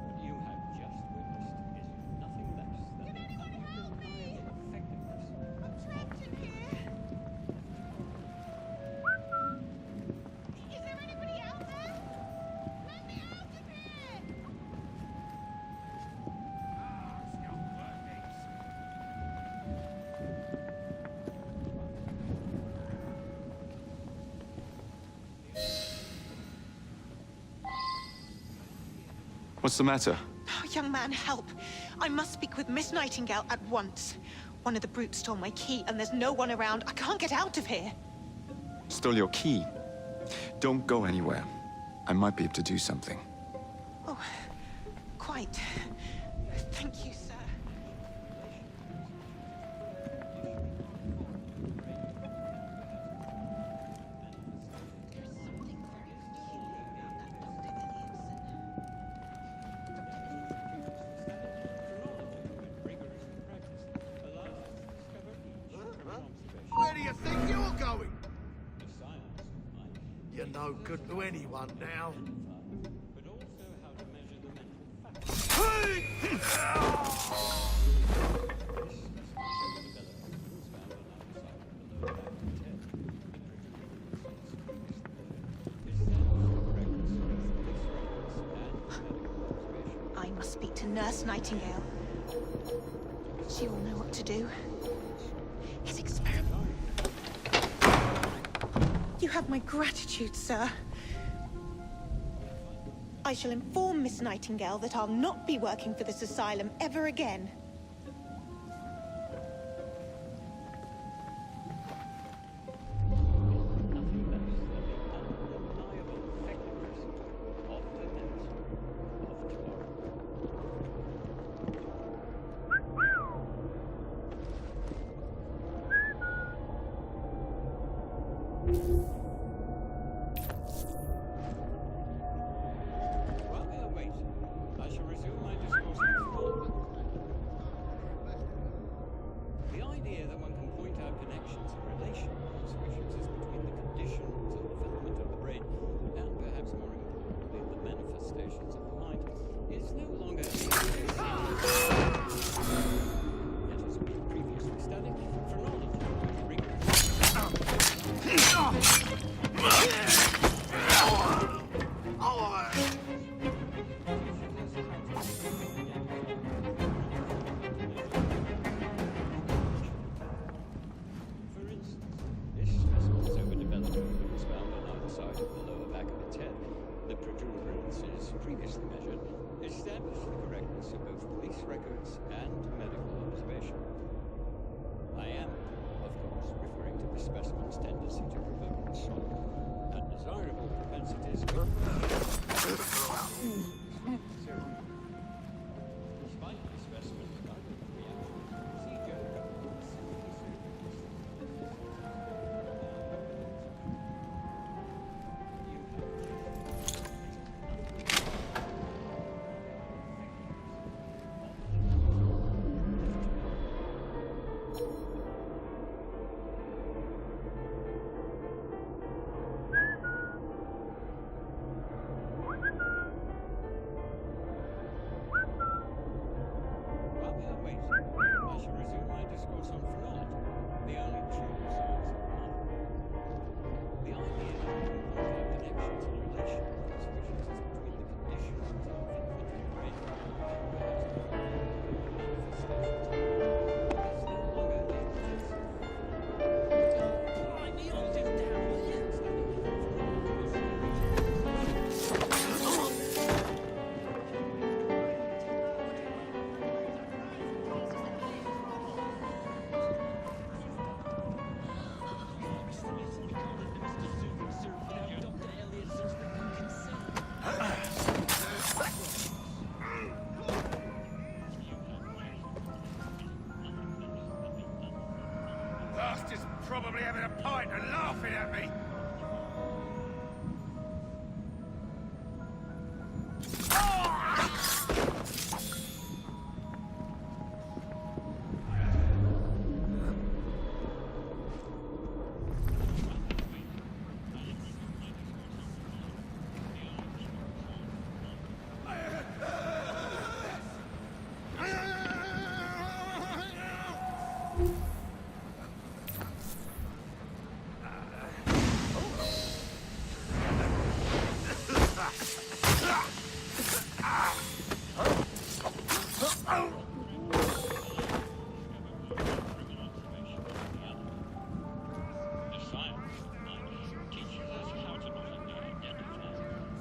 What you have just witnessed is nothing less than the undeniable effectiveness of Is there anybody out there? Let me out of here! What's the matter? Oh, young man, help. I must speak with Miss Nightingale at once. One of the brutes stole my key, and there's no one around. I can't get out of here. Stole your key. Don't go anywhere. I might be able to do something. Oh, quite. Thank you, sir. Where do you think you're going? You're no good to anyone now. I must speak to Nurse Nightingale. She will know what to do. His experiment. You have my gratitude, sir. I shall inform Miss Nightingale that I'll not be working for this asylum ever again. While we are waiting, I shall resume my discourse on fraud. The idea that one can point out connections and relations which exist between the conditions and development of the brain, and perhaps more importantly, the manifestations of the mind, is no longer a yet as we previously studied, phrenology with For instance, this specimen's overdevelopment was found on either side of the lower back of its head. The protuberances previously measured established the correctness of both police records and medical observation. I am, of course, referring to the specimen's tendency to provoke insomnia, undesirable propensities for despite the specimen's violent reaction, procedure While we are waiting, I shall resume my discourse on phrenology, the only true science of mind. The idea that one can point out connections and relations which exist between the conditions and development of the brain, and perhaps more importantly, the manifestations of the mind, is no longer a Bastard's probably having a pint and laughing at me.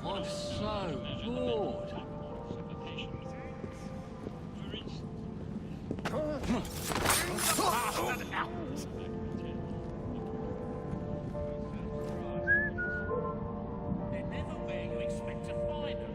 I'm so bored. Bastard out! They're never where you expect to find them.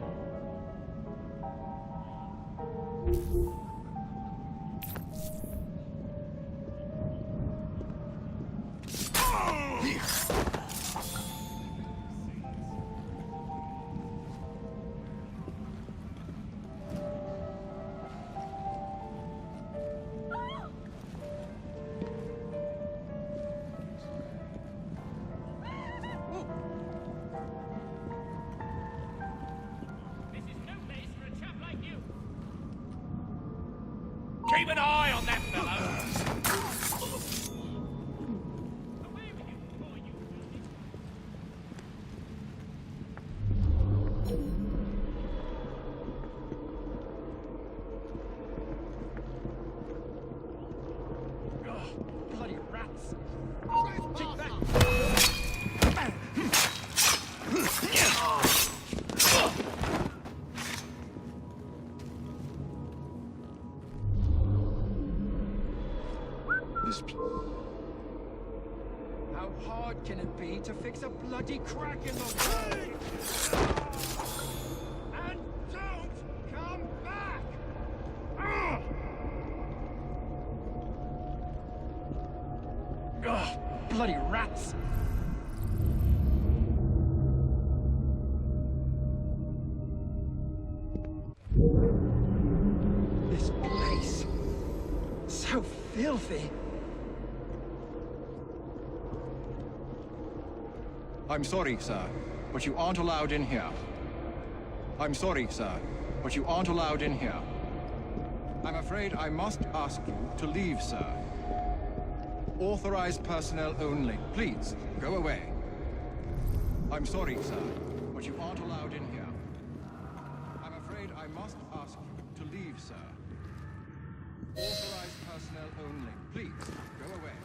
Keep an eye on that fellow! Oh, bloody rats! Keep that! How hard can it be to fix a bloody crack in the wall? And don't come back! Ugh, bloody rats! This place, so filthy. I'm sorry, sir, but you aren't allowed in here. I'm sorry, sir, but you aren't allowed in here. I'm afraid I must ask you to leave, sir. Authorized personnel only. Please, go away. I'm sorry, sir, but you aren't allowed in here. I'm afraid I must ask you to leave, sir. Authorized personnel only. Please, go away.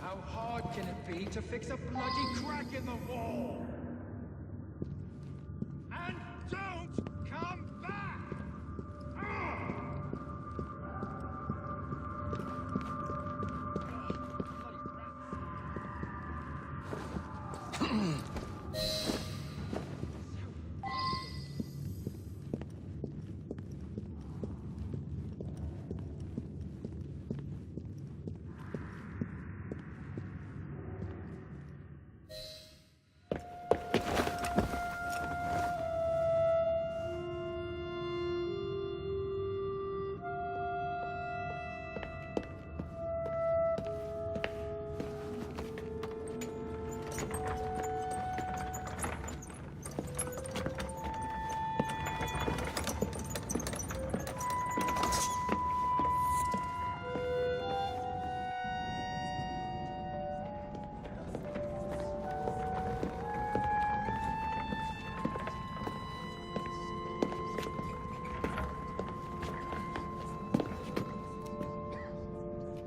How hard can it be to fix a bloody crack in the wall? And don't come back!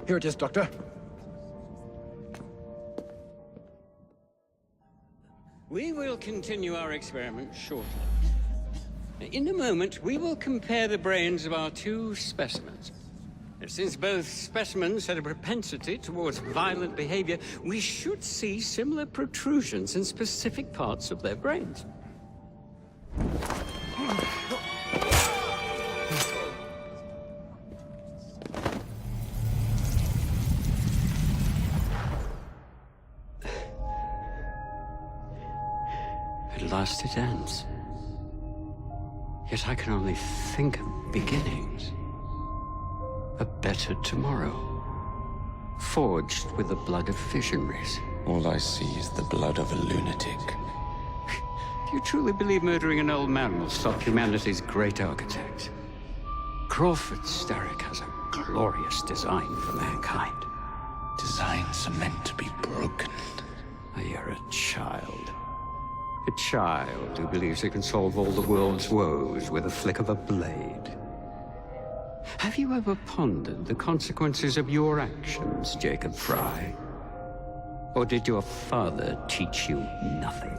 Here it is, Doctor. We will continue our experiment shortly. In a moment, we will compare the brains of our two specimens. Since both specimens had a propensity towards violent behavior, we should see similar protrusions in specific parts of their brains. At last it ends. Yet I can only think of beginnings. A better tomorrow, forged with the blood of visionaries. All I see is the blood of a lunatic. Do you truly believe murdering an old man will stop humanity's great architect? Crawford Starrick has a glorious design for mankind. Designs are meant to be broken. You're a child. A child who believes it can solve all the world's woes with a flick of a blade. Have you ever pondered the consequences of your actions, Jacob Fry? Or did your father teach you nothing?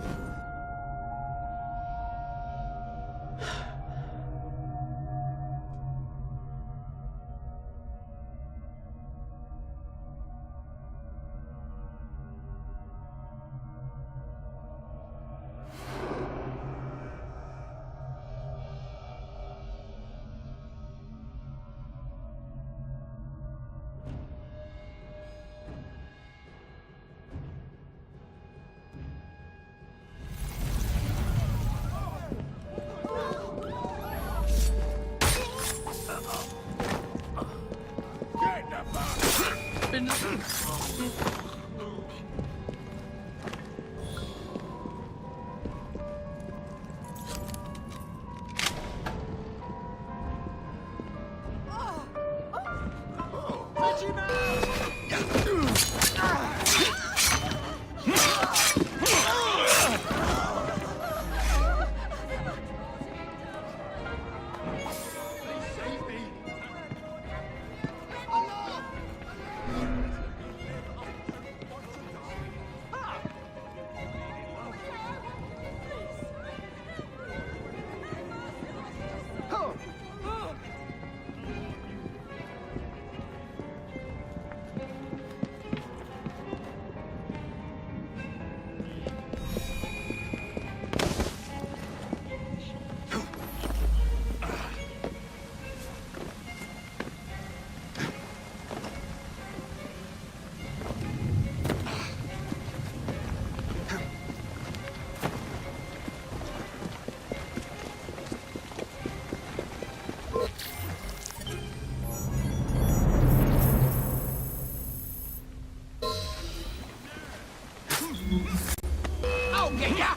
I'll get ya!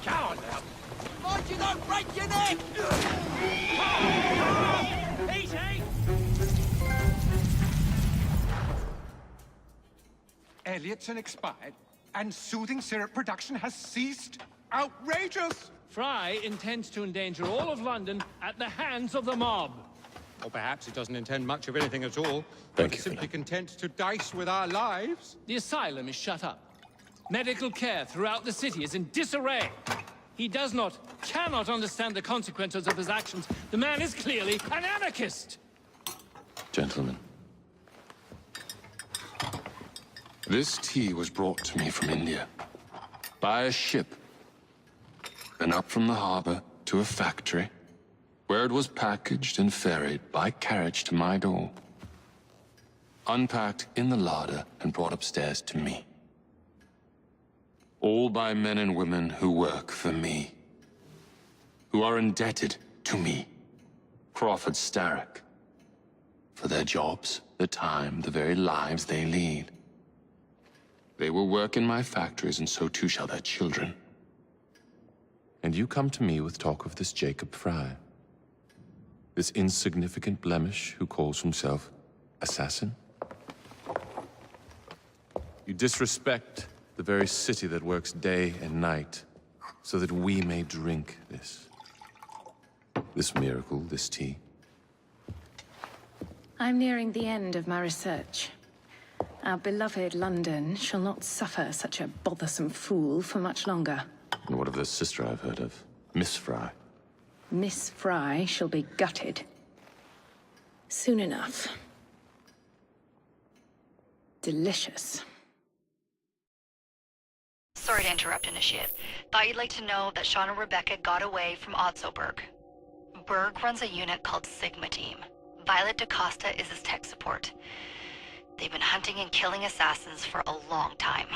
Come on now. Mind you don't break your neck! Easy! Elliotson expired, and soothing syrup production has ceased. Outrageous! Fry intends to endanger all of London at the hands of the mob. Or perhaps he doesn't intend much of anything at all. Thank but you, simply content to dice with our lives. The asylum is shut up. Medical care throughout the city is in disarray. He cannot understand the consequences of his actions. The man is clearly an anarchist! Gentlemen. This tea was brought to me from India. By a ship. Then up from the harbor to a factory, where it was packaged and ferried by carriage to my door. Unpacked in the larder and brought upstairs to me. All by men and women who work for me. Who are indebted to me, Crawford Starrick. For their jobs, the time, the very lives they lead. They will work in my factories, and so too shall their children. And you come to me with talk of this Jacob Fry. This insignificant blemish who calls himself assassin? You disrespect the very city that works day and night so that we may drink this miracle, this tea. I'm nearing the end of my research. Our beloved London shall not suffer such a bothersome fool for much longer. And what of the sister I've heard of, Miss Fry? Miss Fry shall be gutted. Soon enough. Delicious. Sorry to interrupt, Initiate. Thought you'd like to know that Sean and Rebecca got away from Otzoberg. Berg runs a unit called Sigma Team. Violet DaCosta is his tech support. They've been hunting and killing assassins for a long time.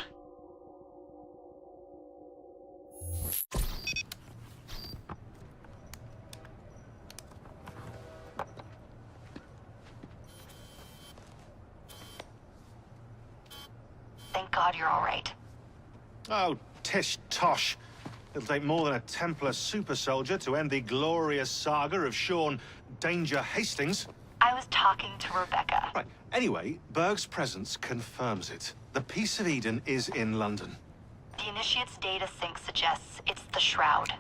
Thank God you're all right. Oh, tish tosh. It'll take more than a Templar super soldier to end the glorious saga of Sean Danger Hastings. I was talking to Rebecca. Right. Anyway, Berg's presence confirms it. The Peace of Eden is in London. The Initiate's data sync suggests it's the Shroud.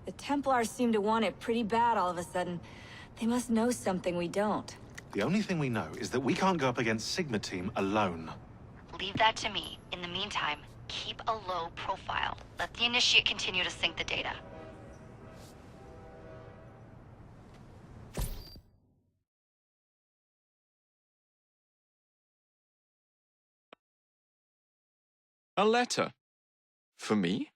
The Templars seem to want it pretty bad all of a sudden. They must know something we don't. The only thing we know is that we can't go up against Sigma Team alone. Leave that to me. In the meantime, keep a low profile. Let the Initiate continue to sync the data. A letter? For me?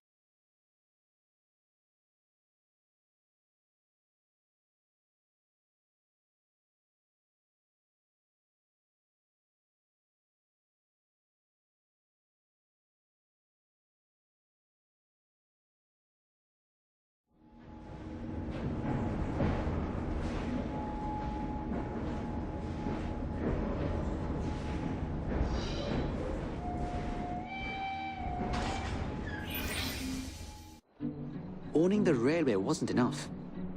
Owning the railway wasn't enough.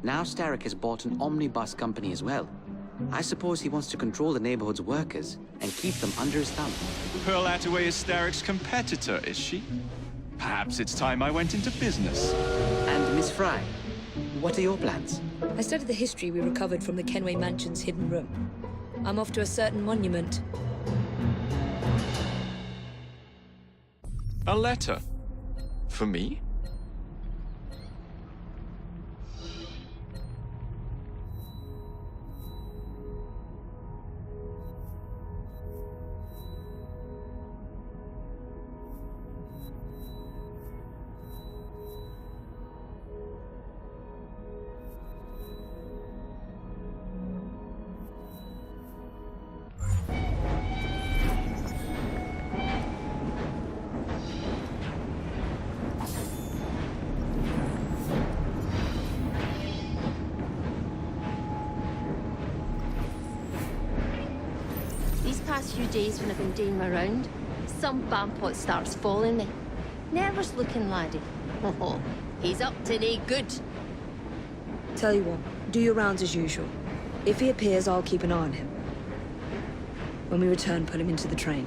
Now Starrick has bought an omnibus company as well. I suppose he wants to control the neighborhood's workers and keep them under his thumb. Pearl Attaway is Starrick's competitor, is she? Perhaps it's time I went into business. And Miss Fry, what are your plans? I studied the history we recovered from the Kenway Mansion's hidden room. I'm off to a certain monument. A letter? For me? These past few days when I've been doing my round, some bampot starts following me. Nervous looking laddie. Oh, he's up to no good. Tell you what, do your rounds as usual. If he appears, I'll keep an eye on him. When we return, put him into the train.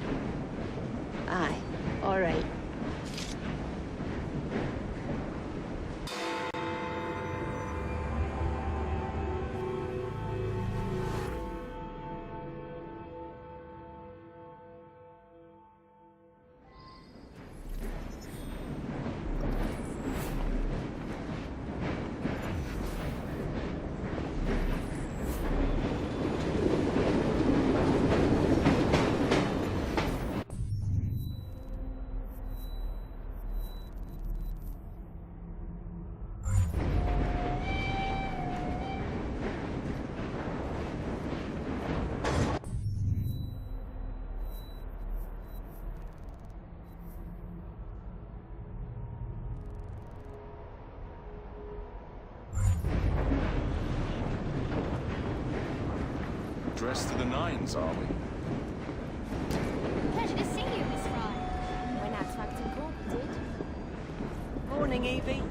Aye, all right. Dressed to the nines, are we? Pleasure to see you, Miss Fry. Went out to Acton Court, did. Morning, Evie.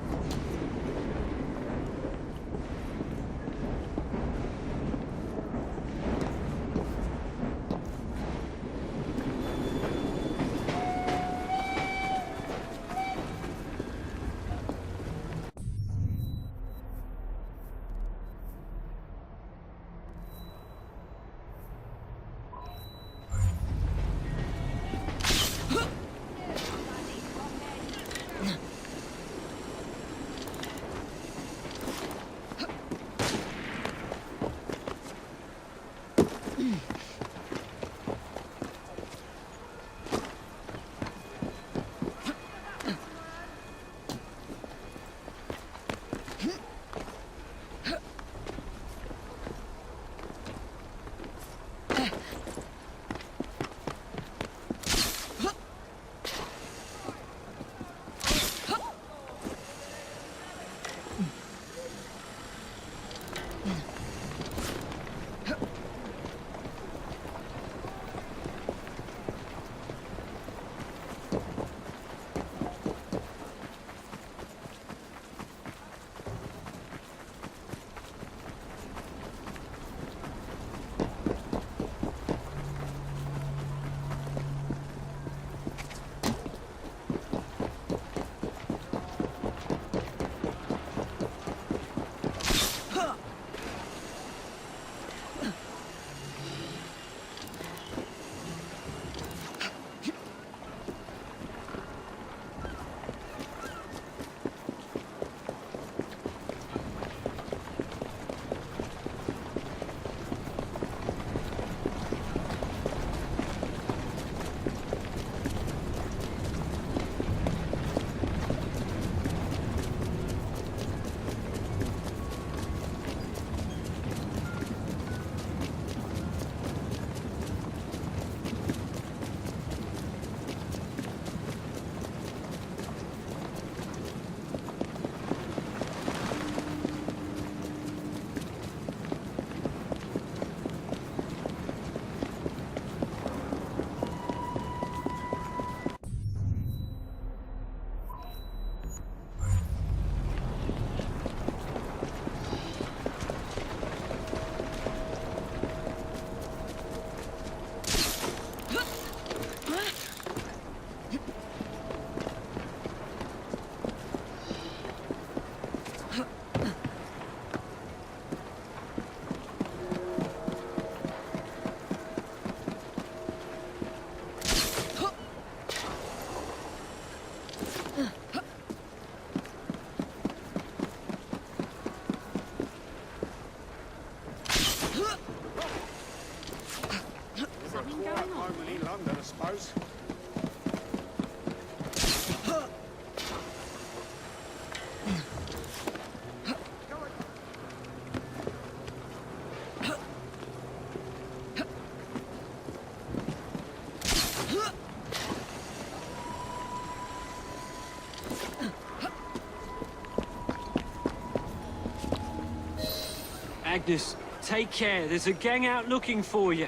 Agnes, take care. There's a gang out looking for you.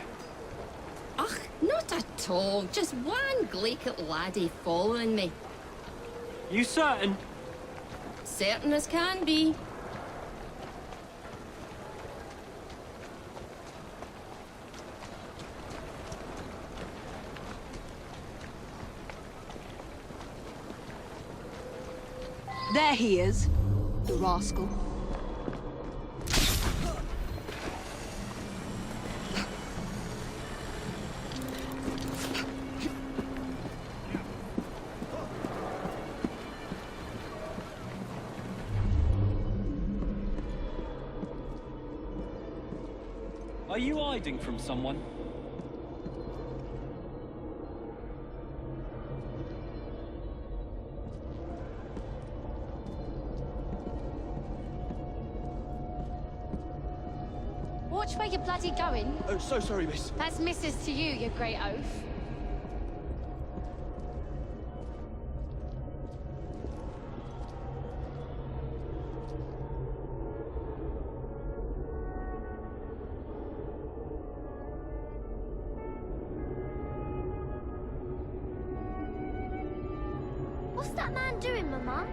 Ugh, not at all. Just one gleek at laddie following me. You certain? Certain as can be. There he is, the rascal. Are you hiding from someone? Watch where you're bloody going. Oh, so sorry, miss. That's missus to you, you great oaf. What's that man doing, Mama?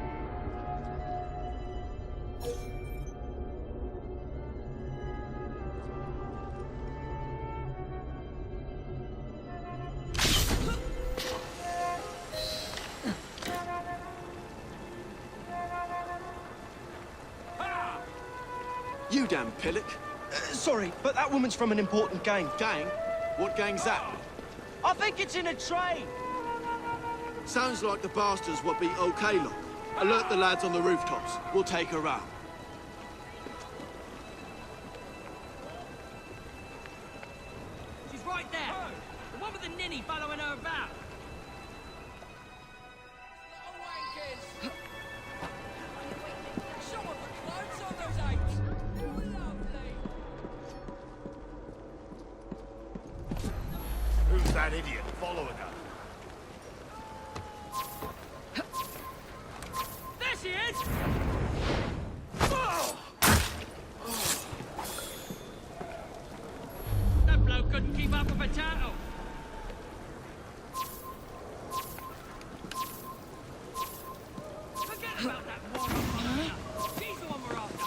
You damn pillock. Sorry, but that woman's from an important gang. Gang? What gang's that? I think it's in a train. Sounds like the bastards what be okay, look. Alert the lads on the rooftops. We'll take her out. She's right there. The one with the ninny following her about. Little wankers. Show her the clothes on those apes. Lovely. Who's that idiot following her? There she is! That bloke couldn't keep up with a turtle. Forget about that one. She's the one we're after.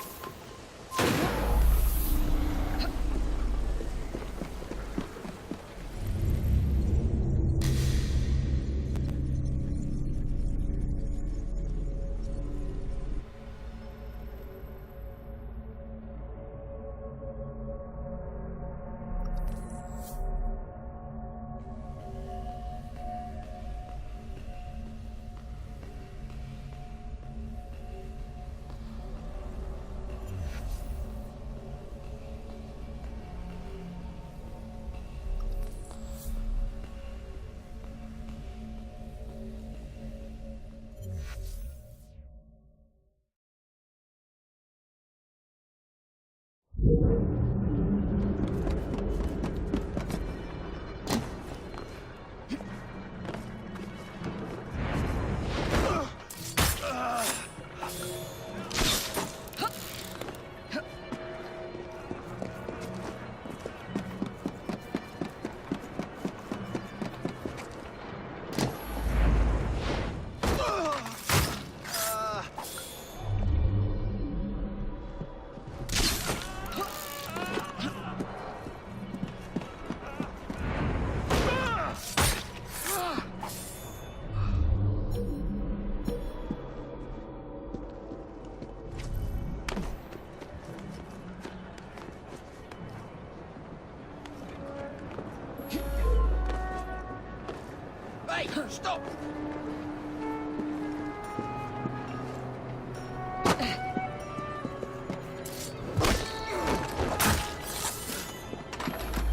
Hey, stop!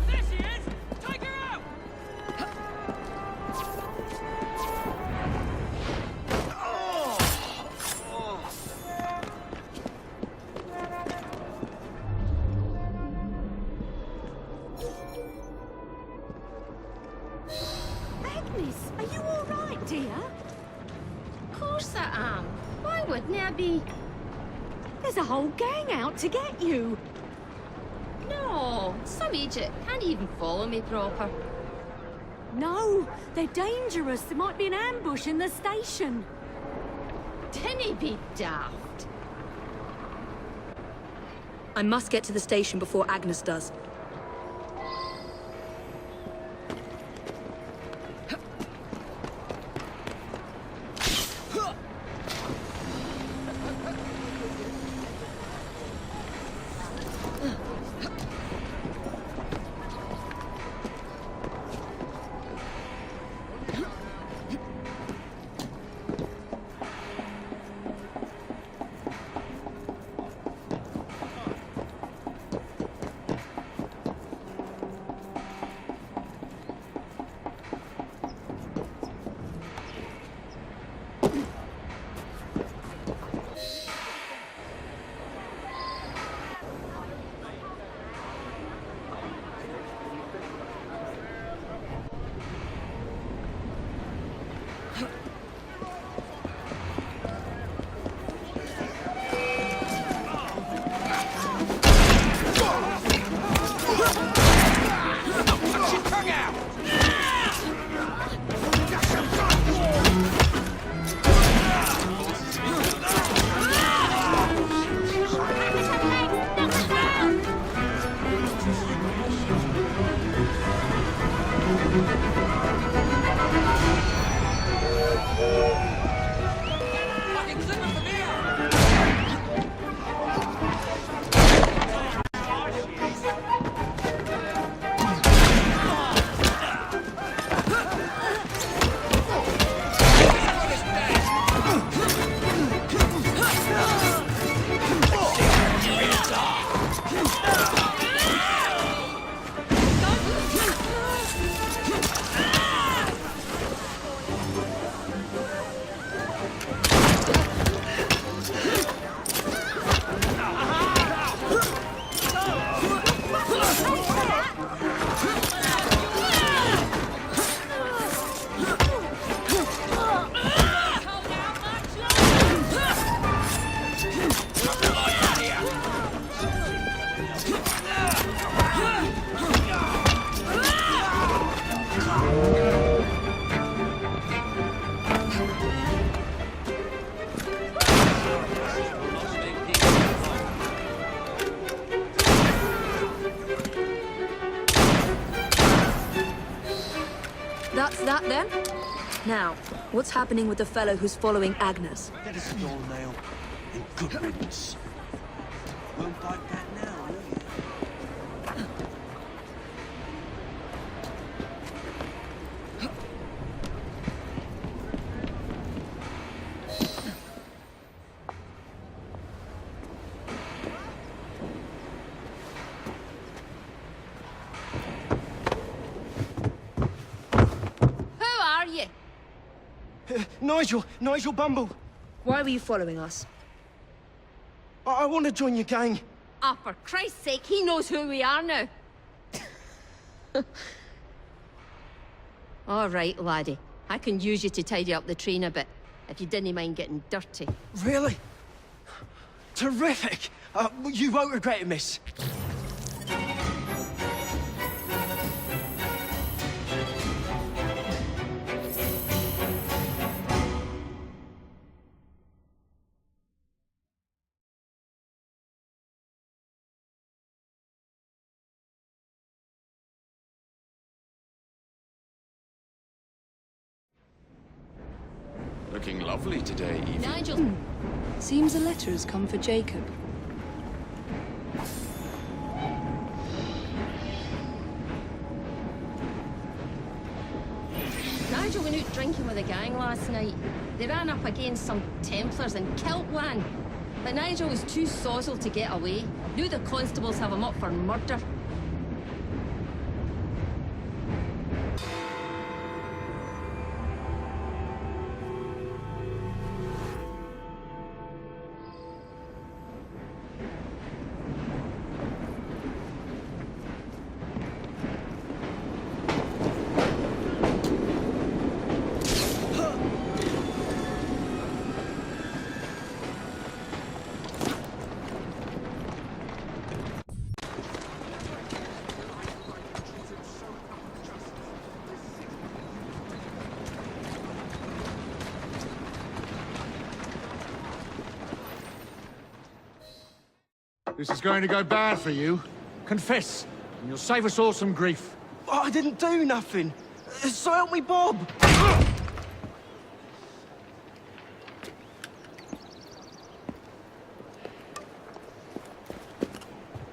There she is! Take her out! Agnes, are you all right, dear? Of course I am. Why wouldn't I be? There's a whole gang out to get you. No, some idiot can't even follow me proper. No, they're dangerous. There might be an ambush in the station. Dinny be daft. I must get to the station before Agnes does. That's that then? Now, what's happening with the fellow who's following Agnes? Get us a doornail and good riddance. Won't bite that now, will you? Nigel Bumble. Why were you following us? I want to join your gang. Ah, for Christ's sake, he knows who we are now. All right, laddie. I can use you to tidy up the train a bit, if you didn't mind getting dirty. Really? Terrific. You won't regret it, miss. Looking lovely today, Evie. Nigel! Seems a letter has come for Jacob. Nigel went out drinking with a gang last night. They ran up against some Templars in Kiltwan. But Nigel was too sozzled to get away. Knew the constables have him up for murder. This is going to go bad for you. Confess, and you'll save us all some grief. Oh, I didn't do nothing. So help me, Bob.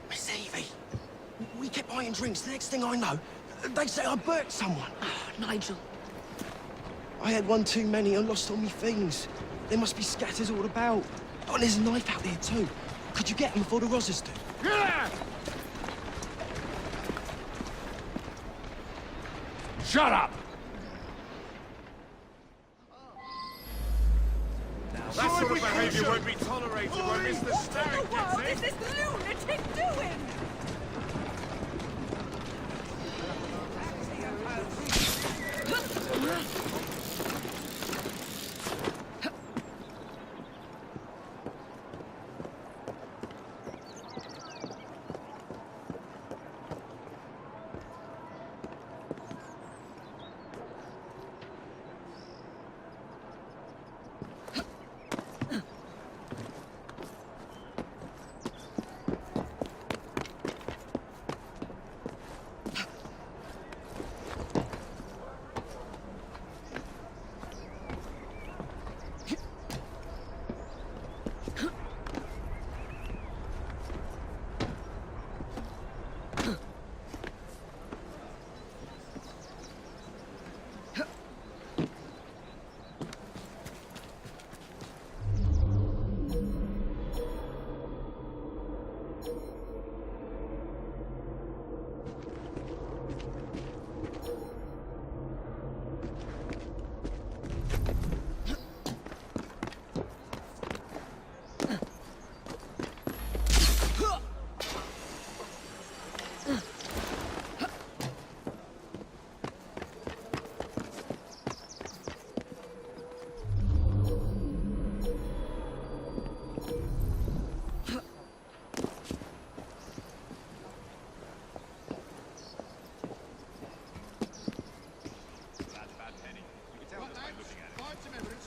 Miss Evie, we kept buying drinks. The next thing I know, they say I burnt someone. Oh, Nigel. I had one too many and lost all my things. They must be scatters all about. Oh, and there's a knife out there too. Could you get them before the Rozzers do? Yeah! Shut up! That sort of behavior won't be tolerated when Mr. Starrick gets What is this lunatic doing?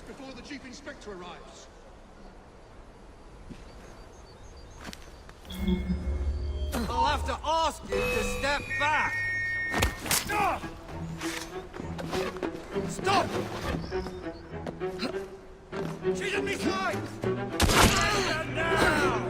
Before the Chief Inspector arrives. I'll have to ask you to step back. Stop! She's at me side! Now!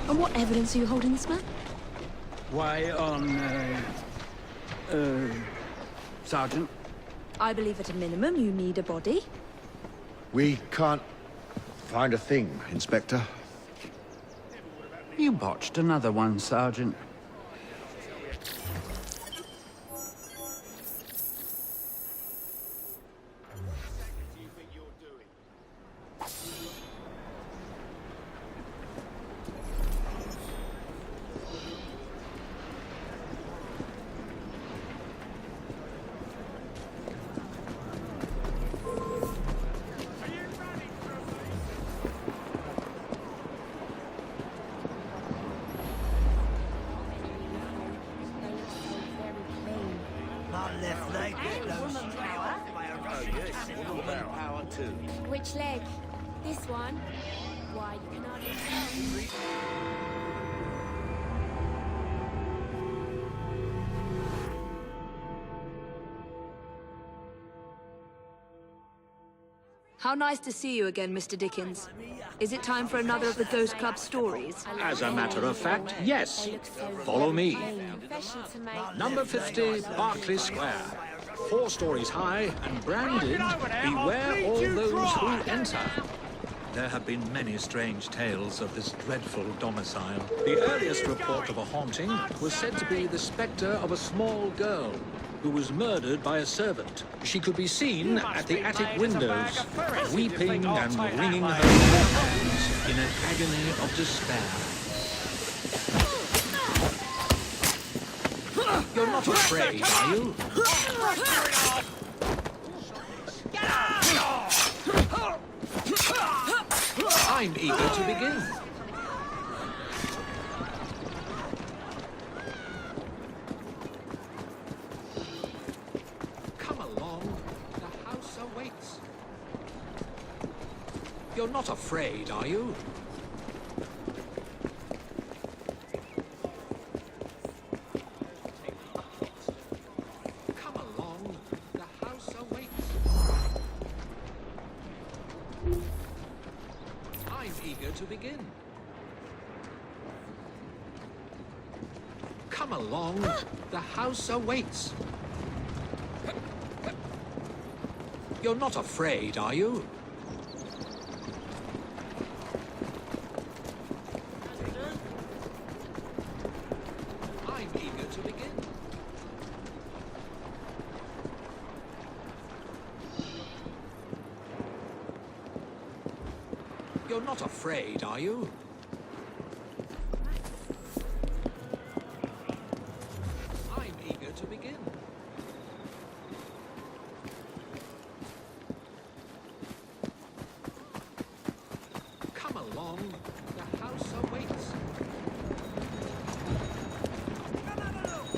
And what evidence are you holding this man? Why, Sergeant? I believe at a minimum you need a body. We can't find a thing, Inspector. You botched another one, Sergeant. Which leg? This one? Why, you can hardly tell. How nice to see you again, Mr. Dickens. Is it time for another of the Ghost Club stories? As a matter of fact, yes. Follow me. Number 50, Berkeley Square. 4 stories high and branded, beware all those who enter. There have been many strange tales of this dreadful domicile. The earliest report of a haunting was said to be the spectre of a small girl who was murdered by a servant. She could be seen at the attic windows, weeping and wringing her hands in an agony of despair. You're not afraid, are you? I'm eager to begin. Come along, the house awaits. You're not afraid, are you? Come along, the house awaits. I'm eager to begin. Come along, the house awaits. You're not afraid, are you? I'm eager to begin. You're not afraid, are you? I'm eager to begin. Come along, the house awaits. Come have a look.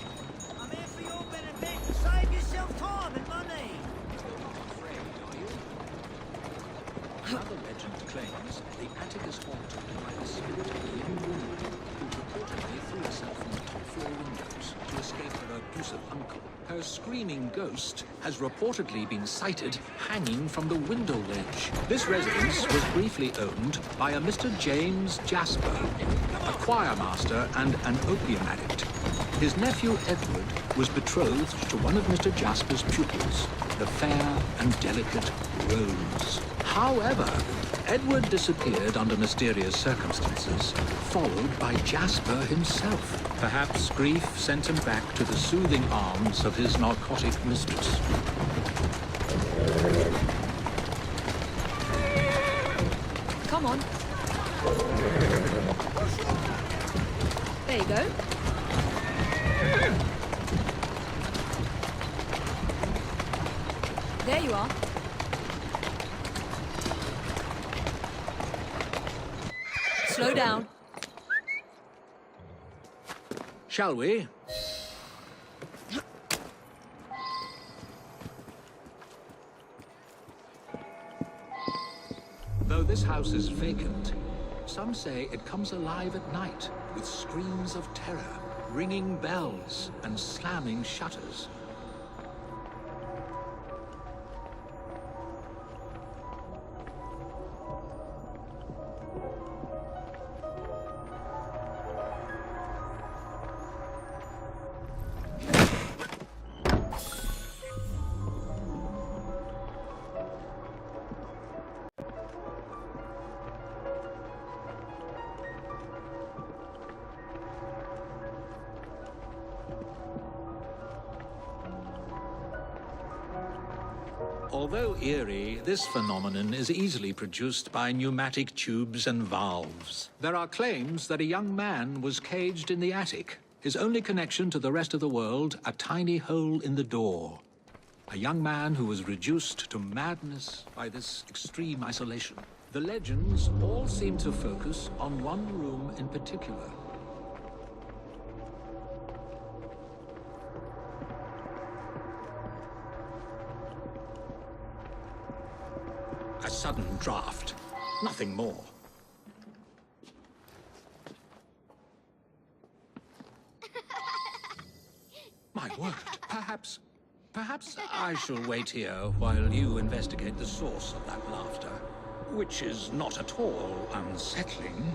I'm here for your benefit. Save yourself time and money. You're not afraid, are you? Another legend claims the attic is haunted by the spirit of a young woman who reportedly threw herself from the top floor windows to escape her abusive uncle. Her screaming ghost has reportedly been sighted hanging from the window ledge. This residence was briefly owned by a Mr. James Jasper, a choir master and an opium addict. His nephew Edward was betrothed to one of Mr. Jasper's pupils, the fair and delicate Rose. However, Edward disappeared under mysterious circumstances, followed by Jasper himself. Perhaps grief sent him back to the soothing arms of his narcotic mistress. Come on. There you go. There you are. Slow down. Shall we? Though this house is vacant, some say it comes alive at night with screams of terror, ringing bells, and slamming shutters. Although eerie, this phenomenon is easily produced by pneumatic tubes and valves. There are claims that a young man was caged in the attic, his only connection to the rest of the world a tiny hole in the door. A young man who was reduced to madness by this extreme isolation. The legends all seem to focus on one room in particular. A sudden draft, nothing more. My word. Perhaps I shall wait here while you investigate the source of that laughter, which is not at all unsettling.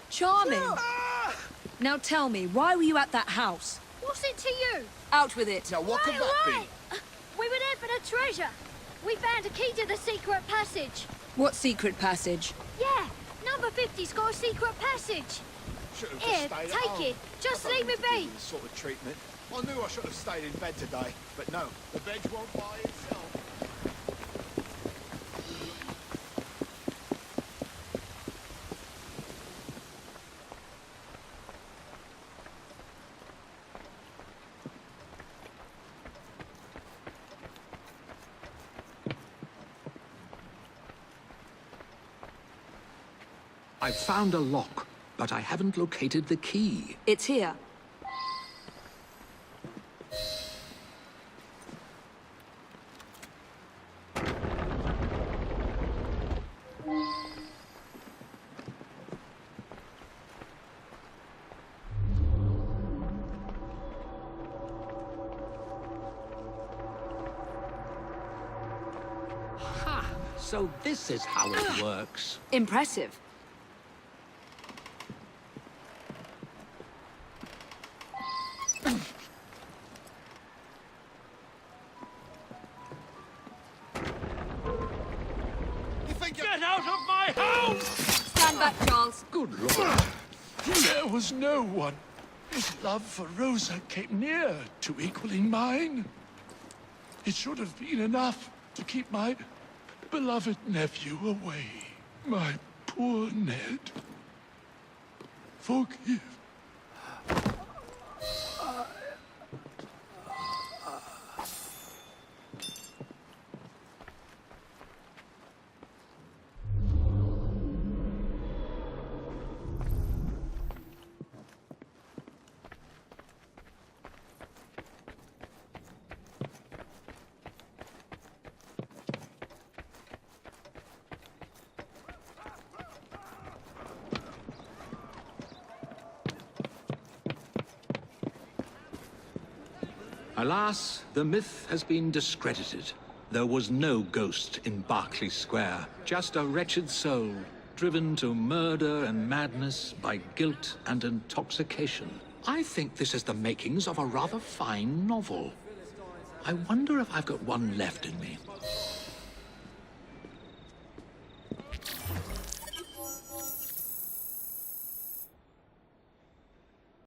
Charming. Now tell me, why were you at that house? What's it to you? Out with it. Now, what could that be? We were there for the treasure. We found a key to the secret passage. What secret passage? Yeah, number 50's got a secret passage. Should've Here, just stayed at take home. it. Just I don't leave me need to do be. this sort of treatment. I knew I should have stayed in bed today, but no, the bed won't by itself. I've found a lock, but I haven't located the key. It's here. Ha! So this is how it works. Impressive. Get out of my house! Stand back, Charles. Good Lord. There was no one. His love for Rosa came near to equaling mine. It should have been enough to keep my beloved nephew away. My poor Ned. Forgive. Alas, the myth has been discredited. There was no ghost in Berkeley Square, just a wretched soul, driven to murder and madness by guilt and intoxication. I think this is the makings of a rather fine novel. I wonder if I've got one left in me.